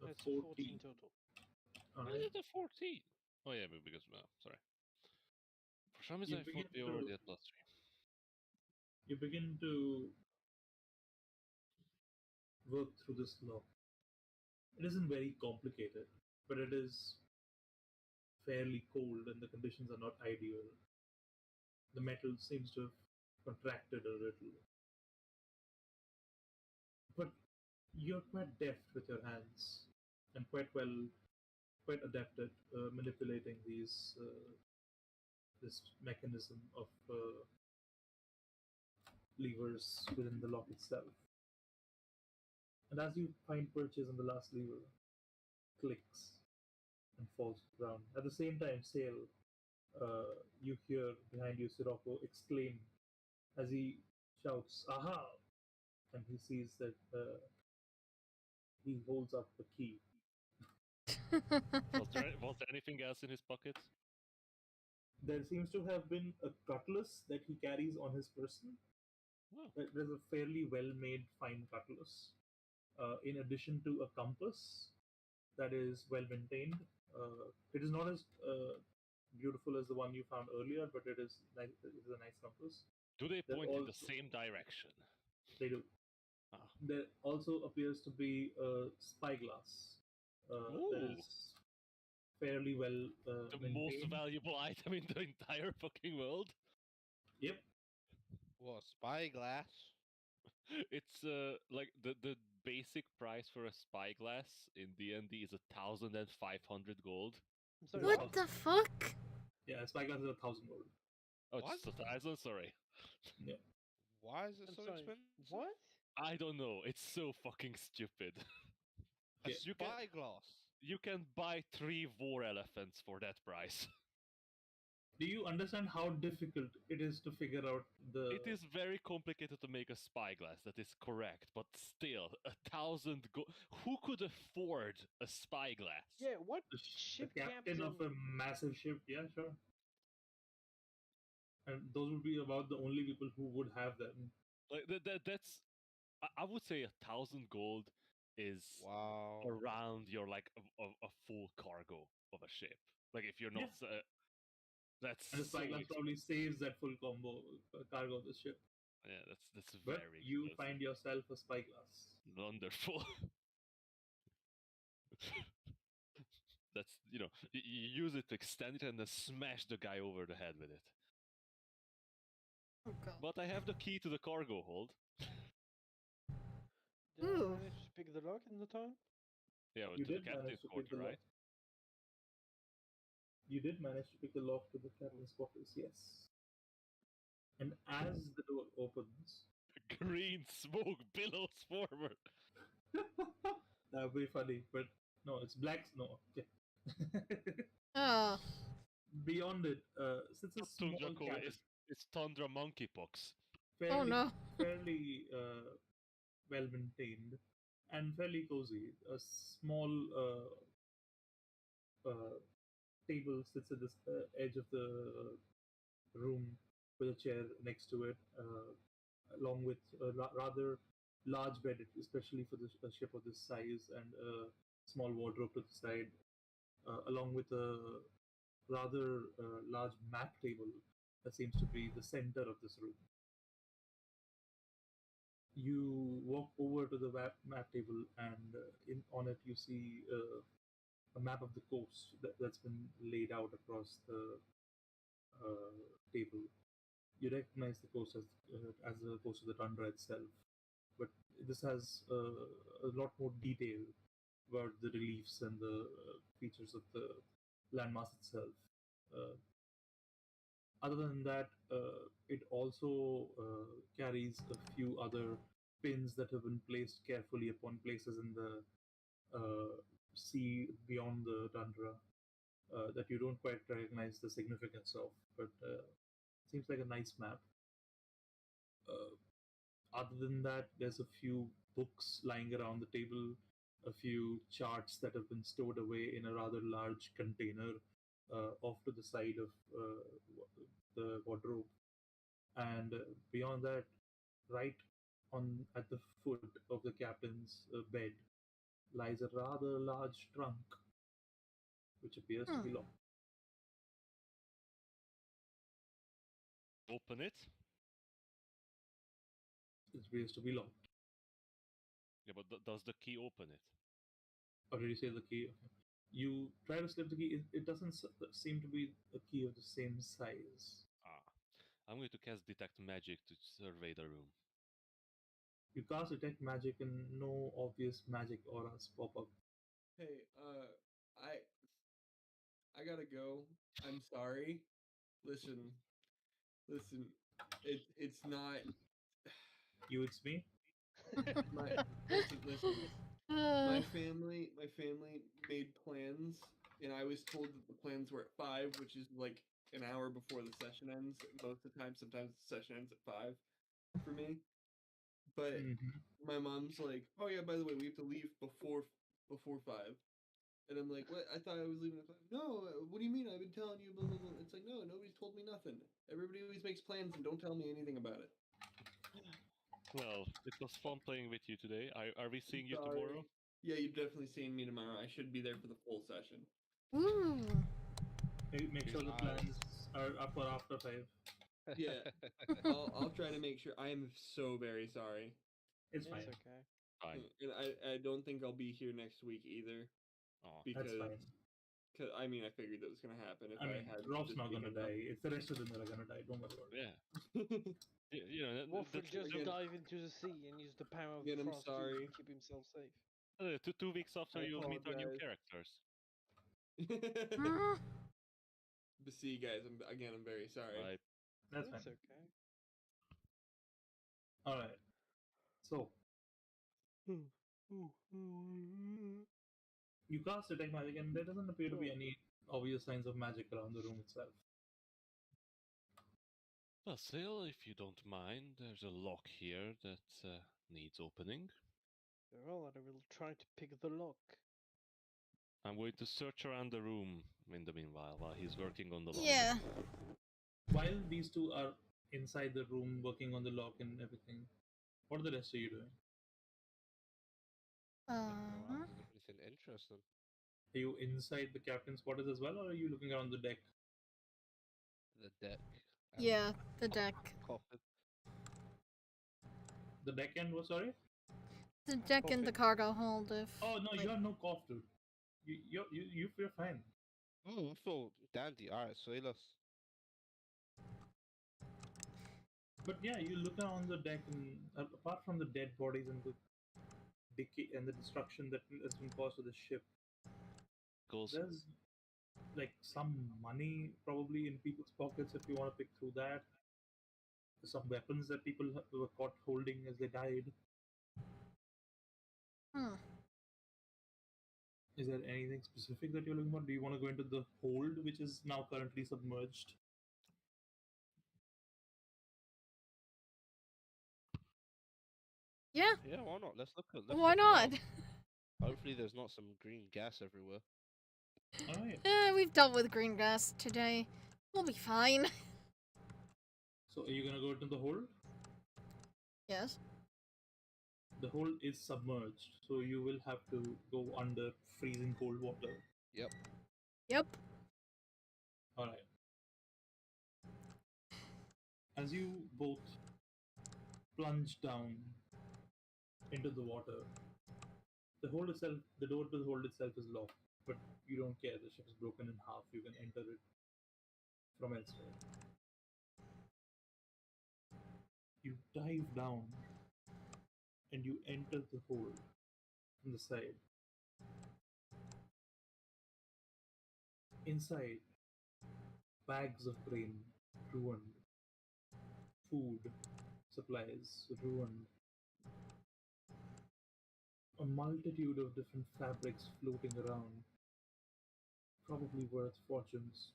A That's a 14 total. Why Alright. is it a 14? Oh yeah, but because sorry. For some reason You I begin thought we to already had plus 3. you begin to work through this lock. It isn't very complicated, but it is fairly cold and the conditions are not ideal. The metal seems to have contracted a little. But You're quite deft with your hands and quite adept at manipulating this mechanism of levers within the lock itself. And as you find purchase on the last lever, clicks and falls to the ground. At the same time, Sail, you hear behind you Sirocco exclaim as he shouts, "Aha!" And he sees that he holds up the key. Was there anything else in his pockets? There seems to have been a cutlass that he carries on his person. Oh. There's a fairly well-made fine cutlass, in addition to a compass that is well maintained. It is not as beautiful as the one you found earlier, but it is a nice compass. Do they There point in the also- same direction? They do. Ah. There also appears to be a spyglass that Ooh. is fairly well The maintained. most valuable item in the entire fucking world? Yep. What, spyglass? It's like the basic price for a spyglass in D&D is 1,500 gold. I'm sorry, What the fuck? Yeah, a spyglass is 1,000 gold. Oh, What? it's 1,000. Sorry, Why is it I'm so sorry. expensive? What? I don't know. It's so fucking stupid. A Yeah. spyglass. You can buy 3 war elephants for that price. Do you understand how difficult it is to figure out the? It is very complicated to make a spyglass. That is correct, but still, 1,000 gold. Who could afford a spyglass? Yeah, what the ship captain of a massive ship. Yeah, sure. And those would be about the only people who would have them. Like that's. I would say 1,000 gold is Wow. around your like a full cargo of a ship. Like if you're not, that's And the so spyglass probably saves that full combo cargo of the ship. yeah, that's But very you expensive. find yourself a spyglass. Wonderful. That's you use it to extend it and then smash the guy over the head with it. Oh god. But I have the key to the cargo hold. Did I Ooh. manage to pick the lock in the time? Yeah, well, You to the did manage captain's to pick the quarter, right? lock. You did manage to pick the lock to the captain's quarters, yes. And as the door opens, Green smoke billows forward. that would be funny, but no, it's black. No, okay. Oh. Beyond it, since a small Tundra cabin, it's Tundra monkeypox. fairly, Oh no. fairly well maintained and fairly cozy. A small table sits at the edge of the room with a chair next to it, along with a rather large bed, especially for a ship of this size, and a small wardrobe to the side, along with a rather large map table that seems to be the center of this room. You walk over to the map table, and on it you see a map of the coast that's been laid out across the table. You recognize the coast as the coast of the Tundra itself, but this has a lot more detail about the reliefs and the features of the landmass itself. Uh, Other than that, it also carries a few other pins that have been placed carefully upon places in the sea beyond the tundra that you don't quite recognize the significance of, but seems like a nice map. Other than that, there's a few books lying around the table, a few charts that have been stored away in a rather large container off to the side of the wardrobe. And beyond that, right on at the foot of the captain's bed lies a rather large trunk, which appears to be locked. Open it. It appears to be locked. Yeah, but does the key open it? Or did you say the key? Okay. You try to slip the key. It doesn't seem to be a key of the same size. Ah, I'm going to cast detect magic to survey the room. You cast detect magic and no obvious magic auras pop up. Hey, I gotta go. I'm sorry. Listen, listen. It's not You, it's me. my listen. Uh, My family made plans, and I was told that the plans were at 5, which is like an hour before the session ends. Most of the time, sometimes the session ends at 5 for me. But Mm-hmm. my mom's like, "Oh yeah, by the way, we have to leave before 5." And I'm like, "What? I thought I was leaving at 5." No, what do you mean? I've been telling you blah blah blah. It's like, "No, nobody's told me nothing. Everybody always makes plans and don't tell me anything about it." Well, it was fun playing with you today. Are we seeing you Sorry. tomorrow? Yeah, you're definitely seeing me tomorrow. I should be there for the full session. ooh. Make sure the Nice. plans are up for after 5. Yeah. I'll try to make sure. I am so very sorry. It's It's fine. okay. Fine. And I don't think I'll be here next week either Oh, That's because fine. cause, I mean I figured that was gonna happen if I I mean, had Rob's this not gonna weekend off. die. It's the rest of them that are gonna die. Don't worry about it. yeah. You know, Wolf will that's just again- dive into the sea and use the power of Again, I'm frost sorry. to keep himself safe. 2 weeks after I you'll meet our new apologize. characters. Mm. But see, guys, I'm very sorry. Right. That's It's fine. okay. All right. So you cast detect magic, and there doesn't appear to be any obvious signs of magic around the room itself. Well, still, if you don't mind, there's a lock here that needs opening. Well, I will try to pick the lock. I'm going to search around the room in the meanwhile while he's working on the lock. Yeah. While these two are inside the room working on the lock and everything, what are the rest of you doing? Anything interesting? Are you inside the captain's quarters as well, or are you looking around the deck? The deck. Yeah, the deck. Coffin. The deck end was sorry? The deck in the cargo hold if. Oh no, like- you have no cough, dude. You're fine. Oh, I thought dandy. Alright, sailors. But yeah, you look around the deck, and apart from the dead bodies and the decay and the destruction that has been caused to the ship, Goes, there's like some money probably in people's pockets if you want to pick through that. Some weapons that people were caught holding as they died. Hmm. Is there anything specific that you're looking for? Do you want to go into the hold, which is now currently submerged? Yeah. Yeah, why not? Let's look at. Why not? Hopefully, there's not some green gas everywhere. All right. We've dealt with green gas today. We'll be fine. So are you gonna go into the hold? Yes. The hold is submerged, so you will have to go under freezing cold water. Yep. Yep. All right. As you both plunge down into the water, the hold itself, the door to the hold itself is locked, but you don't care. The ship is broken in half. You can enter it from elsewhere. You dive down and you enter the hold from the side. Inside, bags of grain ruined, food supplies ruined, a multitude of different fabrics floating around, probably worth fortunes,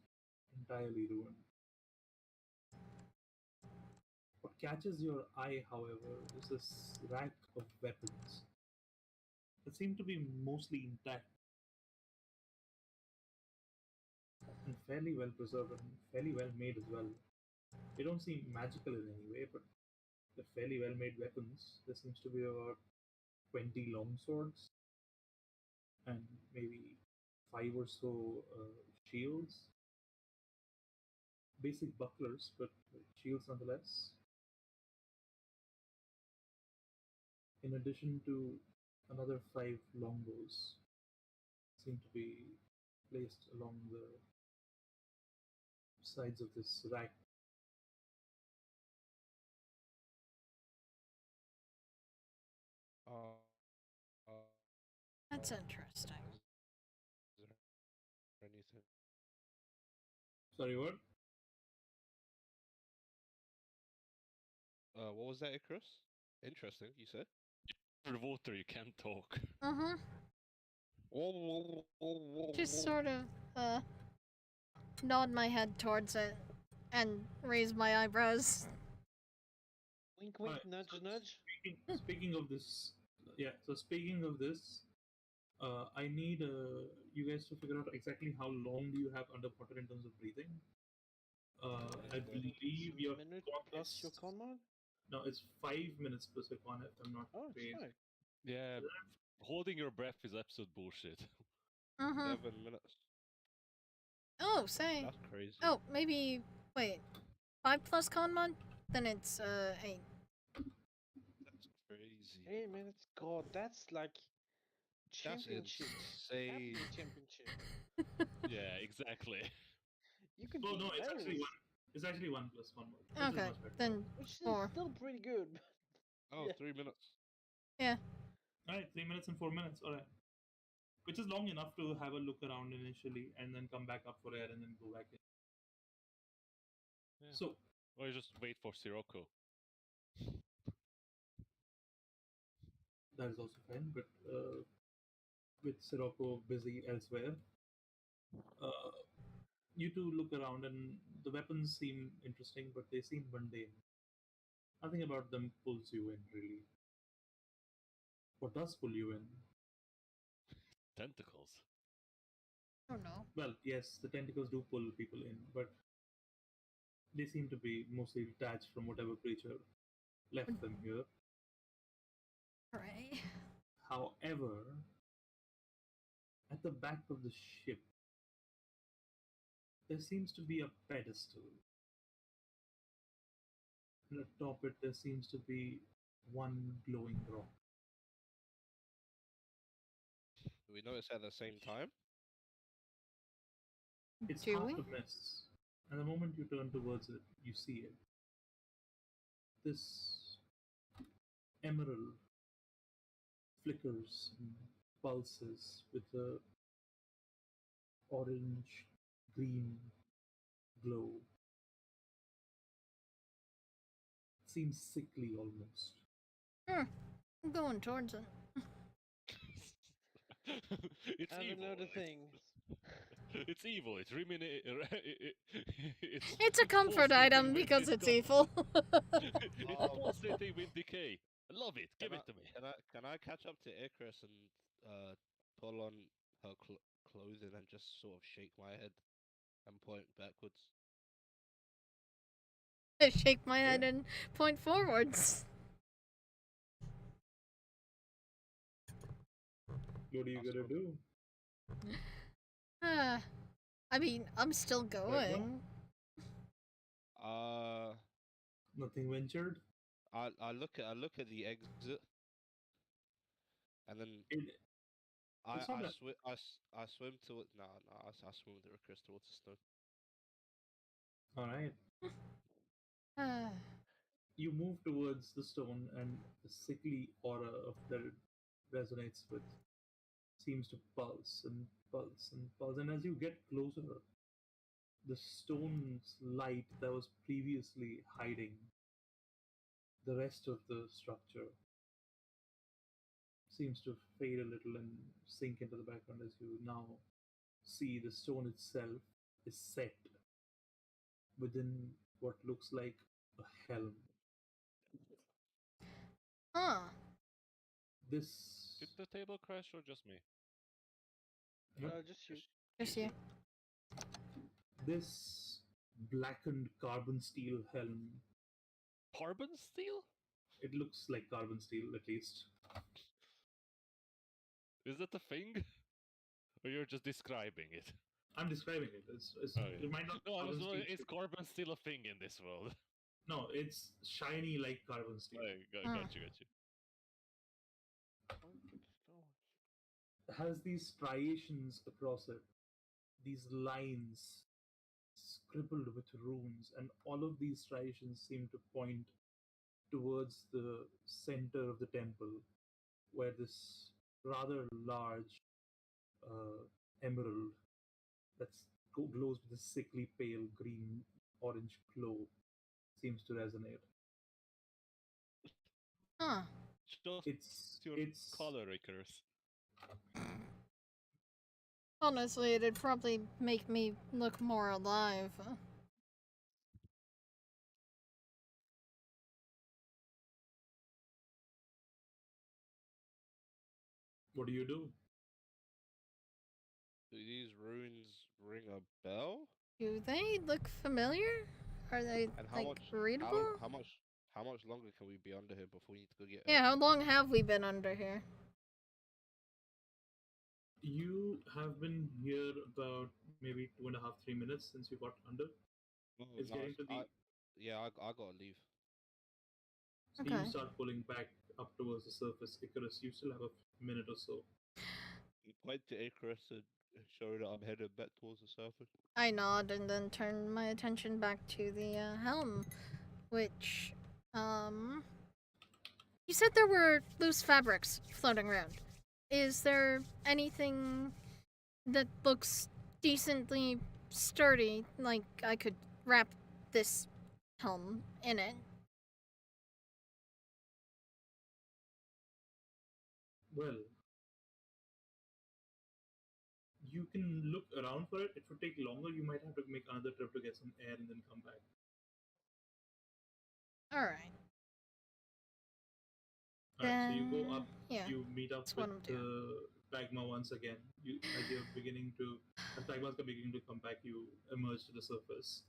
entirely ruined. What catches your eye, however, is this rack of weapons that seem to be mostly intact and fairly well preserved and fairly well made as well. They don't seem magical in any way, but they're fairly well made weapons. There seems to be about 20 long swords and maybe 5 or so shields. Basic bucklers, but shields nonetheless. In addition to another 5 longbows seem to be placed along the sides of this rack. That's interesting. Is there anything? Sorry, what? What was that, Icarus? Interesting, you said? Underwater, you can't talk. Mm-hmm. Just sort of nod my head towards it and raise my eyebrows. Wink, wink, Alright, nudge, so nudge. Speaking of this, yeah. So speaking of this, I need you guys to figure out exactly how long do you have underwater in terms of breathing. I think believe it's your a minute con plus is your con mod. no, it's 5 minutes plus your con if I'm not Oh, it's crazy. fine. Yeah, holding your breath is absolute bullshit. Mm-hmm. 7 minutes. Oh, say. That's crazy. Oh, maybe. Wait. 5 plus con mod? Then it's 8. That's crazy. Hey minutes, God, that's like That's championship. insane. Absolute championship. Yeah, exactly. You could Oh beat no, it's actually Melis, one. It's actually 1 plus 1 more, which is Okay, much better. then which is 4. still pretty good. Oh, Yeah. 3 minutes. Yeah. Alright, 3 minutes and 4 minutes. Alright, which is long enough to have a look around initially and then come back up for air and then go back in. Yeah. So Or you just wait for Sirocco. that is also fine, but with Sirocco busy elsewhere, uh, you two look around and the weapons seem interesting, but they seem mundane. Nothing about them pulls you in, really. What does pull you in? Tentacles. I don't know. Well, yes, the tentacles do pull people in, but they seem to be mostly detached from whatever creature left them here. Right. However, at the back of the ship, there seems to be a pedestal. And atop it, there seems to be one glowing rock. Do we notice at the same time? It's Do hard we? to miss. And the moment you turn towards it, you see it. This emerald flickers and pulses with a orange green glow. Seems sickly almost. I'm going towards it. It's And evil. another thing. It's evil. It's It's a comfort item because it's evil. It's Um, pulsating with decay. I love it. Give Can it to me. can I catch up to Icarus and pull on her clothing and just sort of shake my head and point backwards? I shake my head Yeah. and point forwards. What are you gonna do? I mean, I'm still what? going. Uh, Nothing ventured? I look at the exit, and then It, it's not that. I swim to it. No, I swim with Icarus towards the stone. Alright. Uh, You move towards the stone, and the sickly aura of that it resonates with seems to pulse and pulse and pulse. And as you get closer, the stone's light that was previously hiding the rest of the structure seems to fade a little and sink into the background as you now see the stone itself is set within what looks like a helm. huh. This Did the table crash or just me? Just you. Just you. this blackened carbon steel helm, Carbon steel? it looks like carbon steel at least. Is that a thing? Or you're just describing it? I'm describing it. Oh, yeah. It might not No, I was carbon wondering, steel. is carbon still a thing in this world? No, it's shiny like carbon steel. Got you. It has these striations across it, these lines scribbled with runes, and all of these striations seem to point towards the center of the temple, where this rather large emerald that's glows with a sickly pale green orange glow seems to resonate. Huh. Just your It's color, Icarus. Honestly, it'd probably make me look more alive. what do you do? Do these runes ring a bell? Do they look familiar? Are they, And like, readable? how much longer can we be under here before we need to go get Yeah, how long have we been under here? You have been here about maybe 2.5, 3 minutes since you got under. Oh, It's getting nice. to the Yeah, I gotta leave. so you Okay. start pulling back up towards the surface. Icarus, you still have a minute or so. Point to Icarus and show that I'm headed back towards the surface. I nod and then turn my attention back to the helm, which, you said there were loose fabrics floating around. Is there anything that looks decently sturdy, like I could wrap this helm in it? Well, you can look around for it. It would take longer. You might have to make another trip to get some air and then come back. Alright. All right, so you go Then, up. yeah, You meet up that's with what I'm doing. Pragma once again. You, as you're beginning to, as Pragma's beginning to come back, you emerge to the surface.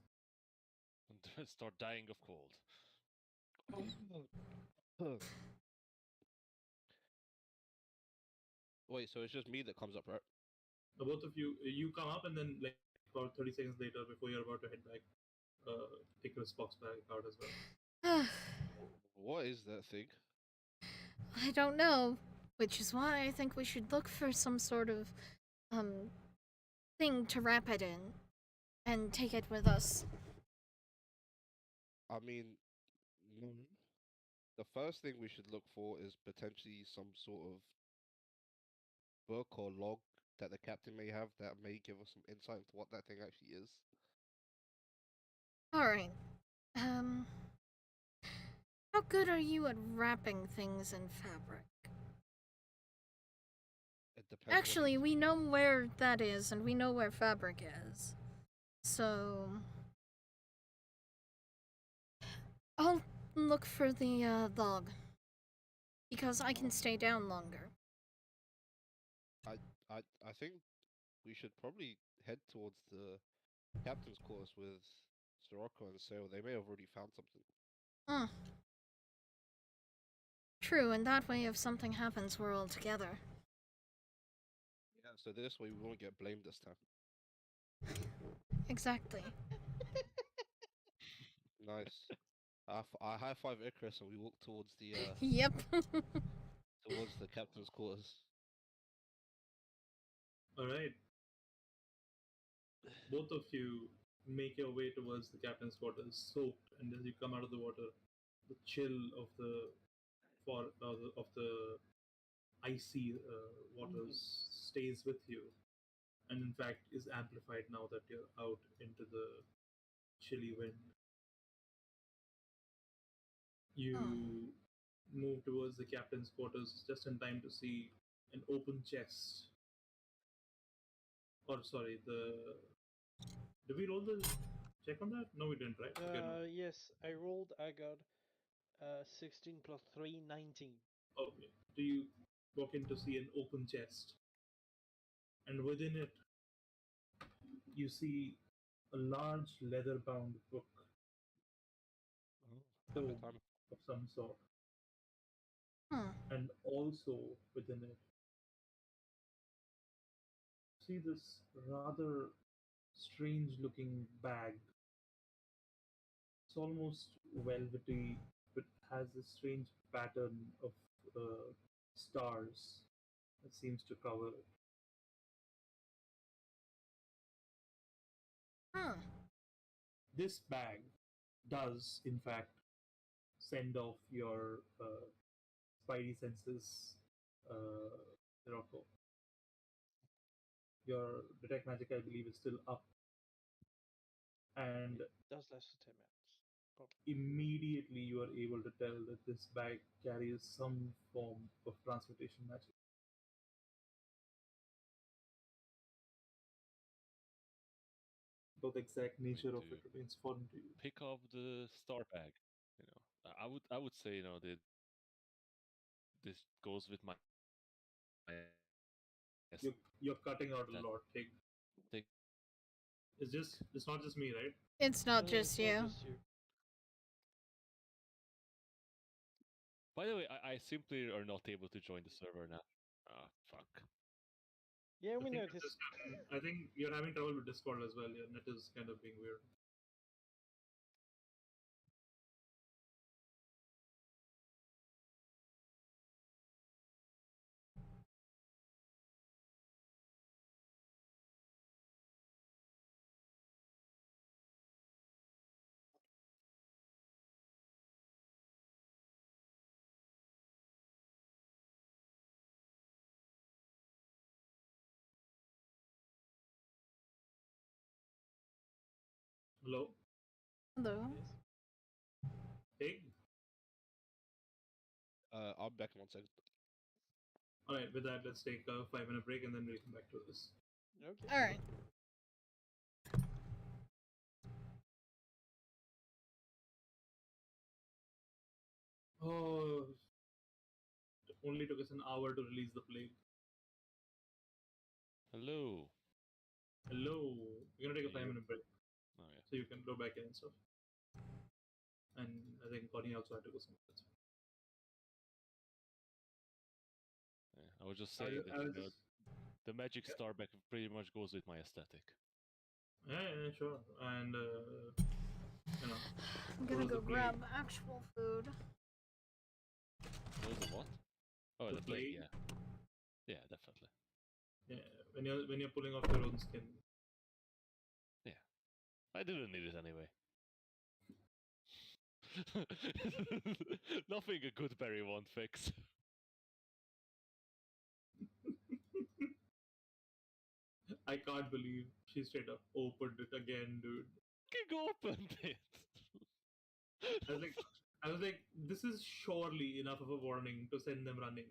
And start dying of cold. Wait, so it's just me that comes up, right? Both of you, you come up, and then like about 30 seconds later, before you're about to head back, Icarus pops back out as well. What is that thing? I don't know, which is why I think we should look for some sort of thing to wrap it in and take it with us. I mean, mm, the first thing we should look for is potentially some sort of book or log that the captain may have that may give us some insight into what that thing actually is. Alright. Um how good are you at wrapping things in fabric? It depends Actually, we know where that is and we know where fabric is. So I'll look for the log because I can stay down longer. I think we should probably head towards the captain's quarters with Sirocco and Sail. They may have already found something. Hmm. True, and that way if something happens we're all together. Yeah, so this way we won't get blamed this time. Exactly. Nice. I high five Icarus and we walk towards the Yep. towards the captain's quarters. All right, both of you make your way towards the captain's quarters, soaked, and as you come out of the water, the chill of the of the icy waters stays with you, and in fact is amplified now that you're out into the chilly wind. Oh. You move towards the captain's quarters just in time to see an open chest. Or sorry, the did we roll the check on that? No, we didn't, right? Okay, no. Yes, I rolled. I got 16 plus 3, 19. Okay. Do you walk in to see an open chest, and within it you see a large leather-bound book, tome Perfect time. of some sort, Hmm. and also within it see this rather strange-looking bag. It's almost velvety, but has this strange pattern of stars that seems to cover it. Huh. This bag does, in fact, send off your spidey senses Rocco. Your detect magic, I believe, is still up, and It does last for 10 minutes. Probably. immediately you are able to tell that this bag carries some form of transmutation magic. Though the exact nature of to it remains foreign to you. Pick up the star bag. I would say this goes with my You're cutting out a aesthetic. lot. It's not just me, right? It's not No, just it's not you. just you. By the way, I simply are not able to join the server now. Ah, fuck. Yeah, we I think noticed. I think you're having trouble with Discord as well. Your net is kind of being weird. Hello? Hello. Yes. Hey? I'm back in 1 second. Alright, with that, let's take a 5-minute break and then we'll come back to this. Okay. All right. Oh, it only took us an hour to release the plague. Hello. Hello? We're gonna take a Hey, 5-minute break Oh yeah. so you can go back in and stuff. And I think Connie also had to go somewhere. Yeah, I was just I, saying that I was just, the magic yeah. star back pretty much goes with my aesthetic. Yeah, sure. And, you know, I'm what gonna was go the plague? grab actual food. What was the what? Oh, The the plague. plague? Yeah. Yeah, definitely. Yeah, when you're pulling off your own skin. Yeah. I didn't need it anyway. Nothing a good berry won't fix. I can't believe she straight up opened it again, dude. Kick opened it. I was like, I was like, this is surely enough of a warning to send them running.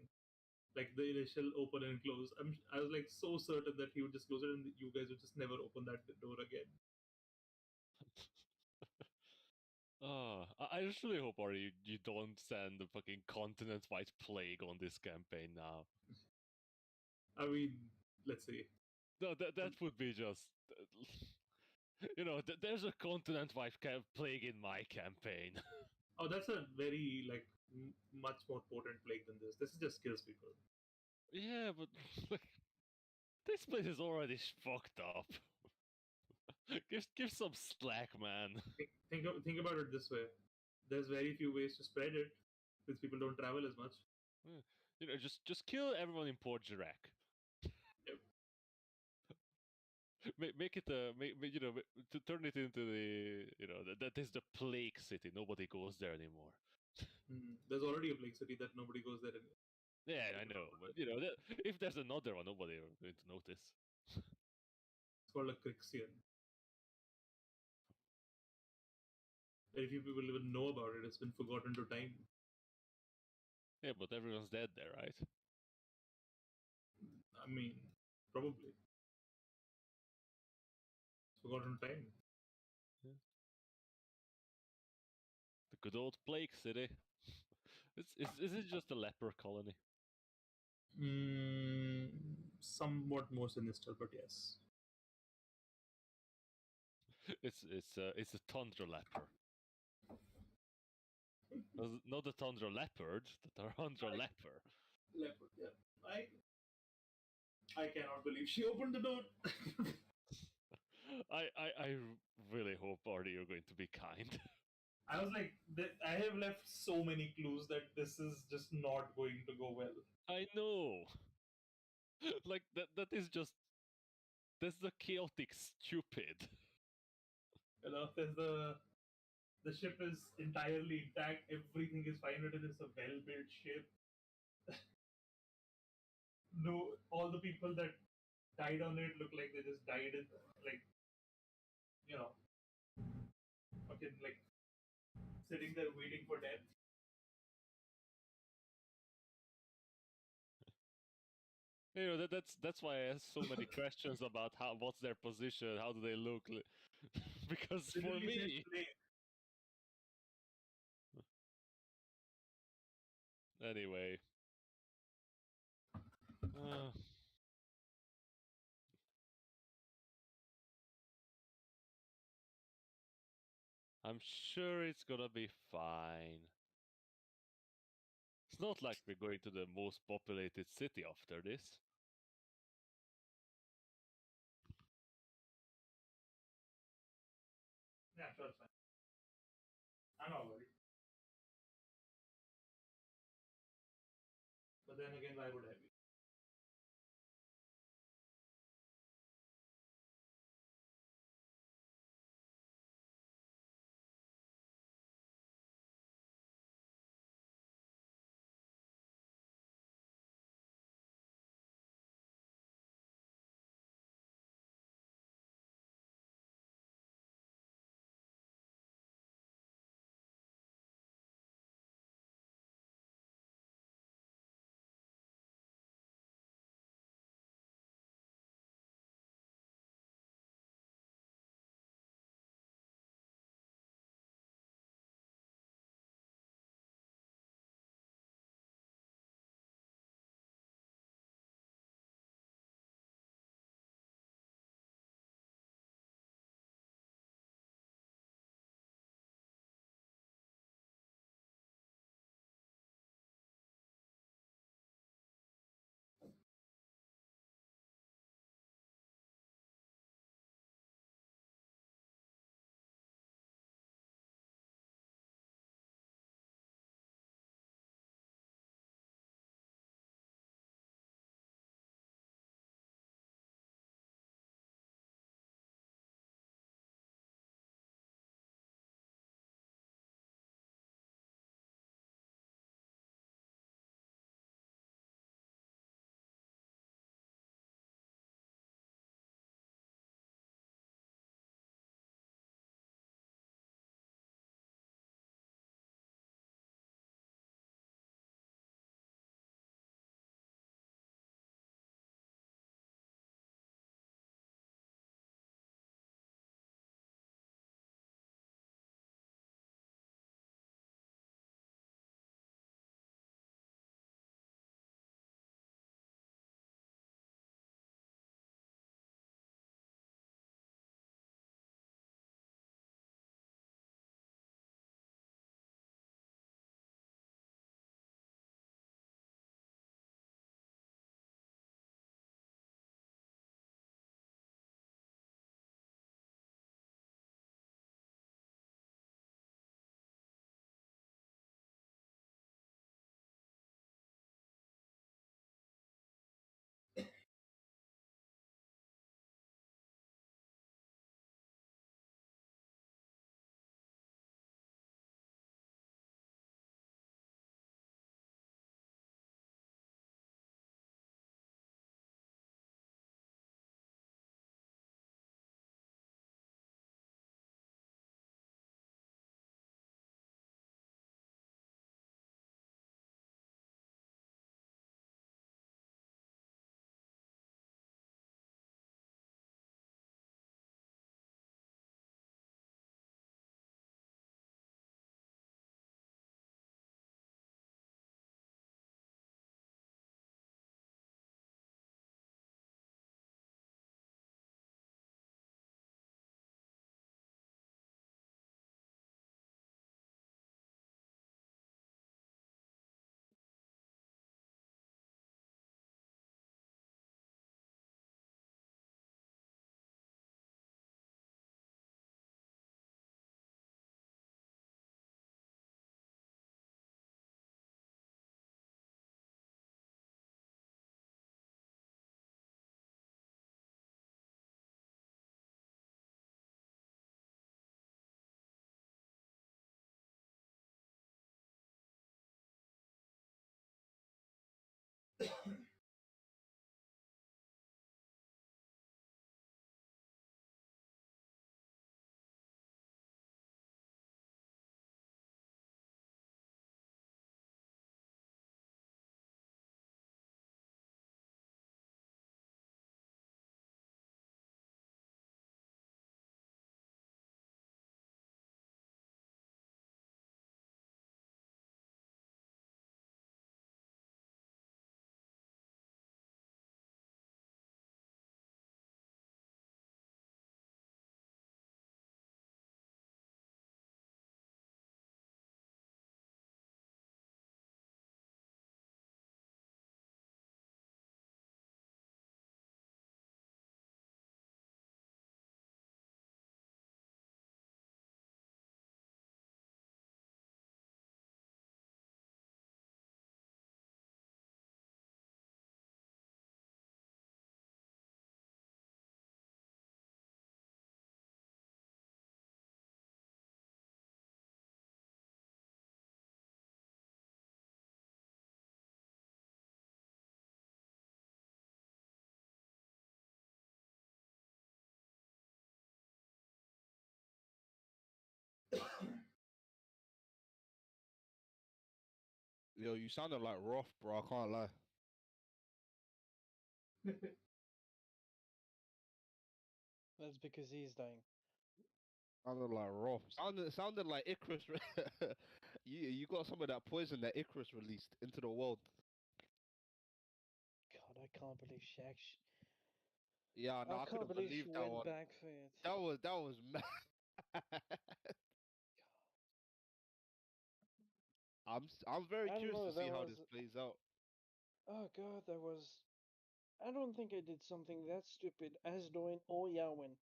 Like the initial open and close. I was like so certain that he would just close it and you guys would just never open that door again. Oh, I just really hope, Ari, you don't send the fucking continent-wide plague on this campaign now. I mean, let's see. No, that would be just... there's a continent-wide plague in my campaign. Oh, that's a very like much more potent plague than this. This is just kills people. Yeah, but like, this place is already fucked up. give some slack, man. Think about it this way. There's very few ways to spread it since people don't travel as much. Just kill everyone in Port Jirac. Yep. Make it to turn it into the that is the plague city. Nobody goes there anymore. There's already a plague city that nobody goes there anymore. Yeah, I know, but if there's another one, nobody are going to notice. It's called a Crixian. Very few people even know about it. It's been forgotten to time. Yeah, but everyone's dead there, right? I mean, probably. It's forgotten to time. Yeah. The good old plague city. Is it just a leper colony? Somewhat more sinister, but yes. It's a tundra leper. Not the tundra leopard, the tundra leper. Leopard, yeah. I cannot believe she opened the door. I really hope, Artie, you're going to be kind. I was like, I have left so many clues that this is just not going to go well. I know. Like that is just that's the chaotic stupid. You know, the ship is entirely intact. Everything is fine. It is a well-built ship. no, all the people that died on it look like they just died in like you know fucking like sitting there waiting for death. You know, that's why I ask so many questions about what's their position, how do they look, because for Literally said me, play. anyway. Uh, I'm sure it's gonna be fine. It's not like we're going to the most populated city after this. Yeah, sure, it's fine. I'm not worried. But then again, why would I be? Yo, you sounded like Roth, bro. I can't lie. That's because he's dying. Sounded like Roth. Sounded like Icarus. You got some of that poison that Icarus released into the world. God, I can't believe she actually. Yeah, no, I I can't couldn't believe believe she that went one. back for it. That was mad. I'm very I don't curious know. to see That how was. this plays out. Oh God, that was. I don't think I did something that stupid as doing or Yawen.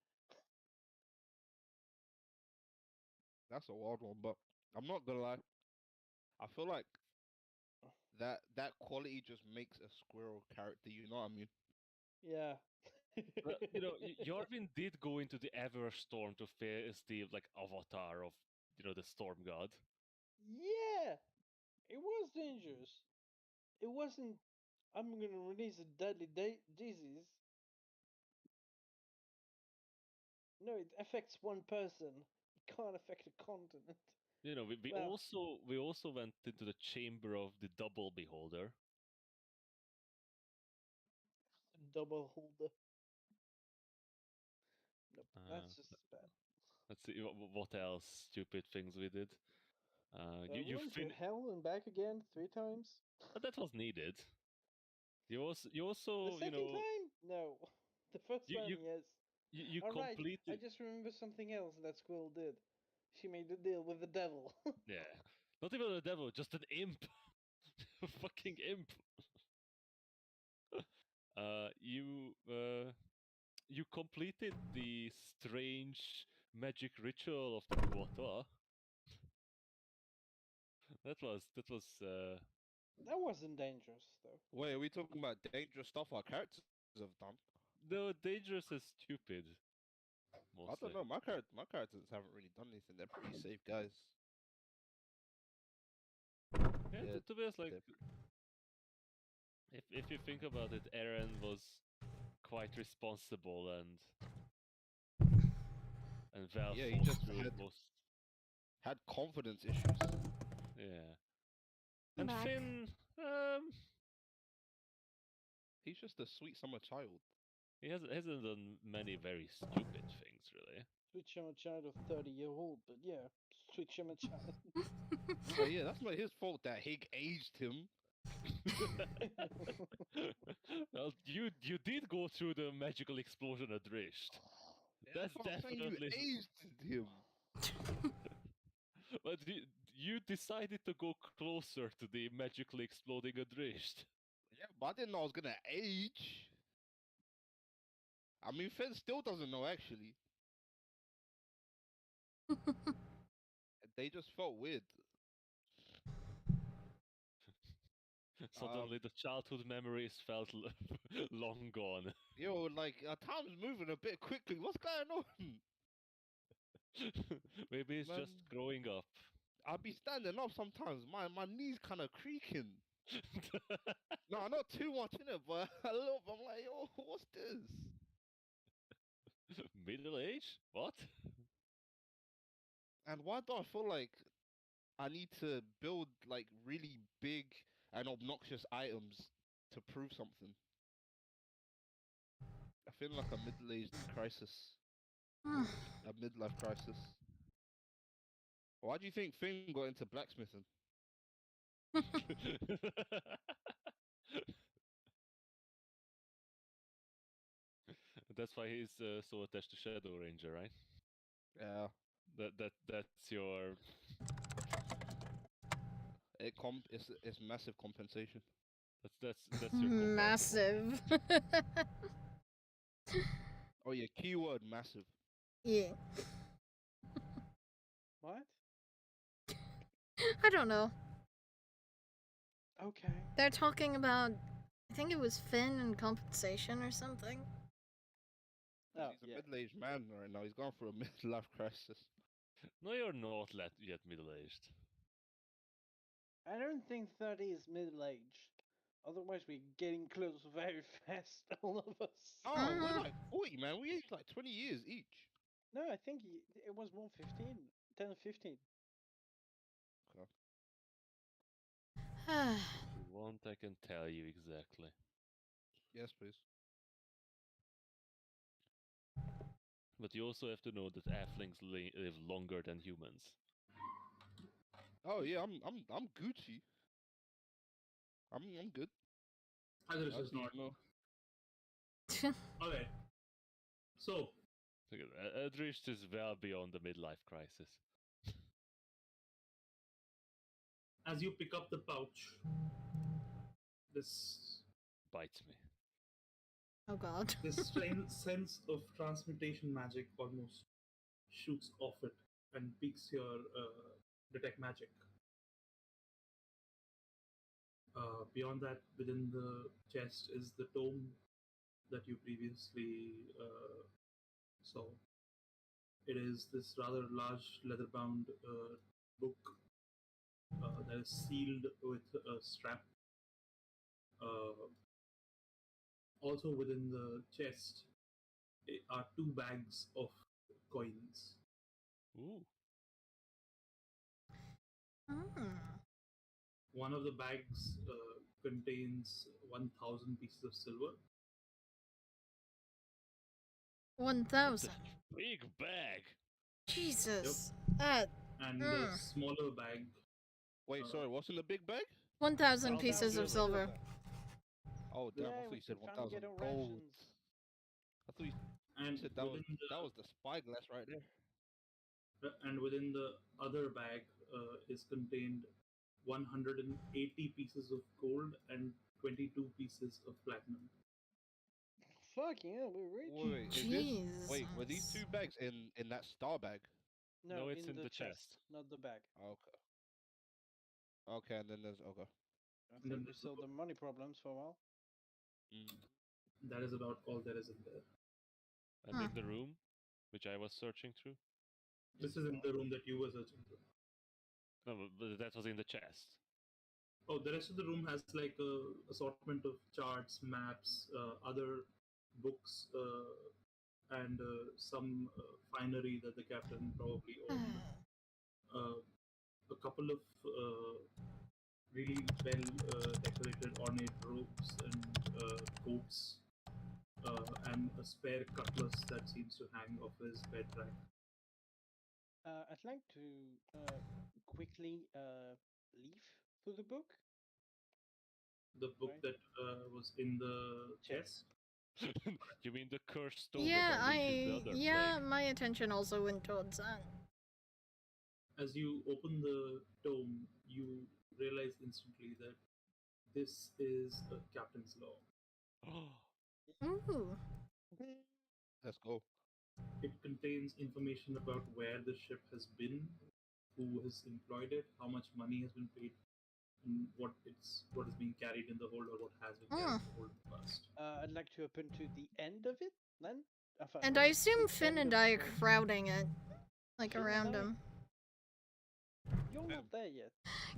That's a wild one, but I'm not gonna lie. I feel like that quality just makes a squirrel character. You know what I mean? Yeah. Well, Yarvin did go into the Everstorm to face the like avatar of the storm god. Yeah, it was dangerous. It wasn't. I'm gonna release a deadly disease. No, it affects one person. It can't affect a continent. We Well, also went into the chamber of the double beholder. double holder. Nope, Uh, that's just bad. let's see what else stupid things we did. We went to hell and back again 3 times. But that was needed. You The also second time? No. The first you time, you yes. you Alright, I completed. just remember something else that squirrel did. She made a deal with the devil. Yeah, not even a devil, just an imp, a fucking imp. You completed the strange magic ritual of the Kuata. That was That wasn't dangerous, though. Wait, are we talking about dangerous stuff our characters have done? no dangerous and stupid. I Mostly. don't know. My characters haven't really done anything. They're pretty safe guys. Yeah, Yeah, to be honest, like they're if you think about it, Eren was quite responsible and well Yeah, he thought just through most. had confidence issues. Yeah, I'm and back. Finn, He's just a sweet summer child. he hasn't done many very stupid things really. Switch I'm a child of 30-year-old, but yeah, switch I'm a child. Oh yeah, that's not his fault that Hig aged him. Well, you did go through the magical explosion at Risht. Yeah, That's what I'm saying. You definitely. aged him. But you decided to go closer to the magically exploding Adrisht. Yeah, but I didn't know I was gonna age. I mean, Finn still doesn't know actually. They just felt weird. Suddenly, the childhood memories felt long gone. Yo, like time's moving a bit quickly. What's going on? Maybe it's Man, just growing up. I'll be standing up sometimes. My knees kind of creaking. No, not too much in it, but a little. I'm like, yo, what's this? Middle age? What? And why do I feel like I need to build like really big and obnoxious items to prove something? I feel like a middle-aged crisis, a midlife crisis. Why do you think Finn got into blacksmithing? That's why he's so attached to Shadow Ranger, right? Yeah, That's your. it's massive compensation. That's your compensation. Massive. Oh yeah, keyword massive. Yeah. What? I don't know. Okay. They're talking about. I think it was Finn and compensation or something. Oh, He's a yeah. middle-aged man right now. He's going through a midlife crisis. No, you're not yet middle aged. I don't think 30 is middle age. Otherwise, we're getting close very fast, all of us. Oh, we're Mhm. like 40, man. We aged like 20 years each. No, I think it was more 15. 10 or 15. Okay. If you want, I can tell you exactly. Yes, please. But you also have to know that halflings live longer than humans. Oh yeah, I'm Gucci. I'm good. Either it's As just not. usual. Okay. So, Look at that. Adrift is well beyond the midlife crisis. as you pick up the pouch, this Bites me. Oh god. this strange sense of transmutation magic almost shoots off it and piques your detect magic. Beyond that, within the chest is the tome that you previously saw. It is this rather large leather-bound book that is sealed with a strap. Also within the chest are two bags of coins. Ooh. Hmm. One of the bags contains 1,000 pieces of silver. 1,000. Big bag. Jesus. That. And the smaller bag. Wait, sorry, what's in the big bag? 1,000 1,000 pieces of silver. Oh damn, I Yeah, thought we you said can finally 1,000 get our gold. rations. I thought you And said within that was the spyglass right there. within the other bag is contained 180 pieces of gold and 22 pieces of platinum. Fucking hell, we're rich. Wait, is this were these Jesus. two bags in that star bag? No, No, it's in in the the chest, chest. not the bag. Okay. Okay, and then there's okay. I And then think we there's the solved the book. money problems for a while. That is about all there is in there. And in the room, which I was searching through. This is in the room that you were searching through. No, but that was in the chest. Oh, the rest of the room has like a assortment of charts, maps, other books, and some finery that the captain probably owned. A couple of really well decorated, ornate robes and coats, and a spare cutlass that seems to hang off his bed rack. I'd like to quickly leaf through the book. The book Right. that was in the chest. You mean the cursed stone Yeah, that unleashes the other plague? my attention also went towards that. As you open the tome, you realize instantly that this is a captain's log. Ooh. Let's go. It contains information about where the ship has been, who has employed it, how much money has been paid, and what is being carried in the hold or what has been carried in the hold in the past. I'd like to open to the end of it then. And I The assume Finn end and of I are the- crowding it. Like Finn and around I? him. You're not there yet.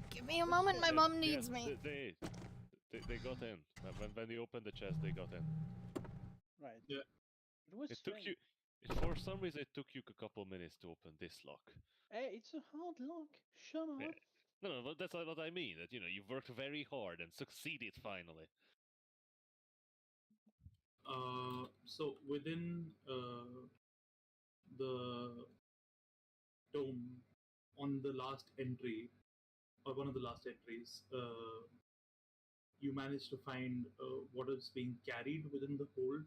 Give me a moment, my mom needs me. They got in. When you opened the chest, they got in. Right. Yeah. It was It took strange. you. For some reason, it took you a couple minutes to open this lock. Hey, it's a hard lock. Shut up. Yeah. No, but that's not what I mean. That you worked very hard and succeeded finally. So within the tome, on the last entry, or one of the last entries, you manage to find what is being carried within the hold.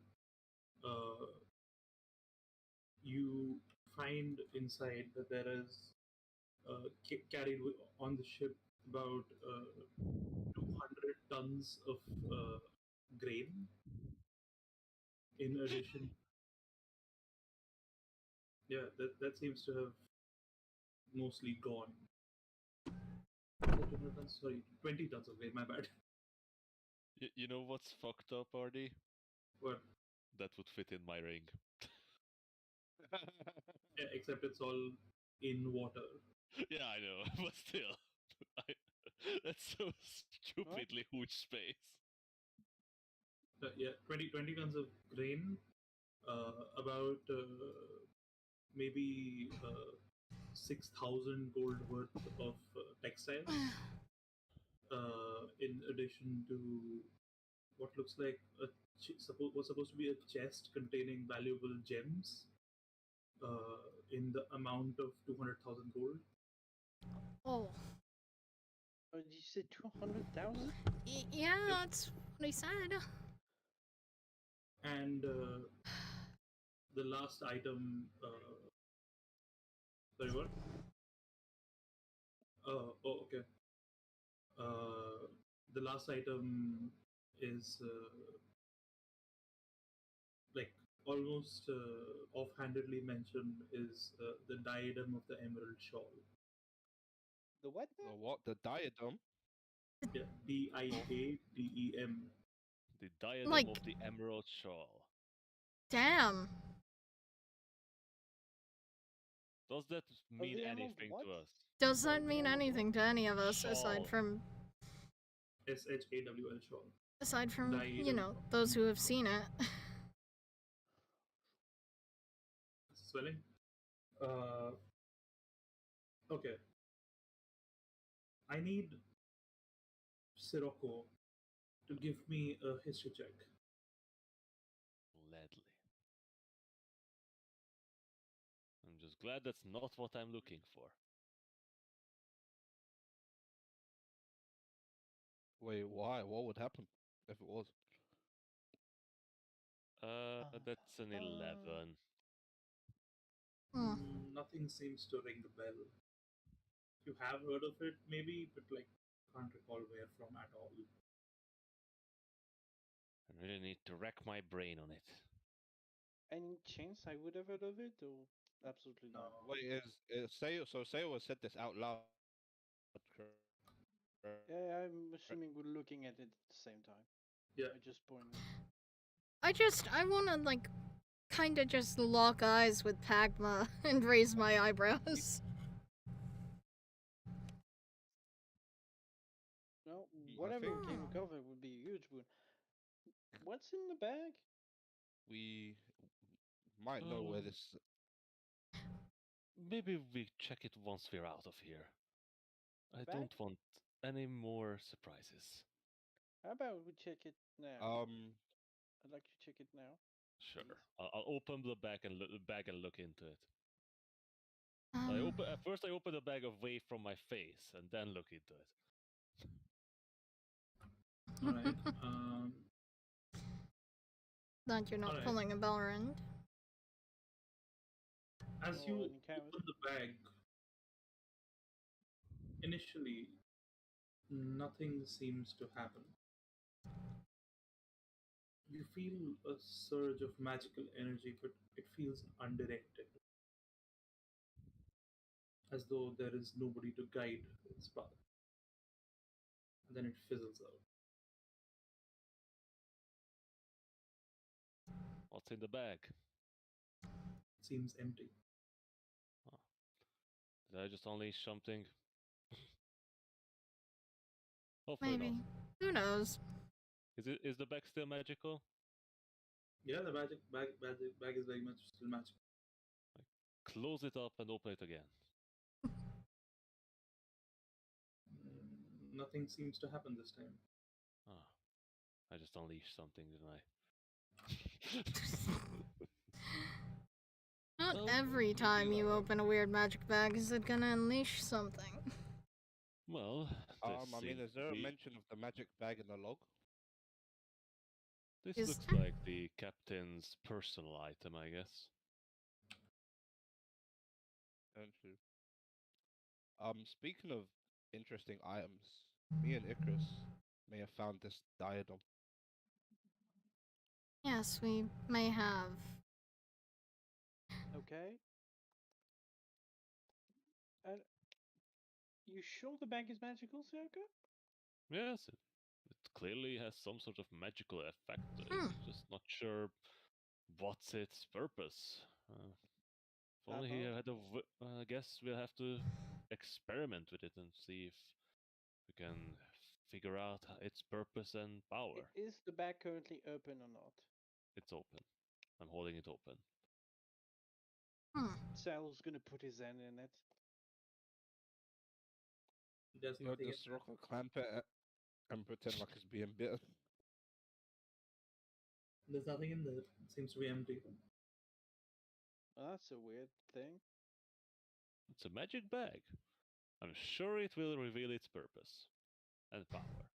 Uh, you find inside that there is carried on the ship about 200 tons of grain. In addition, yeah, that seems to have mostly gone. 200 tons, sorry, 20 tons of grain. My bad. You know what's fucked up, RD? But That would fit in my ring. yeah, except it's all in water. Yeah, I know, but still, that's so stupidly huge space. Yeah, 20 tons of grain, about maybe 6,000 gold worth of textiles, in addition to what looks like was supposed to be a chest containing valuable gems in the amount of 200,000 gold. Oh, Oh, did you say 200,000? yeah, Yep. that's what I said. And the last item. Sorry, what? Oh, okay. Uh, the last item is like almost offhandedly mentioned is the diadem of the emerald shawl. The what The now? what? The diadem? Yeah, Diadem. The diadem Like- of the Emerald Shawl. Damn. Does that mean the emerald anything what? to us? Does Sorry, that the mean emerald what? anything to any of us Shawl. aside from SHAWL shawl. you Diadem know, of those who emerald have seen it? swelling. Uh, okay. I need Sirocco to give me a history check. Gladly. I'm just glad that's not what I'm looking for. Wait, why? What would happen if it was? That's an 11. Hmm. Nothing seems to ring the bell. You have heard of it, maybe, but like can't recall where from at all. I really need to rack my brain on it. Any chance I would have heard of it, or absolutely No. not? Wait, Sayo said this out loud, correct? Yeah, I'm assuming we're looking at it at the same time. Yeah. I just pointed. I wanna, like, kinda just lock eyes with Pagma and raise my eyebrows. No, I whatever we think can recover would be a huge boon. What's in the bag? we might know where Uh, this. Maybe we check it once we're out of here. I Bag? don't want any more surprises. How about we check it now? I'd like to check it now. Sure. Please. I'll open the bag and look into it. Um, First I open the bag away from my face and then look into it. All right. that you're not Alright. pulling a Balrond. As Or you any coward. open the bag, initially nothing seems to happen. You feel a surge of magical energy, but it feels undirected, as though there is nobody to guide its path. And then it fizzles out. What's in the bag? It seems empty. Oh. Did I just unleash something? Hopefully Maybe. not. Who knows? Is the bag still magical? Yeah, the bag is very much still magical. Close it up and open it again. Nothing seems to happen this time. Ah, I just unleashed something, didn't I? Not Well, every maybe time you not. open a weird magic bag is it gonna unleash something. Well, I mean, is there a mention of the magic bag in the log? This Is looks there? like the captain's personal item, I guess. True. Speaking of interesting items, me and Icarus may have found this diadem. Yes, we may have. Okay. And you sure the bag is magical, Circa? Yes, it clearly has some sort of magical effect. Hmm. Just not sure what's its purpose. If only he Uh-huh. had I guess we'll have to experiment with it and see if we can figure out its purpose and power. Is the bag currently open or not? It's open. I'm holding it open. Hmm. Sal's gonna put his hand in it. There's Yo, nothing. does Rocco clamp it? and pretend like it's being bitten. There's nothing in there. It seems to be empty. That's a weird thing. It's a magic bag. I'm sure it will reveal its purpose and power.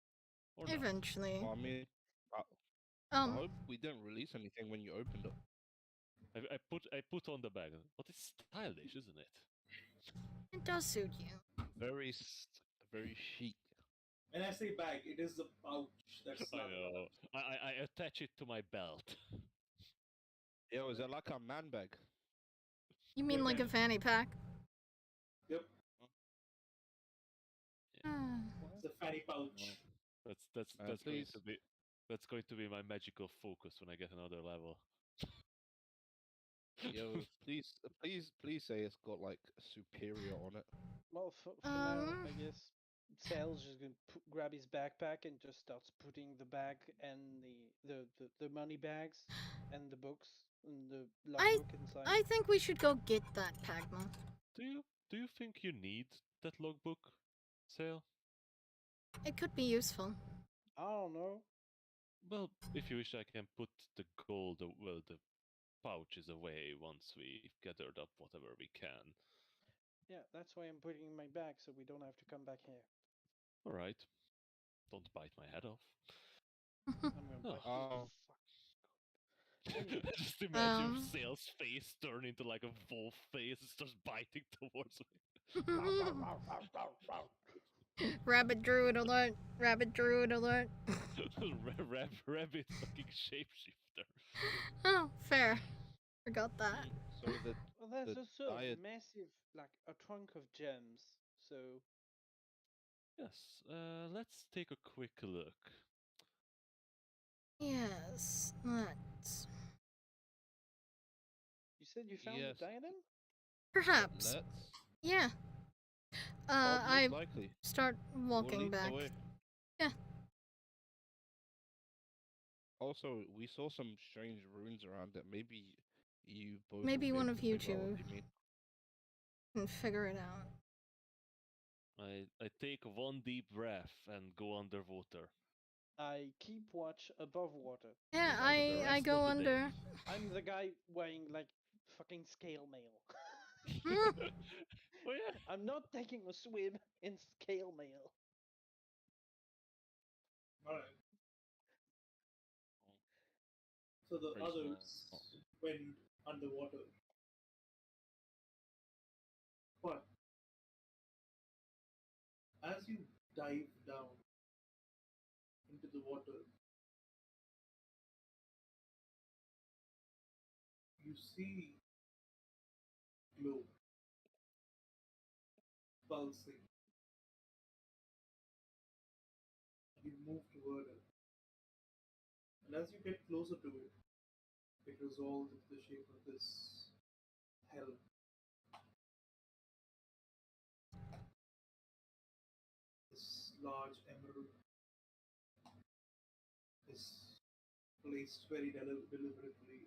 Or not. Eventually. Well, I mean, I Um, hope we didn't release anything when you opened it. I put on the bag. What is stylish, isn't it? it does suit you. Very chic. When I say bag, it is the pouch that's I know. I attach it to my belt. Yo, is it like a man bag? You mean like a fanny pack? Yep, Ah. it's a fanny pouch. That's Man, that's going please. to be that's going to be my magical focus when I get another level. Yo, please say it's got like superior on it. Well, for now, Um. I guess Sal's just gonna grab his backpack and just starts putting the bag and the money bags and the books and the logbook inside. I think we should go get that, Pagma. Do you think you need that logbook, Sale? It could be useful. I don't know. Well, if you wish, I can put the gold, the pouches away once we've gathered up whatever we can. Yeah, that's why I'm putting in my bag so we don't have to come back here. All right. Don't bite my head off. I'm gonna bite Oh. you. Fuck. Anyway. Just imagine Um. Sale's face turn into like a wolf face and starts biting towards me. Rabbit druid alert! Rabbit druid alert! Rabbit fucking shapeshifter. Oh, fair. Forgot that. So the Well, there's The also a diet- massive, like, a trunk of gems. So Yes, let's take a quick look. Yes, let's. you said you found Yes. the diadem? Perhaps. let's. Yeah. Most I likely. start We'll walking lead the back. way. Yeah. Also, we saw some strange runes around it. Maybe you both. Maybe will be one able of to you figure out two what they mean. can figure it out. I take one deep breath and go underwater. I keep watch above water. Yeah, because I'm the I rest go of the day. under. I'm the guy wearing like fucking scale mail. Oh yeah. I'm not taking a swim in scale mail. Alright. So the Where's my- others went underwater. But as you dive down into the water, you see glow pulsing. You move toward it. And as you get closer to it, it resolves into the shape of this hell. This large emerald is placed very deliberately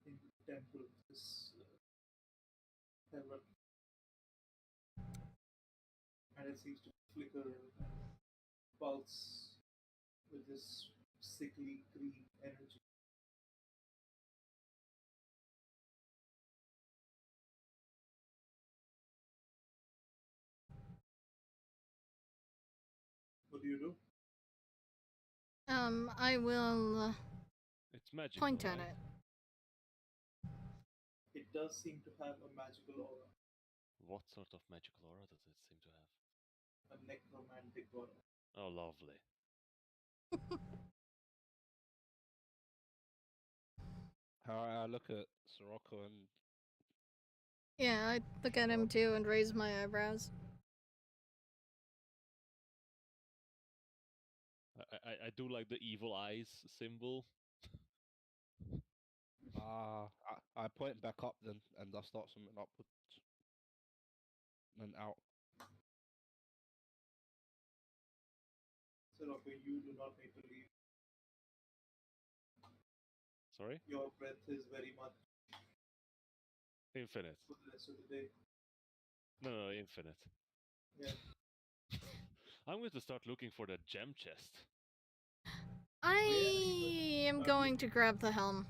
in the temple of this heaven. And it seems to flicker and pulse with this sickly green energy. What do you do? I will It's magical. point at right? it. It does seem to have a magical aura, What sort of magical aura does it seem to have? a necromantic aura. Oh, lovely. I look at Sirocco and Yeah, I look at him too and raise my eyebrows. I do like the evil eyes symbol. I point back up then, and I start something upwards and out. So, Rocky, you do not need to leave. Sorry? Your breath is very much Infinite. for the rest of the day. No, infinite. Yeah. I'm going to start looking for the gem chest. I am going to grab the helm.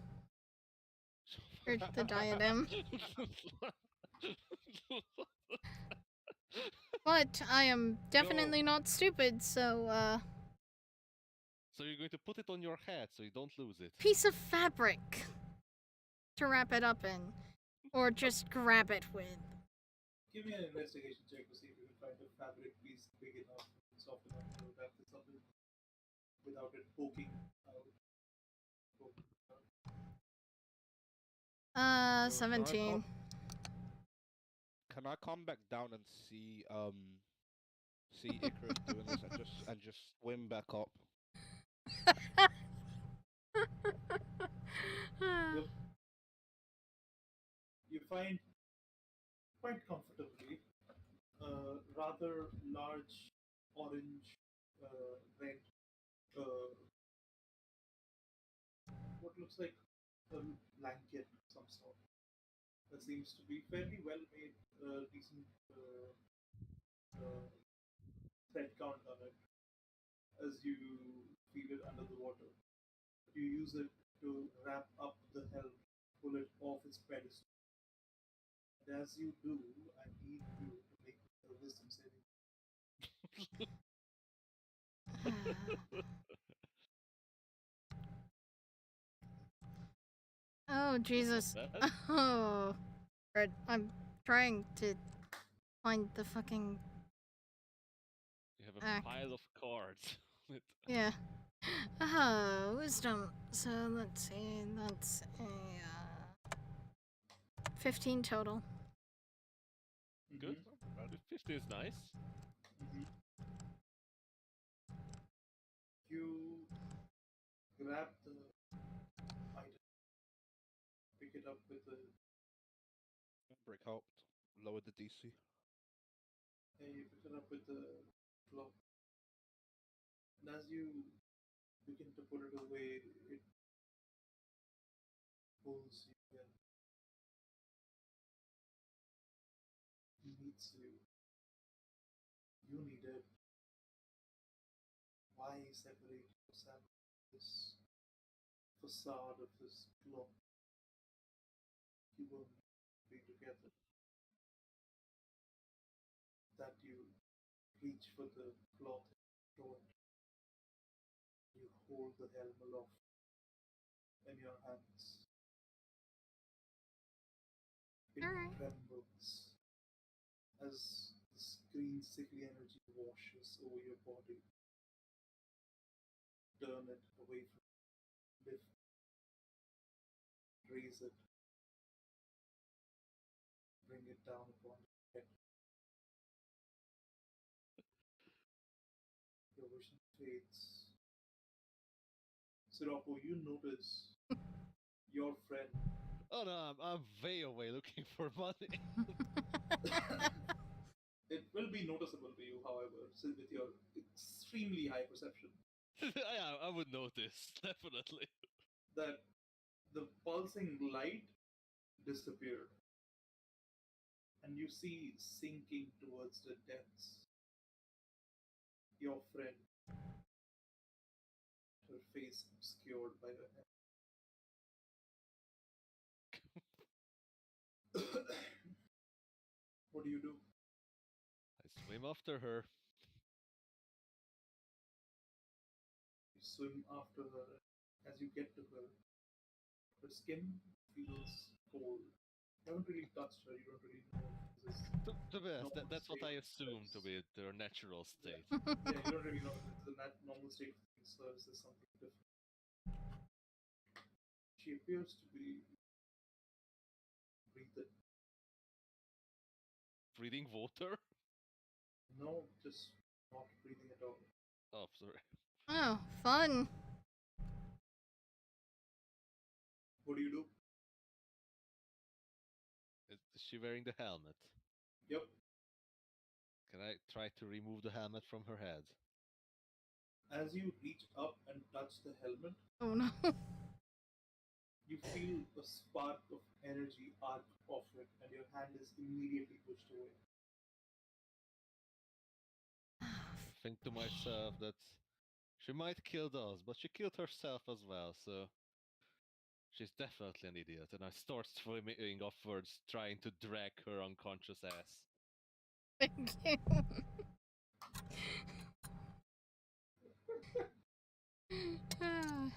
Or the diadem. But I am definitely not stupid, so, So you're going to put it on your head so you don't lose it. piece of fabric to wrap it up in. Or just grab it with. Give me an investigation check to see if you can find a fabric piece big enough and soft enough to wrap this up in without it poking out. Yo, 17. Can I come back down and see Icarus doing this and just swim back up? Yep. You find quite comfortably a rather large orange, red, what looks like a blanket of some sort. That seems to be fairly well made, decent thread count on it as you feel it under the water. You use it to wrap up the helm, pull it off its pedestal. And as you do, I need you to make a wisdom saving. Oh, Jesus. bad. Oh. Right, I'm trying to find the fucking. You have a Ack. pile of cards. with- Yeah. Wisdom. So let's see. That's a 15 total. Good. Mhm. 50 is nice. Mhm. You grab the item, pick it up with a. Fabric helped. Lowered the DC. You pick it up with the glove. And as you begin to put it away, it pulls you in. He needs you. You need it. Why separate yourself from this facade of this cloth? You will be together. That you reach for the cloth and throw it. You hold the helm aloft in your hands. It Alright. trembles as this green sickly energy washes over your body. Turn it away from you. Lift, raise it, bring it down upon your head. Your vision fades. Sirocco, you notice your friend. Oh no, I'm way away looking for money. It will be noticeable to you, however, since with your extremely high perception, Yeah, I would notice, definitely. that the pulsing light disappeared. And you see sinking towards the depths your friend, her face obscured by the head. What do you do? I swim after her. You swim after her. As you get to her, her skin feels cold. You haven't really touched her, you don't really know if this is To be honest, normal that's what state I of assume to things. be their natural state. Yeah, you don't really know if it's a normal state of things or is this something different. She appears to be breathing. Breathing water? No, just not breathing at all. Oh, sorry. Oh, fun. What do you do? Is she wearing the helmet? Yep. Can I try to remove the helmet from her head? As you reach up and touch the helmet, Oh no. you feel a spark of energy arc off it, and your hand is immediately pushed away. think to myself that she might kill us, but she killed herself as well, so she's definitely an idiot. And I start swimming upwards, trying to drag her unconscious ass. Thank you. Ah,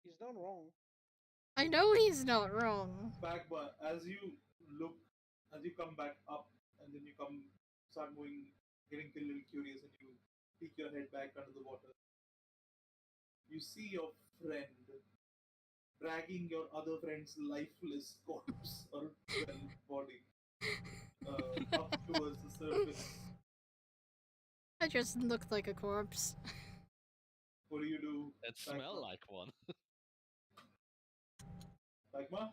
He's not wrong. I know he's not wrong. Back, but as you look, as you come back up, and then you start moving, getting a little curious, and you peek your head back under the water. You see your friend dragging your other friend's lifeless corpse or body up towards the surface. I just looked like a corpse. What do you do? And smell like one. Magma?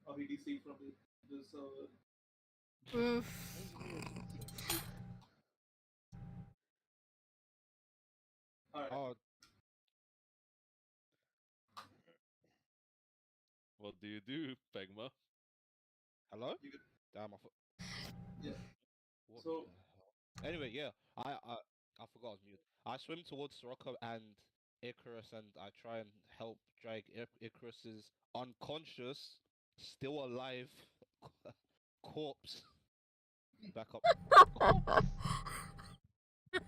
Or he deceived from the server? Oof. Engineers would say. Alright. Oh, What do you do, Pegma? hello? You could, Damn, yeah. what So- the hell? Anyway, yeah, I forgot I was mute. I swim towards Sirocco and Icarus, and I try and help drag Icarus's unconscious, still alive corpse back up. Both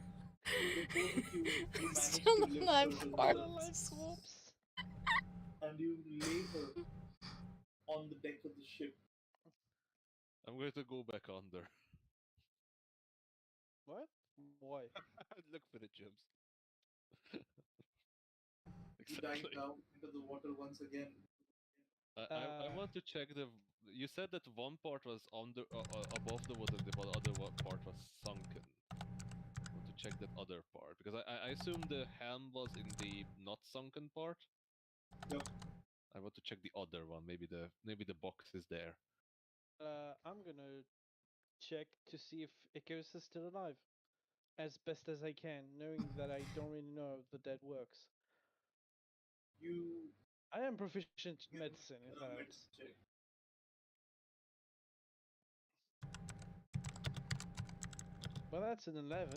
of you manage Still to lift alive her to the corpse. surface, Corpse. and you lay her on the deck of the ship. I'm going to go back under. What? Why? Look for the gems. You dive Exactly. down into the water once again. I want to check the. You said that one part was under, above the water, and the other part was sunken. I want to check that other part because I assume the helm was in the not sunken part. Yep. I want to check the other one. Maybe the box is there. I'm gonna check to see if Icarus is still alive, as best as I can, knowing that I don't really know how the dead works. You I am proficient in give medicine, if a that helps. medicine check. Well, that's an 11.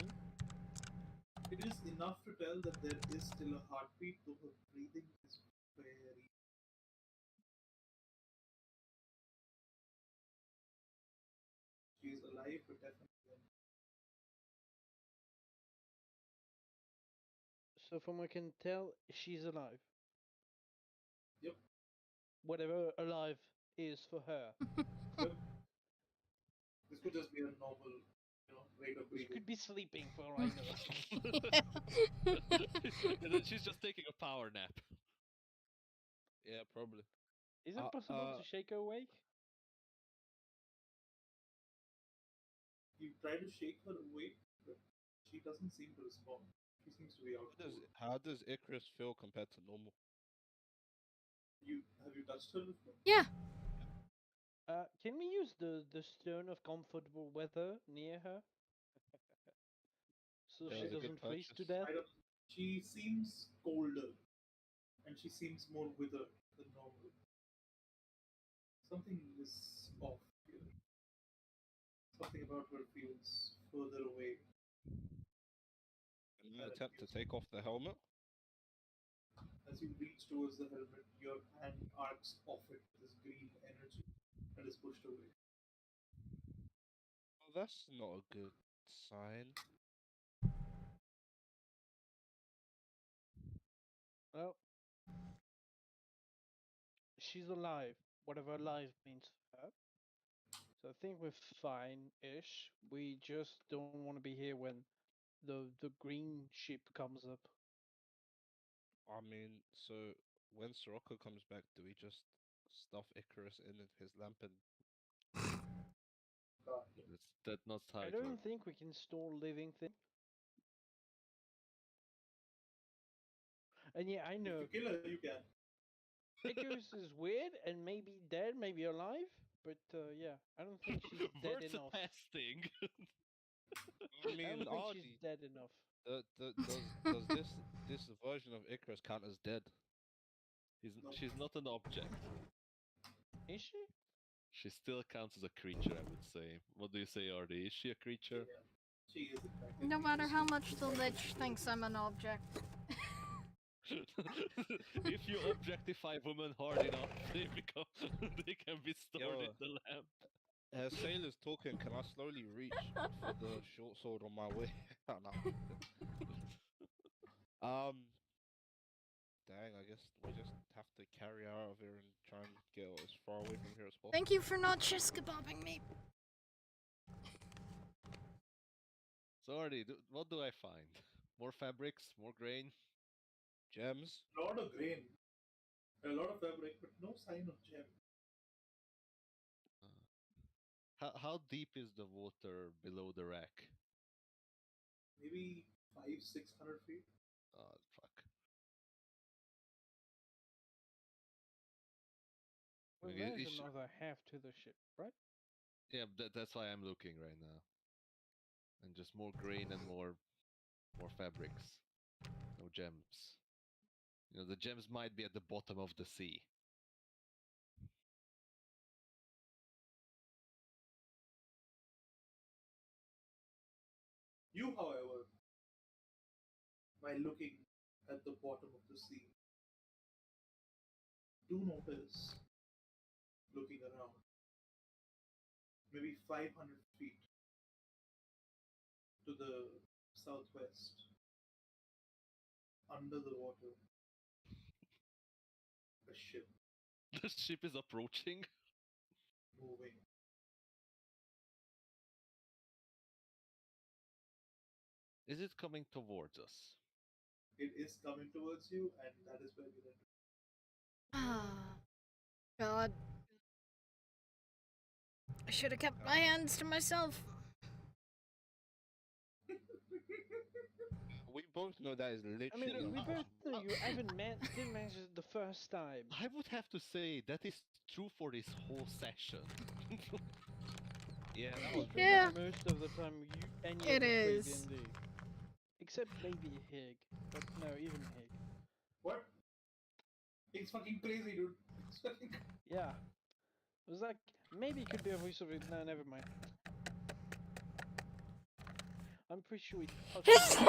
It is enough to tell that there is still a heartbeat, though her breathing is very. She is alive, but definitely. So from what I can tell, she's alive. Yep. Whatever alive is for her. Yep. This could just be a normal, rate of She breathing. could be sleeping for all I know. And then she's just taking a power nap. Yeah, probably. Is it possible to shake her awake? You try to shake her awake, but she doesn't seem to respond. She seems to be out cold. How does Icarus feel compared to normal? Have you touched her before? Yeah. Can we use the stone of comfortable weather near her? So That she was a good doesn't freeze to purchase. death? She seems colder, and she seems more withered than normal. Something is off here. Something about her feels further away. Can you And it attempt to feels- take off the helmet? As you reach towards the helmet, your hand arcs off it with this green energy and is pushed away. Oh, that's not a good sign. Well, she's alive, whatever alive means for her. So I think we're fine-ish. We just don't want to be here when the green ship comes up. I mean, so when Sirocco comes back, do we just stuff Icarus in his lamp and God. That's not how I it don't works. think we can store living things. And yeah, I If know you kill her, you can. Icarus is weird and maybe dead, maybe alive, but yeah, I don't think she's dead Words enough. a testing. I I mean, don't think she's Ardy, dead enough. does this version of Icarus count as dead? No. She's not an object. Is she? She still counts as a creature, I would say. What do you say, Ardy? Is she a creature? Yeah. She is in fact. a No lich. matter how much the lich thinks I'm an object. If you objectify women hard enough, they become they can be stored in Yo. the lamp. As sailors talking, can I slowly reach for the short sword on my way? Oh, no. Dang, I guess we just have to carry her out of here and try and get as far away from here as possible. Thank you for not shish kebabbing me. So, Artie, what do I find? More fabrics, more grain. Gems? A lot of grain, a lot of fabric, but no sign of gem. How deep is the water below the wreck? Maybe 500-600 feet. Oh fuck! Well, Okay, there's it sh- another half to the ship, right? Yeah, that's why I'm looking right now. And just more grain and more fabrics. No gems. You know, the gems might be at the bottom of the sea. You, however, while looking at the bottom of the sea, do notice, looking around, maybe 500 feet to the southwest, under the water, a ship The ship is approaching. moving. Is it coming towards us? It is coming towards you, and that is where we end. Ah, God. I should have kept my hands to myself. We both know that is I mean, literally we both impossible. know you didn't manage it the first time. I would have to say that is true for this whole session. Yeah, that was True Yeah. that most of the time you any of It us play is. D&D. Except maybe Hig, but no, even Hig. What? It's fucking crazy, dude. It's fucking. Yeah. It was like, maybe it could be a voice of it. No, never mind. I'm pretty sure it touched me.